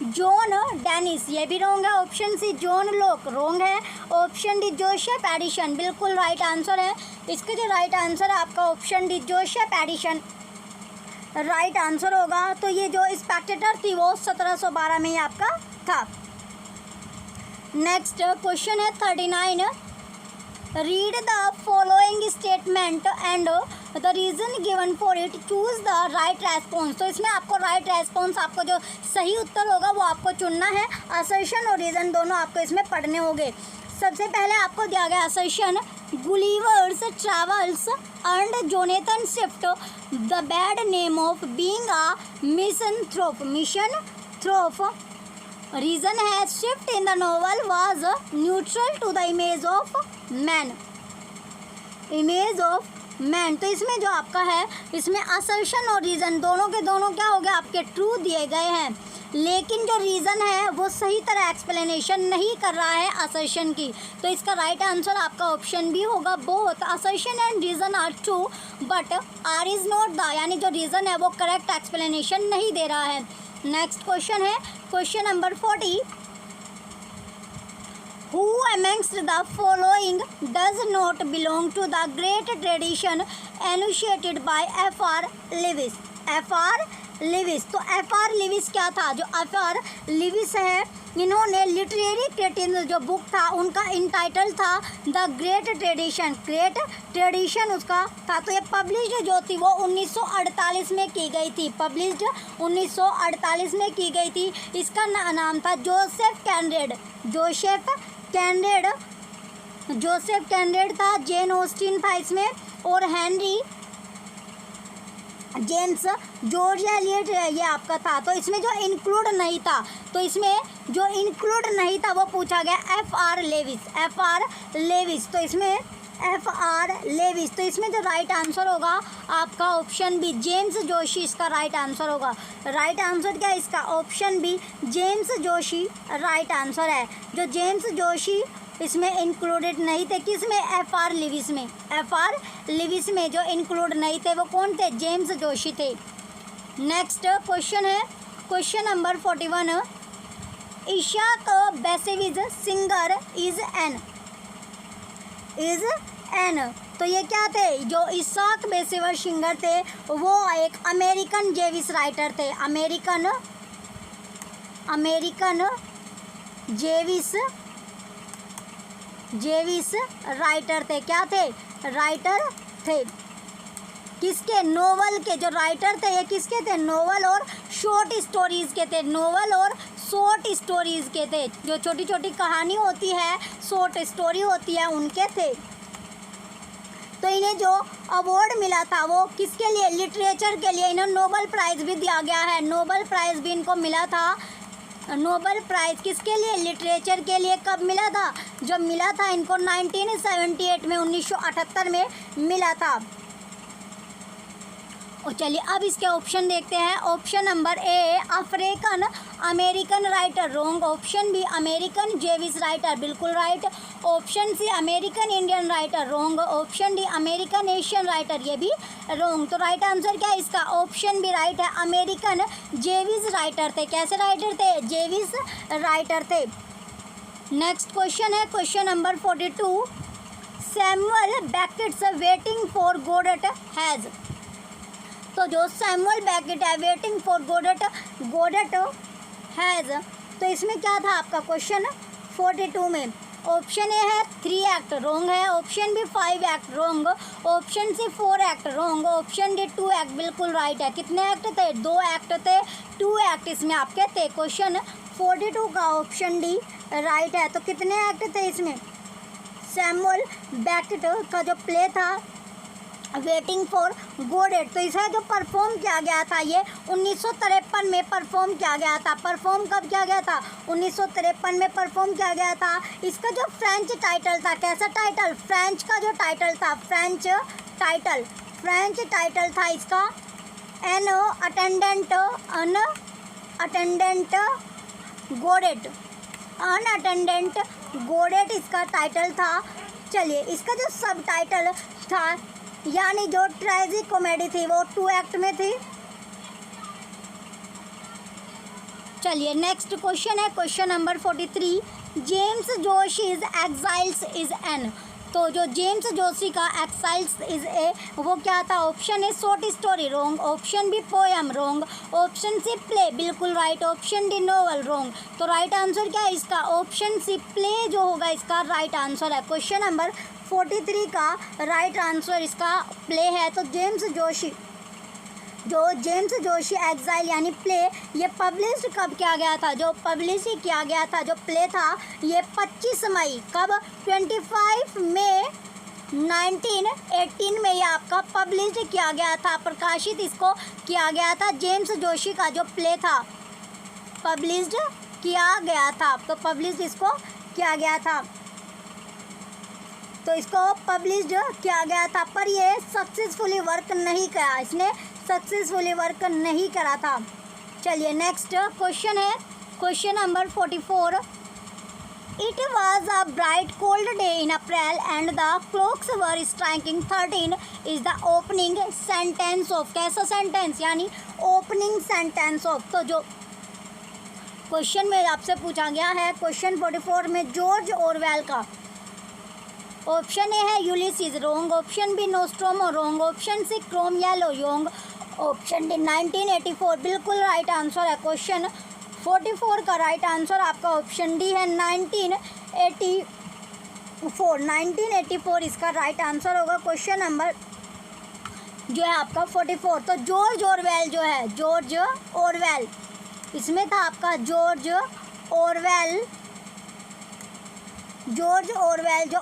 John Dennis, ये भी रॉन्ग है। Option C John Locke wrong है। ऑप्शन डी जोसेफ एडिसन बिल्कुल राइट आंसर है। इसका जो राइट आंसर है आपका option D Joseph Addison right answer होगा। तो ये जो स्पेक्टेटर थी वो 1712 में ही आपका था। नेक्स्ट क्वेश्चन है 39। Read the following statement and the reason given for it, choose the right response. तो इसमें आपको राइट रेस्पॉन्स, आपको जो सही उत्तर होगा वो आपको चुनना है। असर्शन और रीज़न दोनों आपको इसमें पढ़ने होंगे। सबसे पहले आपको दिया गया assertion, Gulliver's travels earned Jonathan Swift the bad name of being a misanthrope. Reason है Swift in the novel was neutral to the image of man. तो इसमें जो आपका है, इसमें असर्शन और रीज़न दोनों के दोनों क्या हो गए? आपके ट्रू दिए गए हैं, लेकिन जो रीज़न है वो सही तरह एक्सप्लेनेशन नहीं कर रहा है असर्शन की। तो इसका राइट आंसर आपका ऑप्शन बी होगा, both assertion and reason are true but R is not the, यानी जो रीज़न है वो करेक्ट एक्सप्लेनेशन नहीं दे रहा है। नेक्स्ट क्वेश्चन है question number 40। Who amongst the following does not belong to the great tradition enunciated by F.R. Lewis? F.R. Lewis। तो F.R. Lewis क्या था? जो F.R. Lewis है, इन्होंने लिटरेरी क्रिटिसिज्म जो बुक था उनका इंटाइटल था the great tradition. Great tradition उसका था। तो ये पब्लिश्ड जो थी वो 1948 में की गई थी। पब्लिश्ड 1948 में की गई थी। इसका नाम था जोसेफ कैनरेड था। जेन ऑस्टिन था इसमें, और हेनरी जेम्स, जॉर्ज एलियट ये आपका था। तो इसमें जो इंक्लूड नहीं था, तो इसमें जो इंक्लूड नहीं था वो पूछा गया F.R. लेविस। तो इसमें F.R. लेविस। तो इसमें जो राइट आंसर होगा आपका ऑप्शन बी जेम्स जोशी इसका राइट आंसर होगा। राइट आंसर क्या है इसका? Option B James Joyce right answer है। जो जेम्स जोशी इसमें इंक्लूडेड नहीं थे, किसमें? F.R. लेविस में। F.R. लेविस में जो इंक्लूड नहीं थे वो कौन थे? जेम्स जोशी थे। नेक्स्ट क्वेश्चन है question number 41। Isaac Bashevis Singer is an. तो ये क्या थे? जो इशाक बेसेवर सिंगर थे वो एक अमेरिकन जेविस राइटर थे। अमेरिकन जेविस राइटर थे। क्या थे? राइटर थे। किसके? नोवेल के जो राइटर थे ये किसके थे? नोवेल और शॉर्ट स्टोरीज़ के थे। नोवेल और शॉर्ट स्टोरीज़ के थे। जो छोटी छोटी कहानी होती है, शॉर्ट स्टोरी होती है, उनके थे। तो इन्हें जो अवार्ड मिला था वो किसके लिए? लिटरेचर के लिए। इन्हें नोबेल प्राइज़ भी दिया गया है। नोबेल प्राइज़ भी इनको मिला था नोबेल प्राइज़ किसके लिए, लिटरेचर के लिए। कब मिला था, जब मिला था इनको 1978 में, 1978 में मिला था। और चलिए अब इसके ऑप्शन देखते हैं। Option number A African American writer, wrong. Option B American Jewish writer, बिल्कुल right. Option C American Indian writer, wrong. Option D American Asian writer, ये भी रोंग। तो राइट आंसर क्या है इसका, ऑप्शन बी राइट है, अमेरिकन जेविस राइटर थे। कैसे राइटर थे, जेविस राइटर थे। नेक्स्ट क्वेश्चन है question number 42। Samuel Beckett's waiting for Godot has. तो जो सैमुअल बेकेट है वेटिंग फॉर गोडेट हैज़, तो इसमें क्या था आपका क्वेश्चन 42 में। ऑप्शन ए है 3 एक्ट, रोंग है। ऑप्शन बी 5 एक्ट, रोंग। ऑप्शन सी 4 एक्ट, रोंग। ऑप्शन डी 2 एक्ट, बिल्कुल राइट है। कितने एक्ट थे, 2 एक्ट थे, 2 एक्ट इसमें आपके थे। क्वेश्चन 42 का ऑप्शन डी राइट है। तो कितने एक्ट थे इसमें, सैमुअल बेकेट का जो प्ले था वेटिंग फॉर गोडेट, तो इसे जो परफॉर्म किया गया था ये 1953 में परफॉर्म किया गया था। परफॉर्म कब किया गया था, 1953 में परफॉर्म किया गया था। इसका जो फ्रेंच टाइटल था, कैसा टाइटल, फ्रेंच का जो टाइटल था, फ्रेंच टाइटल था इसका एन अटेंडेंट गोडेट इसका टाइटल था। चलिए इसका जो सब टाइटल था, यानी जो ट्रेजिक कॉमेडी थी वो 2 एक्ट में थी। चलिए नेक्स्ट क्वेश्चन है question number 43। James Joyce's exiles is an. तो जो जेम्स जोशी का एक्साइल्स इज ए, वो क्या था। Option A short story, wrong. Option B poem, wrong. Option C play, बिल्कुल right. Option D novel, wrong. तो राइट आंसर क्या है इसका, ऑप्शन सी प्ले जो होगा इसका राइट आंसर है। क्वेश्चन नंबर 43 का राइट आंसर इसका प्ले है। तो जेम्स जोशी एग्जाइल यानी प्ले, ये पब्लिश कब किया गया था, जो पब्लिश किया गया था जो प्ले था ये 25 मई, कब, 25 मई 1918 में ये आपका पब्लिश किया गया था, प्रकाशित इसको किया गया था। जेम्स जोशी का जो प्ले था पब्लिश किया गया था, तो पब्लिश इसको किया गया था, तो इसको पब्लिश किया गया था, पर ये सक्सेसफुली वर्क नहीं करा, इसने सक्सेसफुली वर्क नहीं करा था। चलिए नेक्स्ट क्वेश्चन है question number 44। It was a bright cold day in April and the clocks were striking 13 is the opening sentence of. कैसा सेंटेंस, यानी ओपनिंग सेंटेंस ऑफ। तो जो क्वेश्चन में आपसे पूछा गया है क्वेश्चन 44 में जॉर्ज ऑरवेल का, ऑप्शन ए है यूलिसिस, रोंग। ऑप्शन बी नोस्ट्रोमो, रोंग। ऑप्शन सी क्रोम येलो, रोंग। ऑप्शन डी 1984, बिल्कुल राइट आंसर है। क्वेश्चन 44 का राइट आंसर आपका ऑप्शन डी है 1984 इसका राइट आंसर होगा। क्वेश्चन नंबर जो है आपका 44। तो जॉर्ज ऑरवेल जो है, जॉर्ज ऑरवेल, इसमें था आपका जॉर्ज ऑरवेल जो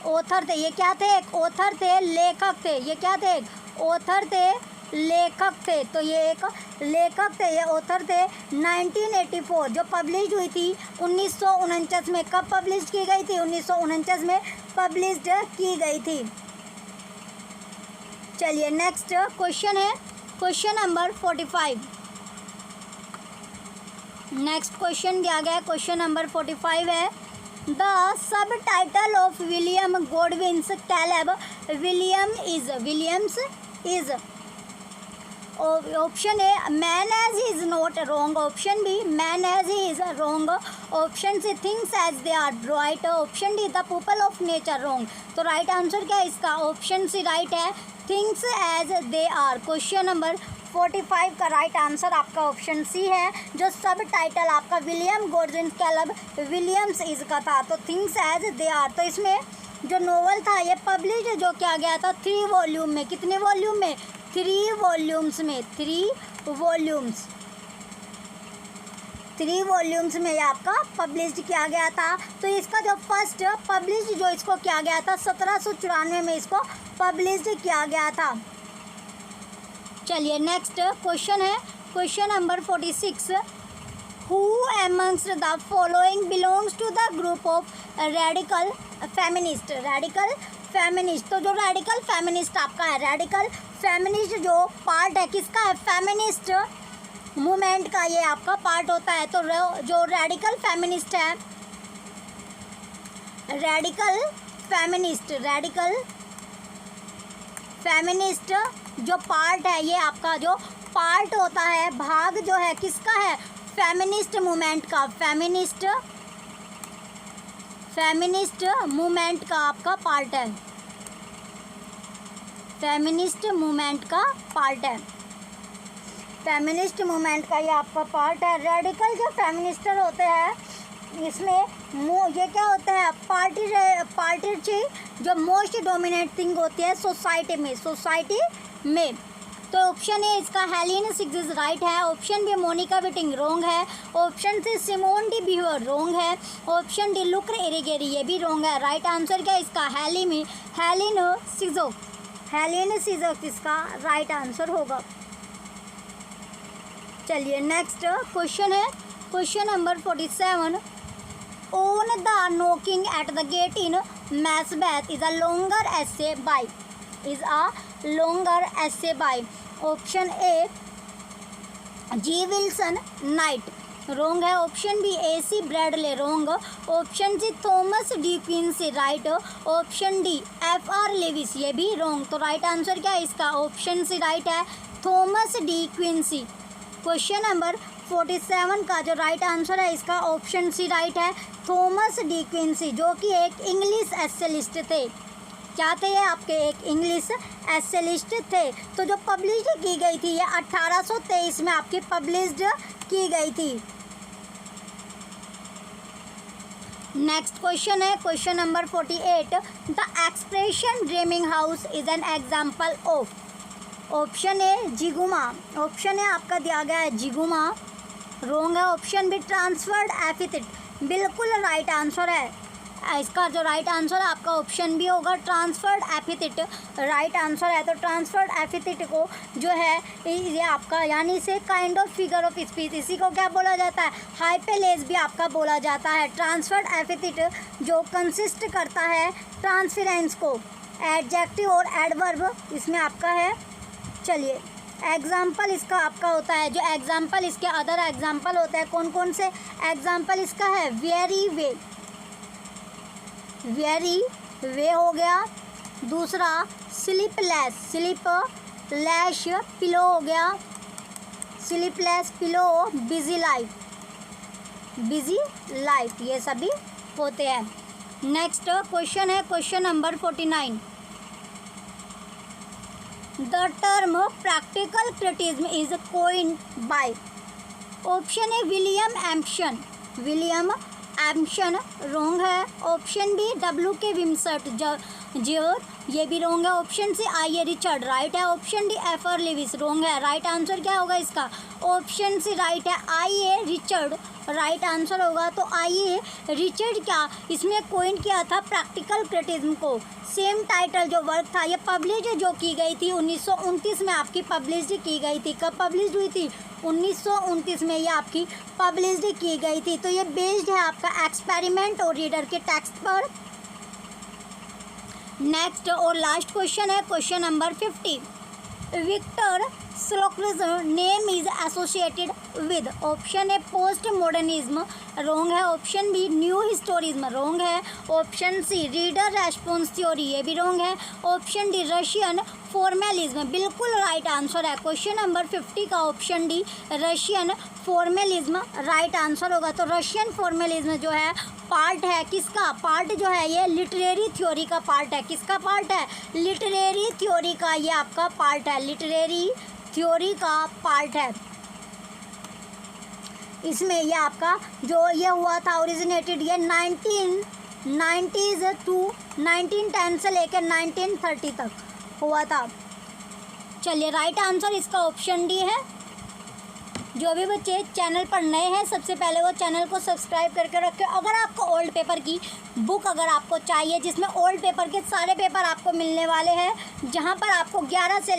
ऑथर थे, ये क्या थे, एक ऑथर थे, लेखक थे। ये क्या थे, एक ऑथर थे, लेखक थे। तो ये एक लेखक थे, ये ऑथर थे। 1984 जो पब्लिश हुई थी 1949 में, कब पब्लिश की गई थी, 1949 में पब्लिश की गई थी। चलिए नेक्स्ट क्वेश्चन है क्वेश्चन नंबर 45। नेक्स्ट क्वेश्चन दिया गया है क्वेश्चन नंबर 45 है the subtitle of William Godwin's Caleb Williams is. Option A man as he is not, wrong. Option B man as he is, wrong. Option C things as they are, right. Option D the people of nature, wrong. तो राइट आंसर क्या है इसका, ऑप्शन सी राइट है, things as they are. Question number 45 का राइट आंसर आपका ऑप्शन सी है। जो सब टाइटल आपका William Godwin Caleb Williams is का था, तो थिंग्स एज दे आर। तो इसमें जो नोवेल था ये पब्लिश जो किया गया था 3 वॉल्यूम में। कितने वॉल्यूम में, 3 वॉल्यूम्स में, 3 वॉल्यूम्स में ये आपका पब्लिश किया गया था। तो इसका जो फर्स्ट पब्लिश जो इसको किया गया था 1794 में इसको पब्लिश किया गया था। चलिए नेक्स्ट क्वेश्चन है question number 46, who amongst the following belongs to the group of radical feminist. Radical feminist, तो जो रेडिकल फेमिनिस्ट आपका है, रेडिकल फेमिनिस्ट जो पार्ट है किसका है, फेमिनिस्ट मूवमेंट का ये आपका पार्ट होता है। तो जो रेडिकल फेमिनिस्ट है, रेडिकल फेमिनिस्ट जो पार्ट है, ये आपका जो पार्ट होता है, भाग जो है किसका है, फेमिनिस्ट मूवमेंट का, फेमिनिस्ट मूवमेंट का आपका पार्ट है, फेमिनिस्ट मूवमेंट का पार्ट है, फेमिनिस्ट मूवमेंट का ये आपका पार्ट है। रेडिकल जो फेमिनिस्टर होते हैं इसमें ये क्या होता है, पार्टी जो मोस्ट डोमिनेट थिंग होती है सोसाइटी में। तो ऑप्शन ए इसका हेलेन सिग्स राइट है, option B Monique Wittig wrong है, option C Simone de Beauvoir wrong है, ऑप्शन डी लुक्र इरिगेरी ये भी रॉन्ग है। राइट आंसर क्या इसका, हेलेन सिजोक इसका राइट आंसर होगा। चलिए नेक्स्ट क्वेश्चन है question number 47, on the knocking at the gate in Macbeth is a longer essay by option A G Wilson Knight wrong है, option B A C Bradley wrong, option C Thomas De Quincey right, option D F R Leavis ये भी रॉन्ग। तो राइट आंसर क्या है इसका, ऑप्शन सी राइट है, Thomas De Quincey. Question number 47 का जो राइट आंसर है इसका ऑप्शन सी राइट है, थॉमस डी क्विंसी, जो कि एक इंग्लिश एसेलिस्ट थे। क्या थे ये आपके, एक इंग्लिश एसेलिस्ट थे। तो जो पब्लिश की गई थी ये 1823 में आपकी पब्लिश की गई थी। नेक्स्ट क्वेश्चन है question number 48, the expression dreaming house is an example of. Option A zeugma, option A आपका दिया गया है जिगुमा, रॉन्ग है, ऑप्शन बी ट्रांसफर्ड एपिथेट बिल्कुल राइट आंसर है। इसका जो राइट आंसर है आपका ऑप्शन बी होगा, ट्रांसफर्ड एपिथेट राइट आंसर है। तो ट्रांसफर्ड एपिथेट को जो है ये आपका यानी से kind of figure of speech, इसी को क्या बोला जाता है, हाइपेलेज भी आपका बोला जाता है। ट्रांसफर्ड एपिथेट जो कंसिस्ट करता है ट्रांसफरेंस को, एडजेक्टिव और एडवर्ब इसमें आपका है। चलिए एग्जाम्पल इसका आपका होता है, जो एग्जाम्पल इसके अदर एग्जाम्पल होते हैं कौन कौन से एग्जाम्पल इसका है, वेरी वे हो गया, दूसरा स्लीपलेस पिलो हो गया, स्लीपलेस पिलो, बिजी लाइफ ये सभी होते हैं। नेक्स्ट क्वेश्चन है question number 49, the term practical criticism is coined by. Option A William Empson wrong है, option B W K Wimsatt junior ये भी रॉन्ग है, option C I A Richard right है, option D F R Leavis wrong है। राइट आंसर क्या होगा इसका, ऑप्शन सी राइट है, I A Richard right answer होगा। तो आई ए रिचर्ड क्या इसमें कोइन किया था प्रैक्टिकल क्रिटिसिज्म को। सेम टाइटल जो वर्क था ये पब्लिश जो की गई थी 1929 में आपकी पब्लिश की गई थी। कब पब्लिश हुई थी, 1929 में ये आपकी पब्लिश की गई थी। तो ये बेस्ड है आपका एक्सपेरिमेंट और रीडर के टेक्स्ट पर। नेक्स्ट और लास्ट क्वेश्चन है question number 50, Victor Shklovsky's name is associated with. Option A postmodernism wrong है, option B new historicism wrong है, option C reader response theory ये भी रॉन्ग है, ऑप्शन डी रशियन फॉर्मेलिज्म बिल्कुल राइट आंसर है। क्वेश्चन नंबर 50 का option D Russian formalism right answer होगा। तो रशियन फॉर्मेलिज्म जो है पार्ट है किसका, पार्ट जो है ये लिटरेरी थ्योरी का पार्ट है। किसका पार्ट है, लिटरेरी थ्योरी का ये आपका पार्ट है, लिटरेरी थ्योरी का पार्ट है। इसमें ये आपका जो ये हुआ था ओरिजिनेटेड ये 1990s टू 1910 से लेकर 1930 तक हुआ था। चलिए राइट आंसर इसका ऑप्शन डी है, जो भी बच्चे चैनल पर नए हैं सबसे पहले वो चैनल को सब्सक्राइब करके रखें। अगर आपको ओल्ड पेपर की बुक अगर आपको चाहिए जिसमें ओल्ड पेपर के सारे पेपर आपको मिलने वाले हैं, जहां पर आपको 11 से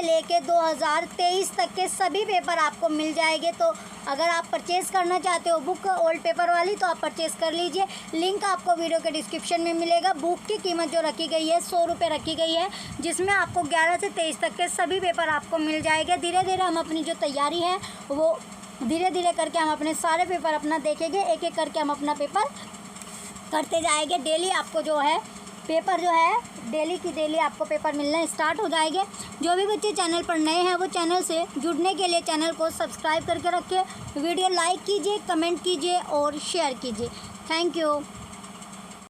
लेके 2023 तक के सभी पेपर आपको मिल जाएंगे। तो अगर आप परचेज़ करना चाहते हो बुक ओल्ड पेपर वाली तो आप परचेज़ कर लीजिए। लिंक आपको वीडियो के डिस्क्रिप्शन में मिलेगा। बुक की कीमत जो रखी गई है 100 रुपये रखी गई है, जिसमें आपको 11 से 23 तक के सभी पेपर आपको मिल जाएंगे। धीरे धीरे हम अपनी जो तैयारी है वो धीरे धीरे करके हम अपने सारे पेपर अपना देखेंगे, एक एक करके हम अपना पेपर करते जाएंगे। डेली आपको जो है पेपर जो है डेली की डेली आपको पेपर मिलना स्टार्ट हो जाएंगे। जो भी बच्चे चैनल पर नए हैं वो चैनल से जुड़ने के लिए चैनल को सब्सक्राइब करके रखें। वीडियो लाइक कीजिए, कमेंट कीजिए और शेयर कीजिए। Thank you.